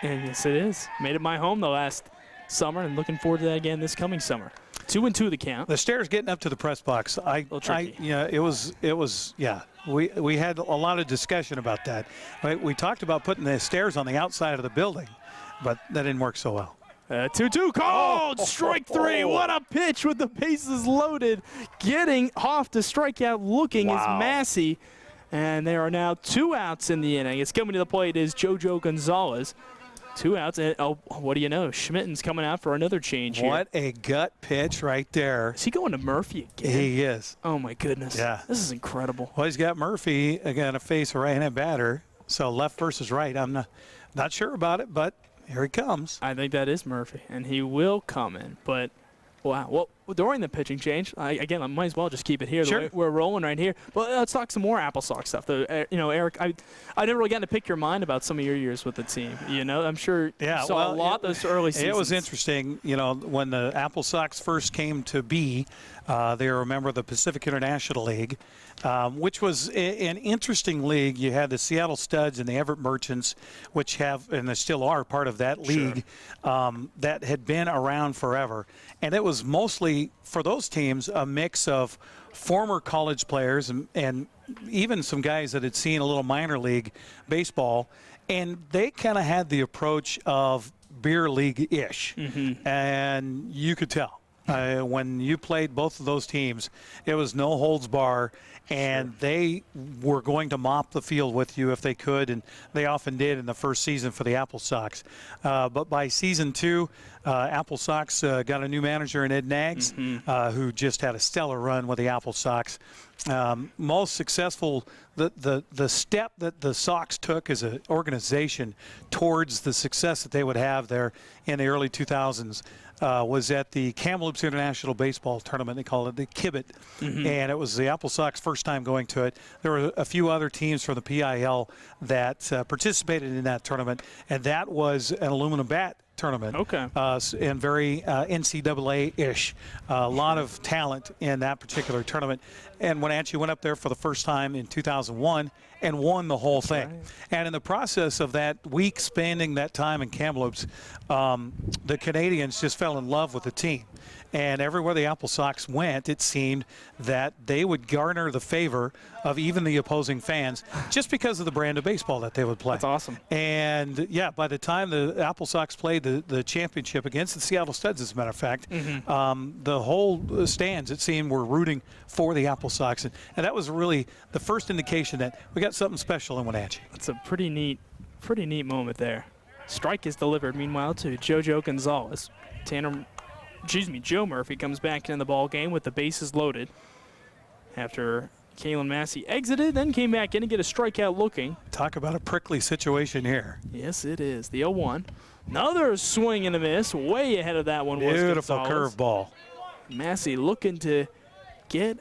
[SPEAKER 2] And yes, it is. Made it my home the last summer, and looking forward to that again this coming summer. 2-2 the count.
[SPEAKER 14] The stairs getting up to the press box, it was we had a lot of discussion about that. We talked about putting the stairs on the outside of the building, but that didn't work so well.
[SPEAKER 2] 2-2 called. Strike three. What a pitch with the bases loaded. Getting off to strikeout looking is Massey. And there are now 2 outs in the inning. It's coming to the plate is JoJo Gonzalez. 2 outs. And, what do you know? Schmitten's coming out for another change here.
[SPEAKER 14] What a gut pitch right there.
[SPEAKER 2] Is he going to Murphy again?
[SPEAKER 14] He is.
[SPEAKER 2] Oh, my goodness.
[SPEAKER 14] Yeah.
[SPEAKER 2] This is incredible.
[SPEAKER 14] Well, he's got Murphy going to face a right-handed batter. So left versus right. I'm not sure about it, but here he comes.
[SPEAKER 2] I think that is Murphy, and he will come in. But, wow. Well, during the pitching change, I might as well just keep it here.
[SPEAKER 14] Sure.
[SPEAKER 2] We're rolling right here. But let's talk some more Apple Sox stuff. Eric, I never really got to pick your mind about some of your years with the team. I'm sure you saw a lot those early seasons.
[SPEAKER 14] It was interesting. When the Apple Sox first came to be, they were a member of the Pacific International League, which was an interesting league. You had the Seattle Studs and the Everett Merchants, which have, and they still are, part of that league that had been around forever. And it was mostly, for those teams, a mix of former college players and even some guys that had seen a little minor league baseball. And they kind of had the approach of beer league-ish. Mm-hmm. And you could tell. When you played both of those teams, it was no holds bar, and they were going to mop the field with you if they could, and they often did in the first season for the Apple Sox. But by season 2, Apple Sox got a new manager in Ed Nags, who just had a stellar run with the Apple Sox. Most successful, the step that the Sox took as an organization towards the success that they would have there in the early 2000s was at the Kamloops International Baseball Tournament. They call it the Kibit, and it was the Apple Sox first time going to it. There were a few other teams from the PIL that participated in that tournament, and that was an aluminum bat tournament.
[SPEAKER 2] Okay.
[SPEAKER 14] And very NCAA-ish. A lot of talent in that particular tournament. And Wenatchee went up there for the first time in 2001 and won the whole thing. Right. And in the process of that week spending that time in Kamloops, the Canadians just fell in love with the team. And everywhere the Apple Sox went, it seemed that they would garner the favor of even the opposing fans just because of the brand of baseball that they would play.
[SPEAKER 2] That's awesome.
[SPEAKER 14] And, yeah, by the time the Apple Sox played the championship against the Seattle Studs, as a matter of fact, the whole stands, it seemed, were rooting for the Apple Sox. And that was really the first indication that we got something special in Wenatchee.
[SPEAKER 2] That's a pretty neat moment there. Strike is delivered, meanwhile, to JoJo Gonzalez. Joe Murphy comes back in the ball game with the bases loaded after Kalen Massey exited, then came back in to get a strikeout looking.
[SPEAKER 14] Talk about a prickly situation here.
[SPEAKER 2] Yes, it is. The 0-1. Another swing and a miss. Way ahead of that one was
[SPEAKER 14] beautiful curveball.
[SPEAKER 2] Massey looking to get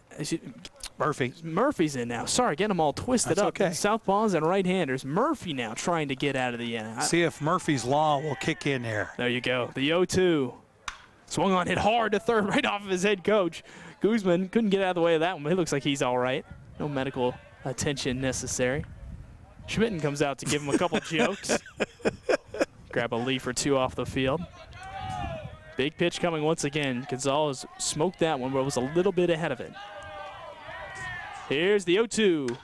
[SPEAKER 2] Murphy's in now. Sorry, getting them all twisted up.
[SPEAKER 14] Okay.
[SPEAKER 2] Southpaws and right-handers. Murphy now trying to get out of the inning.
[SPEAKER 14] See if Murphy's Law will kick in there.
[SPEAKER 2] There you go. The 0-2. Swung on, hit hard to third, right off of his head coach. Guzman couldn't get out of the way of that one, but he looks like he's all right. No medical attention necessary. Schmitten comes out to give him a couple jokes. Grab a leaf or two off the field. Big pitch coming once again. Gonzalez smoked that one, but was a little bit ahead of it. Here's the 0-2.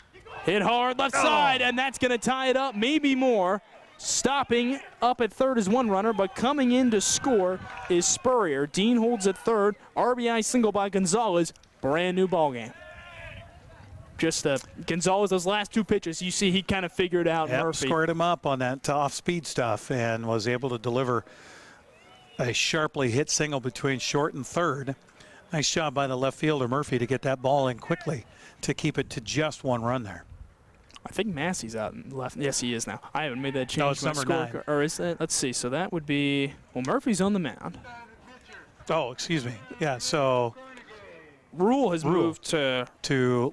[SPEAKER 2] Hit hard left side, and that's going to tie it up, maybe more. Stopping up at third is one runner, but coming in to score is Spurrier. Dean holds at third. RBI single by Gonzalez. Brand new ball game. just Gonzalez, those last two pitches, you see he kind of figured out Murphy.
[SPEAKER 14] Scored him up on that off-speed stuff and was able to deliver a sharply hit single between short and third. Nice job by the left fielder, Murphy, to get that ball in quickly to keep it to just one run there.
[SPEAKER 2] I think Massey's out in left. Yes, he is now. I haven't made that change.
[SPEAKER 14] No, it's number 9.
[SPEAKER 2] Or is that? Let's see. So that would be, well, Murphy's on the mound.
[SPEAKER 14] Oh, excuse me. Yeah, so
[SPEAKER 2] Rule has moved
[SPEAKER 14] to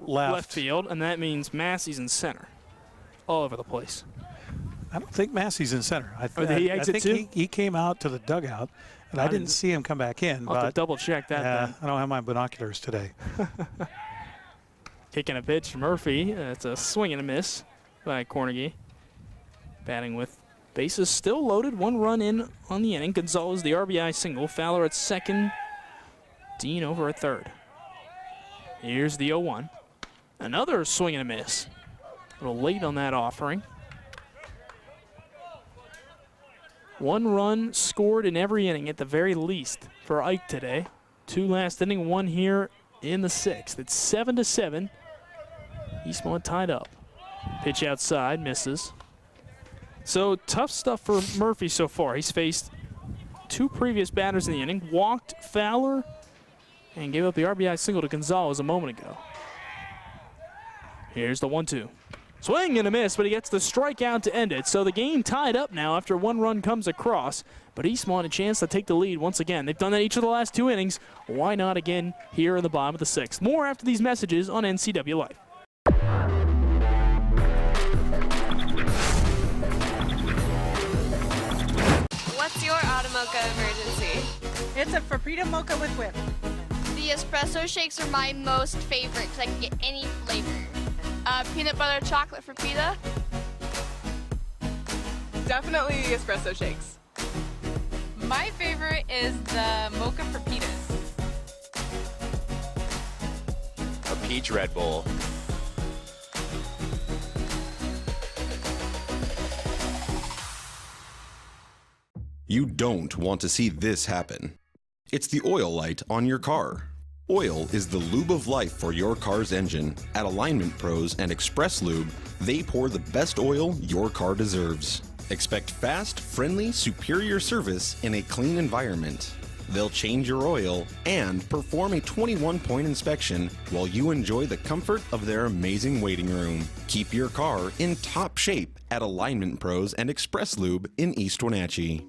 [SPEAKER 2] left field, and that means Massey's in center. All over the place.
[SPEAKER 14] I don't think Massey's in center. I
[SPEAKER 2] think
[SPEAKER 14] he came out to the dugout, and I didn't see him come back in.
[SPEAKER 2] I'll have to double check that.
[SPEAKER 14] Yeah, I don't have my binoculars today.
[SPEAKER 2] Kicking a pitch, Murphy. It's a swing and a miss by Cornegie. Batting with bases still loaded. 1 run in on the inning. Gonzalez, the RBI single. Fowler at second. Dean over at third. Here's the 0-1. Another swing and a miss. A little late on that offering. 1 run scored in every inning at the very least for Ike today. 2 last inning, 1 here in the 6th. It's 7-7. Eastmont tied up. Pitch outside, misses. So tough stuff for Murphy so far. He's faced 2 previous batters in the inning, walked Fowler, and gave up the RBI single to Gonzalez a moment ago. Here's the 1-2. Swing and a miss, but he gets the strikeout to end it. So the game tied up now after 1 run comes across. But Eastmont a chance to take the lead once again. They've done that each of the last 2 innings. Why not again here in the bottom of the 6th? More after these messages on NCW Life.
[SPEAKER 5] What's your Automocha emergency?
[SPEAKER 4] It's a Frappuccino mocha with whip.
[SPEAKER 3] The espresso shakes are my most favorite because I can get any flavor. Peanut butter chocolate for pita.
[SPEAKER 5] Definitely the espresso shakes.
[SPEAKER 6] My favorite is the mocha for pitas.
[SPEAKER 7] A peach Red Bull.
[SPEAKER 8] You don't want to see this happen. It's the oil light on your car. Oil is the lube of life for your car's engine. At Alignment Pros and Express Lube, they pour the best oil your car deserves. Expect fast, friendly, superior service in a clean environment. They'll change your oil and perform a 21-point inspection while you enjoy the comfort of their amazing waiting room. Keep your car in top shape at Alignment Pros and Express Lube in East Wenatchee.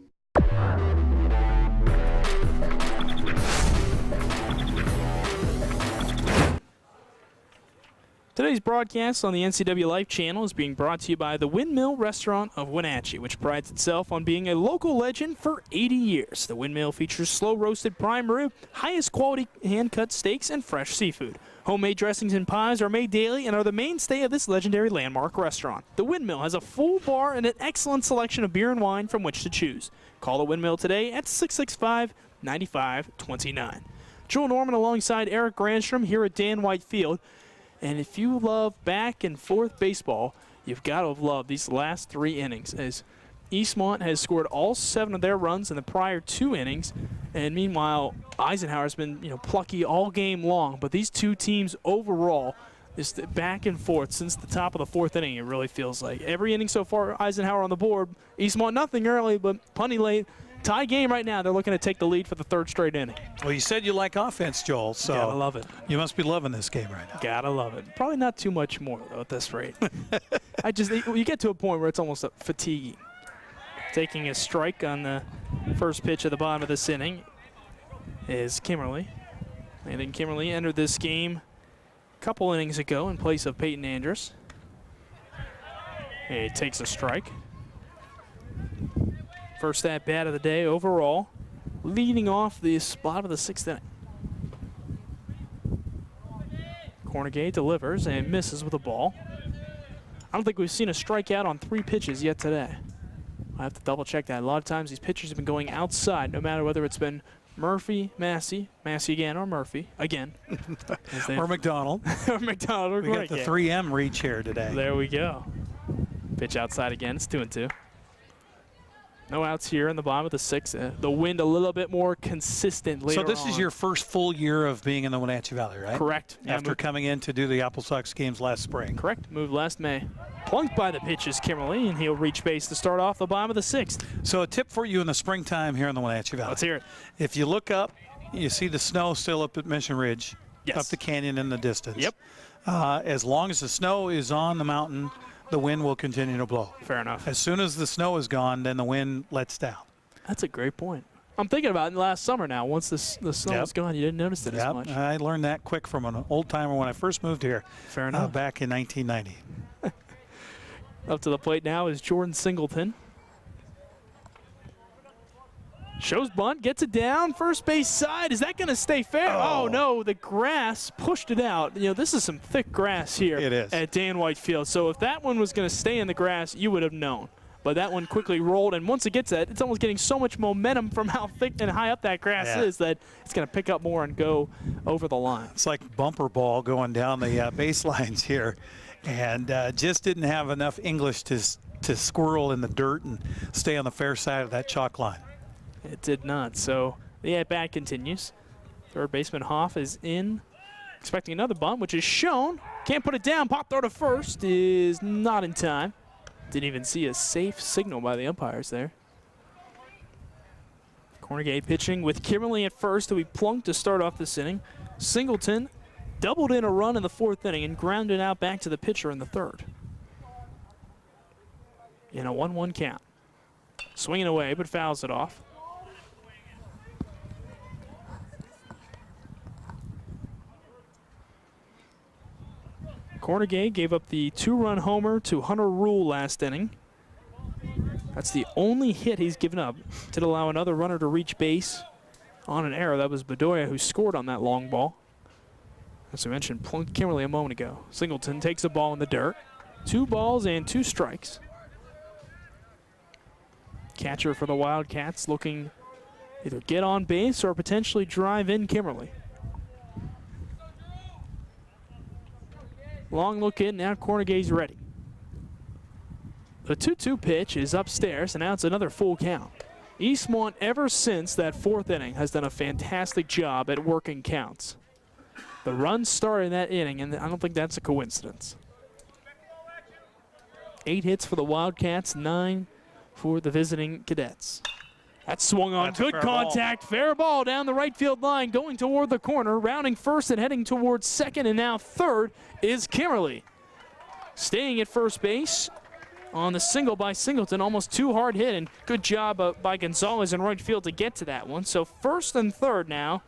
[SPEAKER 2] Today's broadcast on the NCW Life channel is being brought to you by the Windmill Restaurant of Wenatchee, which prides itself on being a local legend for 80 years. The Windmill features slow-roasted prime rib, highest quality hand-cut steaks, and fresh seafood. Homemade dressings and pies are made daily and are the mainstay of this legendary landmark restaurant. The Windmill has a full bar and an excellent selection of beer and wine from which to choose. Call the Windmill today at 665-9529. Joel Norman alongside Eric Granstrom here at Dan White Field. And if you love back and forth baseball, you've got to love these last 3 innings, as Eastmont has scored all 7 of their runs in the prior 2 innings. And meanwhile, Eisenhower's been plucky all game long. But these 2 teams overall, just back and forth since the top of the 4th inning, it really feels like. Every inning so far, Eisenhower on the board. Eastmont nothing early, but plenty late. Tie game right now. They're looking to take the lead for the 3rd straight inning.
[SPEAKER 14] Well, you said you like offense, Joel, so
[SPEAKER 2] gotta love it.
[SPEAKER 14] You must be loving this game right now.
[SPEAKER 2] Gotta love it. Probably not too much more, though, at this rate. You get to a point where it's almost fatiguing. Taking a strike on the first pitch of the bottom of this inning is Kimmerly. And then Kimmerly entered this game a couple innings ago in place of Peyton Andrus. He takes a strike. First at bat of the day overall, leading off the spot of the 6th inning. Cornegie delivers and misses with a ball. I don't think we've seen a strikeout on 3 pitches yet today. I have to double check that. A lot of times these pitchers have been going outside, no matter whether it's been Murphy, Massey again, or Murphy again.
[SPEAKER 14] Or McDonald.
[SPEAKER 2] Or McDonald.
[SPEAKER 14] We got the 3M reach here today.
[SPEAKER 2] There we go. Pitch outside again. It's 2-2. No outs here in the bottom of the 6th. The wind a little bit more consistent later
[SPEAKER 14] So this is your first full year of being in the Wenatchee Valley, right?
[SPEAKER 2] Correct.
[SPEAKER 14] After coming in to do the Apple Sox games last spring.
[SPEAKER 2] Correct. Moved last May. Plunked by the pitch is Kimmerly, and he'll reach base to start off the bottom of the 6th.
[SPEAKER 14] So a tip for you in the springtime here in the Wenatchee Valley.
[SPEAKER 2] Let's hear it.
[SPEAKER 14] If you look up, you see the snow still up at Mission Ridge, up the canyon in the distance.
[SPEAKER 2] Yep.
[SPEAKER 14] As long as the snow is on the mountain, the wind will continue to blow.
[SPEAKER 2] Fair enough.
[SPEAKER 14] As soon as the snow is gone, then the wind lets down.
[SPEAKER 2] That's a great point. I'm thinking about it last summer now. Once the snow was gone, you didn't notice it as much.
[SPEAKER 14] I learned that quick from an old-timer when I first moved here.
[SPEAKER 2] Fair enough.
[SPEAKER 14] Back in 1990.
[SPEAKER 2] Up to the plate now is Jordan Singleton. Shows bunt, gets it down, first base side. Is that going to stay fair? Oh, no, the grass pushed it out. You know, this is some thick grass here at Dan White Field. So if that one was going to stay in the grass, you would have known. But that one quickly rolled, and once it gets that, it's almost getting so much momentum from how thick and high up that grass is that it's going to pick up more and go over the line.
[SPEAKER 14] It's like bumper ball going down the baselines here, and just didn't have enough English to squirrel in the dirt and stay on the fair side of that chalk line.
[SPEAKER 2] It did not. So the at-bat continues. Third baseman Hoff is in, expecting another bunt, which is shown. Can't put it down. Pop throw to first is not in time. Didn't even see a safe signal by the umpires there. Corner gate pitching with Kimmerly at first, who he plunked to start off this inning. Singleton doubled in a run in the 4th inning and grounded out back to the pitcher in the 3rd. In a 1-1 count. Swinging away, but fouls it off. Cornegay gave up the 2-run homer to Hunter Rule last inning. That's the only hit he's given up. Did allow another runner to reach base on an error. That was Bedoya who scored on that long ball. As we mentioned, plunked Kimmerly a moment ago. Singleton takes a ball in the dirt. 2 balls and 2 strikes. Catcher for the Wildcats looking either get on base or potentially drive in Kimmerly. Long look in, now Cornegay's ready. The 2-2 pitch is upstairs, and now it's another full count. Eastmont, ever since that 4th inning, has done a fantastic job at working counts. The run started in that inning, and I don't think that's a coincidence. 8 hits for the Wildcats, 9 for the visiting Cadets. That swung on. Good contact. Fair ball down the right field line, going toward the corner, rounding first and heading towards second, and now third is Kimmerly. Staying at first base on the single by Singleton, almost too hard hit, and good job by Gonzalez in right field to get to that one. So first and third now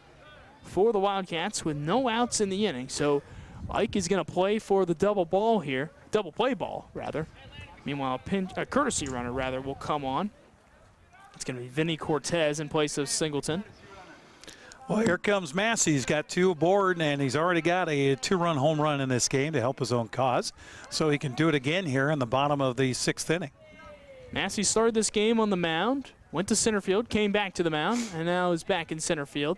[SPEAKER 2] for the Wildcats with no outs in the inning. So Ike is going to play for the double play ball, rather. Meanwhile, a courtesy runner, rather, will come on. It's going to be Vinny Cortez in place of Singleton.
[SPEAKER 14] Well, here comes Massey. He's got 2 aboard, and he's already got a 2-run home run in this game to help his own cause. So he can do it again here in the bottom of the 6th inning.
[SPEAKER 2] Massey started this game on the mound, went to center field, came back to the mound, and now is back in center field.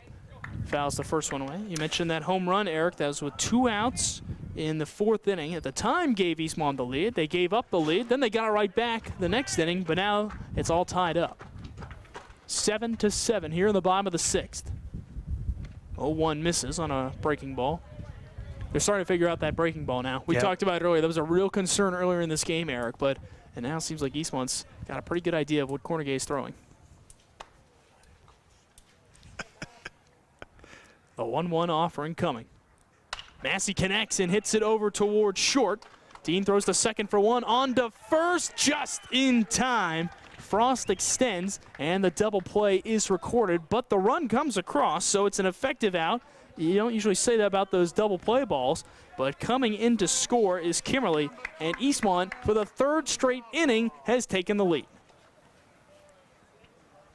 [SPEAKER 2] Fouls the first one away. You mentioned that home run, Eric. That was with 2 outs in the 4th inning. At the time, gave Eastmont the lead. They gave up the lead. Then they got it right back the next inning, but now it's all tied up. 7-7 here in the bottom of the 6th. 0-1 misses on a breaking ball. They're starting to figure out that breaking ball now. We talked about it earlier. That was a real concern earlier in this game, Eric, and now it seems like Eastmont's got a pretty good idea of what Cornegay is throwing. The 1-1 offering coming. Massey connects and hits it over towards short. Dean throws to second for 1, on to first, just in time. Frost extends, and the double play is recorded, but the run comes across, so it's an effective out. You don't usually say that about those double play balls, but coming in to score is Kimmerly, and Eastmont, for the 3rd straight inning, has taken the lead.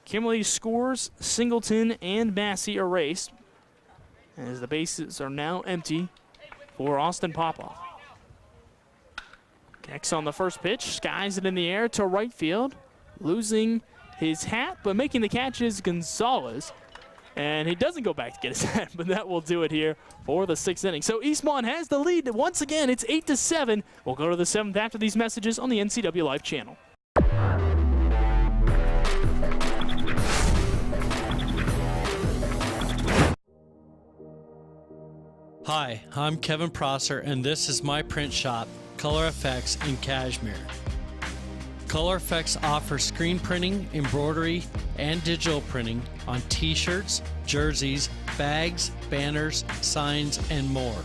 [SPEAKER 2] Kimmerly scores, Singleton and Massey erased, as the bases are now empty for Austin Popoff. Next on the first pitch, skies it in the air to right field. Losing his hat, but making the catch is Gonzalez. And he doesn't go back to get his hat, but that will do it here for the 6th inning. So Eastmont has the lead. Once again, it's 8-7. We'll go to the 7th after these messages on the NCW Live channel.
[SPEAKER 9] Hi, I'm Kevin Prosser, and this is my print shop, Color Effects in Cashmere. Color Effects offers screen printing, embroidery, and digital printing on t-shirts, jerseys, bags, banners, signs, and more.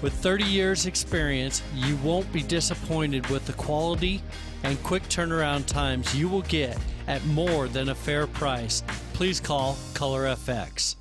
[SPEAKER 9] With 30 years experience, you won't be disappointed with the quality and quick turnaround times you will get at more than a fair price. Please call Color FX.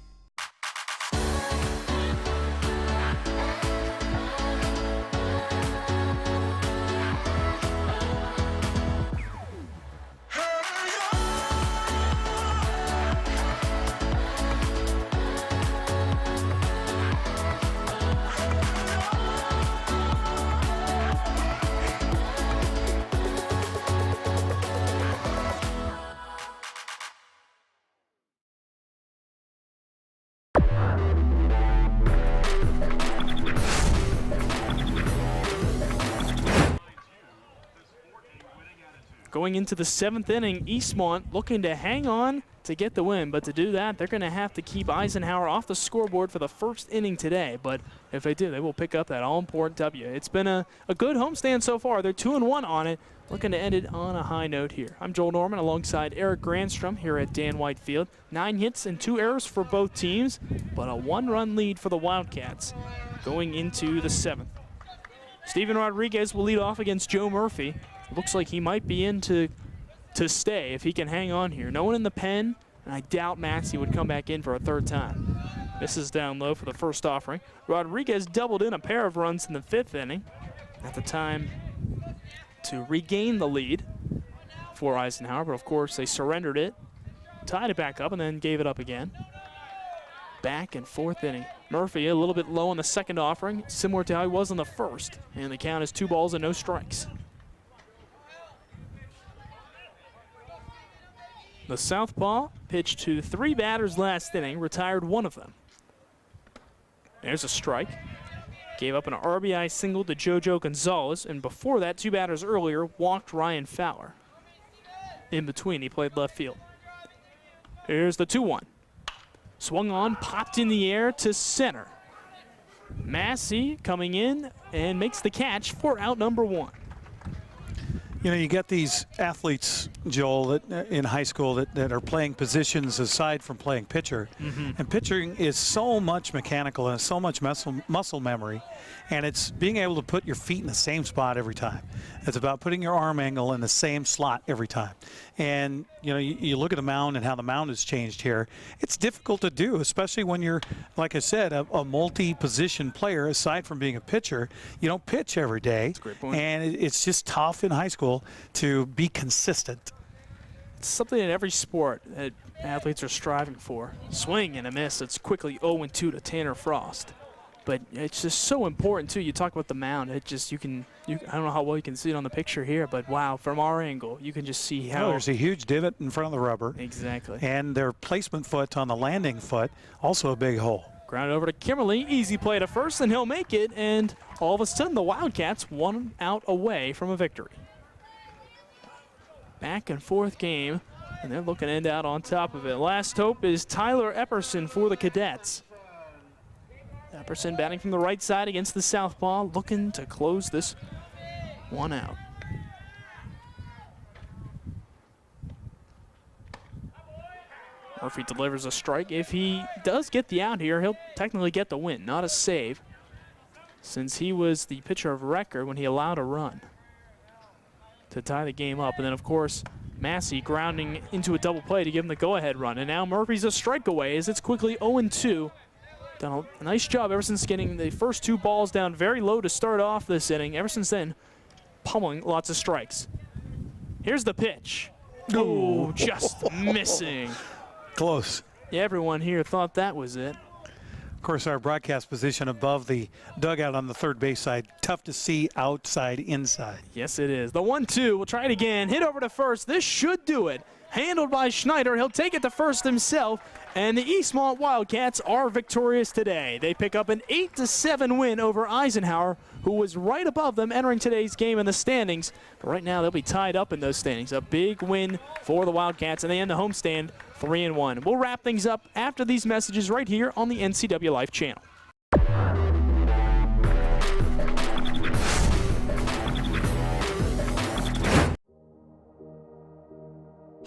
[SPEAKER 2] Going into the 7th inning, Eastmont looking to hang on to get the win, but to do that, they're going to have to keep Eisenhower off the scoreboard for the first inning today. But if they do, they will pick up that all-important W. It's been a good homestand so far. They're 2-1 on it, looking to end it on a high note here. I'm Joel Norman alongside Eric Grandstrom here at Dan White Field. 9 hits and 2 errors for both teams, but a 1-run lead for the Wildcats going into the 7th. Steven Rodriguez will lead off against Joe Murphy. Looks like he might be in to stay if he can hang on here. No one in the pen, and I doubt Maxey would come back in for a 3rd time. This is down low for the first offering. Rodriguez doubled in a pair of runs in the 5th inning at the time to regain the lead for Eisenhower, but of course they surrendered it, tied it back up, and then gave it up again. Back in 4th inning. Murphy a little bit low on the 2nd offering, similar to how he was on the 1st, and the count is 2 balls and no strikes. The southpaw pitched to 3 batters last inning, retired 1 of them. There's a strike. Gave up an RBI single to JoJo Gonzalez, and before that, 2 batters earlier, walked Ryan Fowler. In between, he played left field. Here's the 2-1. Swung on, popped in the air to center. Massey coming in and makes the catch for out number 1.
[SPEAKER 14] You know, you get these athletes, Joel, that in high school that are playing positions aside from playing pitcher. And pitching is so much mechanical and so much muscle memory, and it's being able to put your feet in the same spot every time. It's about putting your arm angle in the same slot every time. And, you know, you look at the mound and how the mound has changed here. It's difficult to do, especially when you're, like I said, a multi-position player. Aside from being a pitcher, you don't pitch every day.
[SPEAKER 2] That's a great point.
[SPEAKER 14] And it's just tough in high school to be consistent.
[SPEAKER 2] It's something in every sport that athletes are striving for. Swing and a miss. It's quickly 0-2 to Tanner Frost. But it's just so important, too. You talk about the mound. It just, I don't know how well you can see it on the picture here, but wow, from our angle, you can just see how.
[SPEAKER 14] Oh, there's a huge divot in front of the rubber.
[SPEAKER 2] Exactly.
[SPEAKER 14] And their placement foot on the landing foot, also a big hole.
[SPEAKER 2] Ground over to Kimmerly. Easy play to first, and he'll make it. And all of a sudden, the Wildcats 1 out away from a victory. Back and forth game, and they're looking to end out on top of it. Last hope is Tyler Epperson for the Cadets. Epperson batting from the right side against the southpaw, looking to close this one out. Murphy delivers a strike. If he does get the out here, he'll technically get the win, not a save, since he was the pitcher of record when he allowed a run to tie the game up. And then, of course, Massey grounding into a double play to give him the go-ahead run. And now Murphy's a strike away as it's quickly 0-2. Done a nice job ever since getting the first 2 balls down very low to start off this inning. Ever since then, pummeling lots of strikes. Here's the pitch. Oh, just missing.
[SPEAKER 14] Close.
[SPEAKER 2] Yeah, everyone here thought that was it.
[SPEAKER 14] Of course, our broadcast position above the dugout on the third base side. Tough to see outside, inside.
[SPEAKER 2] Yes, it is. The 1-2. We'll try it again. Hit over to first. This should do it. Handled by Schneider. He'll take it to first himself. And the Eastmont Wildcats are victorious today. They pick up an 8-7 win over Eisenhower, who was right above them entering today's game in the standings. But right now, they'll be tied up in those standings. A big win for the Wildcats, and they end the homestand 3-1. We'll wrap things up after these messages right here on the NCW Life channel.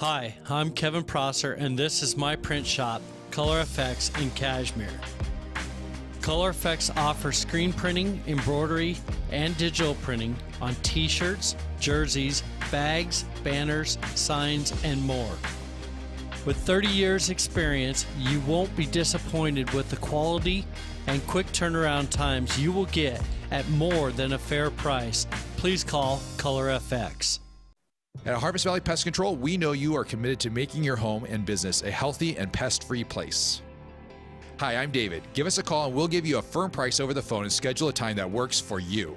[SPEAKER 9] Hi, I'm Kevin Prosser, and this is my print shop, Color Effects in Cashmere. Color Effects offers screen printing, embroidery, and digital printing on t-shirts, jerseys, bags, banners, signs, and more. With 30 years experience, you won't be disappointed with the quality and quick turnaround times you will get at more than a fair price. Please call Color FX.
[SPEAKER 13] At Harvest Valley Pest Control, we know you are committed to making your home and business a healthy and pest-free place. Hi, I'm David. Give us a call and we'll give you a firm price over the phone and schedule a time that works for you.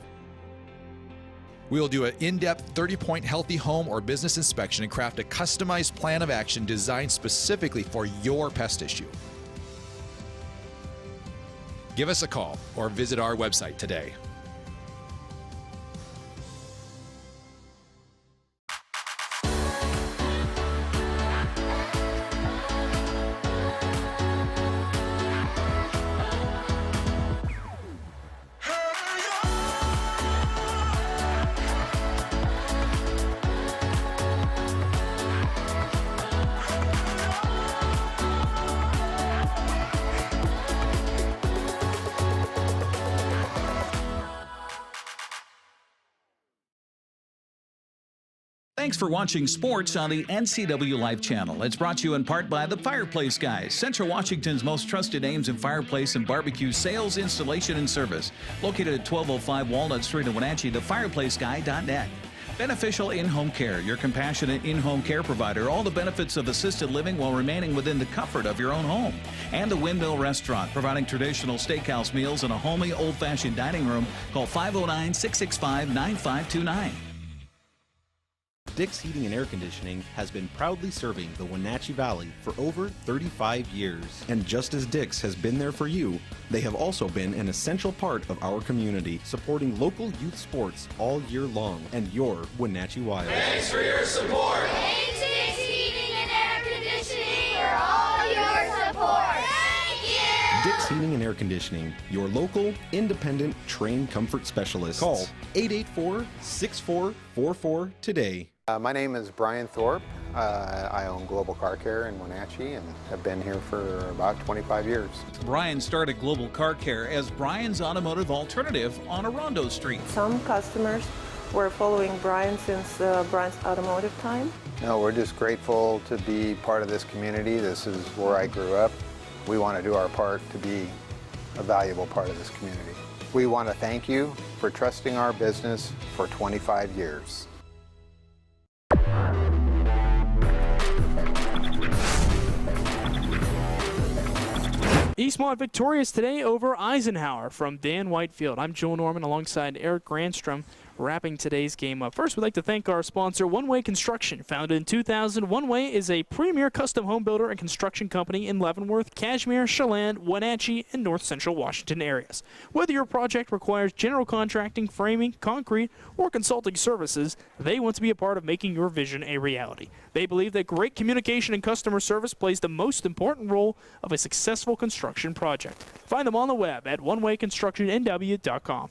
[SPEAKER 13] We will do an in-depth 30-point healthy home or business inspection and craft a customized plan of action designed specifically for your pest issue. Give us a call or visit our website today.
[SPEAKER 10] Thanks for watching sports on the NCW Life channel. It's brought to you in part by the Fireplace Guys, Central Washington's most trusted names in fireplace and barbecue sales, installation, and service. Located at 1205 Walnut Street in Wenatchee, thefireplaceguy.net. Beneficial in-home care, your compassionate in-home care provider. All the benefits of assisted living while remaining within the comfort of your own home. And the Windmill Restaurant, providing traditional steakhouse meals in a homely, old-fashioned dining room. Call 509-665-9529.
[SPEAKER 8] Dick's Heating and Air Conditioning has been proudly serving the Wenatchee Valley for over 35 years. And just as Dick's has been there for you, they have also been an essential part of our community, supporting local youth sports all year long and your Wenatchee Wild.
[SPEAKER 16] Thanks for your support. Thanks, Dick's Heating and Air Conditioning, for all your support. Thank you.
[SPEAKER 8] Dick's Heating and Air Conditioning, your local, independent, trained comfort specialist. Call 884-6444 today.
[SPEAKER 11] My name is Brian Thorpe. I own Global Car Care in Wenatchee and have been here for about 25 years.
[SPEAKER 10] Brian started Global Car Care as Brian's automotive alternative on Orondo Street.
[SPEAKER 12] Some customers were following Brian since Brian's automotive time.
[SPEAKER 11] No, we're just grateful to be part of this community. This is where I grew up. We want to do our part to be a valuable part of this community. We want to thank you for trusting our business for 25 years.
[SPEAKER 2] Eastmont victorious today over Eisenhower from Dan Whitefield. I'm Joe Norman alongside Eric Granstrom, wrapping today's game up. First, we'd like to thank our sponsor, One Way Construction. Founded in 2000, One Way is a premier custom home builder and construction company in Leavenworth, Cashmere, Chelan, Wenatchee, and North Central Washington areas. Whether your project requires general contracting, framing, concrete, or consulting services, they want to be a part of making your vision a reality. They believe that great communication and customer service plays the most important role of a successful construction project. Find them on the web at onewayconstructionnw.com.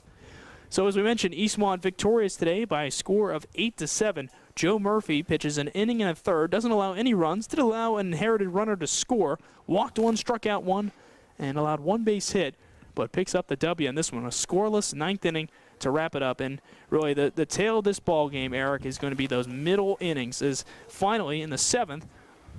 [SPEAKER 2] So as we mentioned, Eastmont victorious today by a score of 8-7. Joe Murphy pitches an inning and a third, doesn't allow any runs, did allow an inherited runner to score, walked one, struck out one, and allowed one base hit, but picks up the W in this one, a scoreless ninth inning to wrap it up. And really the tail of this ball game, Eric, is going to be those middle innings, as finally in the seventh,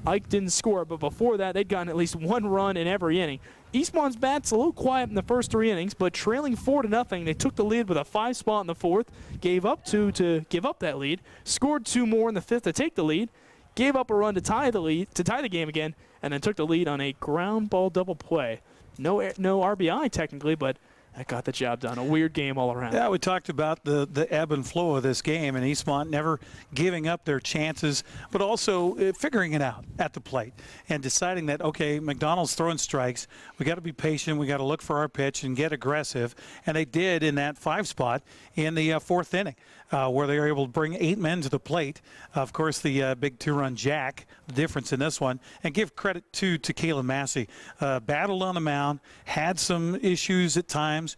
[SPEAKER 2] Ike didn't score, but before that, they'd gotten at least one run in every inning. Eastmont's bat's a little quiet in the first three innings, but trailing 4-0, they took the lead with a 5 spot in the fourth, gave up 2 to give up that lead, scored 2 more in the fifth to take the lead, gave up a run to tie the game again, and then took the lead on a ground ball double play. No RBI technically, but that got the job done. A weird game all around.
[SPEAKER 14] Yeah, we talked about the ebb and flow of this game, and Eastmont never giving up their chances, but also figuring it out at the plate and deciding that, okay, McDonald's throwing strikes. We got to be patient. We got to look for our pitch and get aggressive, and they did in that 5 spot in the fourth inning. where they were able to bring 8 men to the plate. Of course, the big 2-run jack, the difference in this one. And give credit to Kalen Massey. Battled on the mound, had some issues at times,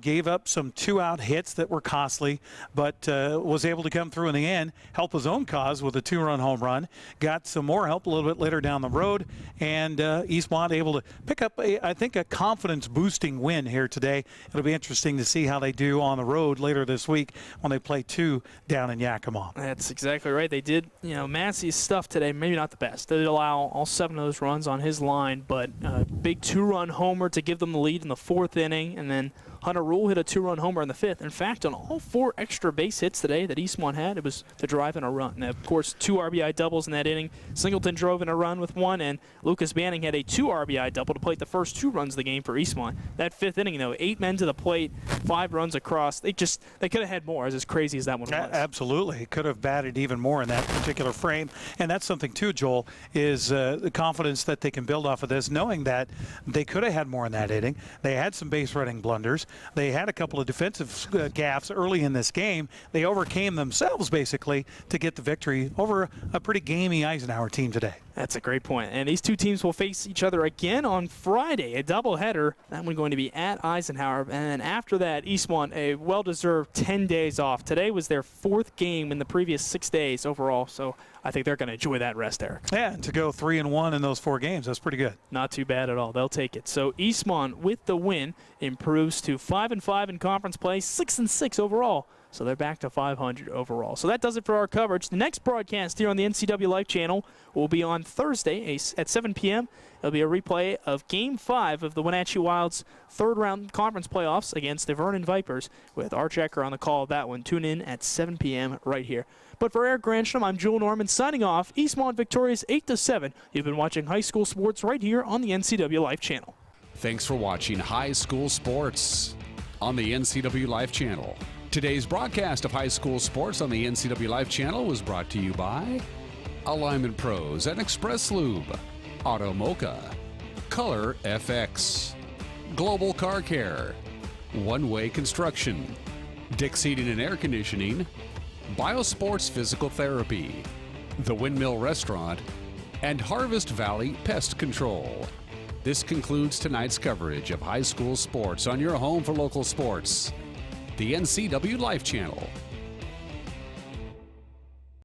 [SPEAKER 14] gave up some 2-out hits that were costly, but was able to come through in the end, help his own cause with a 2-run home run. Got some more help a little bit later down the road, and Eastmont able to pick up, I think, a confidence-boosting win here today. It'll be interesting to see how they do on the road later this week when they play 2 down in Yakima.
[SPEAKER 2] That's exactly right. They did, Massey's stuff today, maybe not the best. They did allow all 7 of those runs on his line, but a big 2-run homer to give them the lead in the 4th inning, and then Hunter Rule hit a 2-run homer in the 5th. In fact, on all 4 extra base hits today that Eastmont had, it was to drive in a run. And of course, 2 RBI doubles in that inning. Singleton drove in a run with 1, and Lucas Banning had a 2 RBI double to plate the first 2 runs of the game for Eastmont. That 5th inning, 8 men to the plate, 5 runs across. They could have had more, as crazy as that one was.
[SPEAKER 14] Absolutely. Could have batted even more in that particular frame. And that's something, too, Joel, is the confidence that they can build off of this, knowing that they could have had more in that inning. They had some base running blunders. They had a couple of defensive gaffes early in this game. They overcame themselves, basically, to get the victory over a pretty gamey Eisenhower team today.
[SPEAKER 2] That's a great point. And these 2 teams will face each other again on Friday, a doubleheader. That one going to be at Eisenhower. And then after that, Eastmont, a well-deserved 10 days off. Today was their 4th game in the previous 6 days overall. So I think they're going to enjoy that rest, Eric.
[SPEAKER 14] Yeah, and to go 3-1 in those 4 games, that's pretty good.
[SPEAKER 2] Not too bad at all. They'll take it. So Eastmont, with the win, improves to 5-5 in conference play, 6-6 overall. So they're back to 500 overall. So that does it for our coverage. The next broadcast here on the NCW Life Channel will be on Thursday at 7 p.m. It'll be a replay of Game 5 of the Wenatchee Wild's 3rd round conference playoffs against the Vernon Vipers, with Arch Ecker on the call of that one. Tune in at 7 p.m. right here. But for Eric Granstrom, I'm Joel Norman signing off. Eastmont victorious 8-7. You've been watching high school sports right here on the NCW Life Channel.
[SPEAKER 1] Thanks for watching High School Sports on the NCW Life Channel. Today's broadcast of high school sports on the NCW Life Channel was brought to you by Alignment Pros and Express Lube, Auto Mocha, Color FX, Global Car Care, One Way Construction, Dick's Heating and Air Conditioning, Biosports Physical Therapy, The Windmill Restaurant, and Harvest Valley Pest Control. This concludes tonight's coverage of high school sports on your home for local sports, the NCW Life Channel.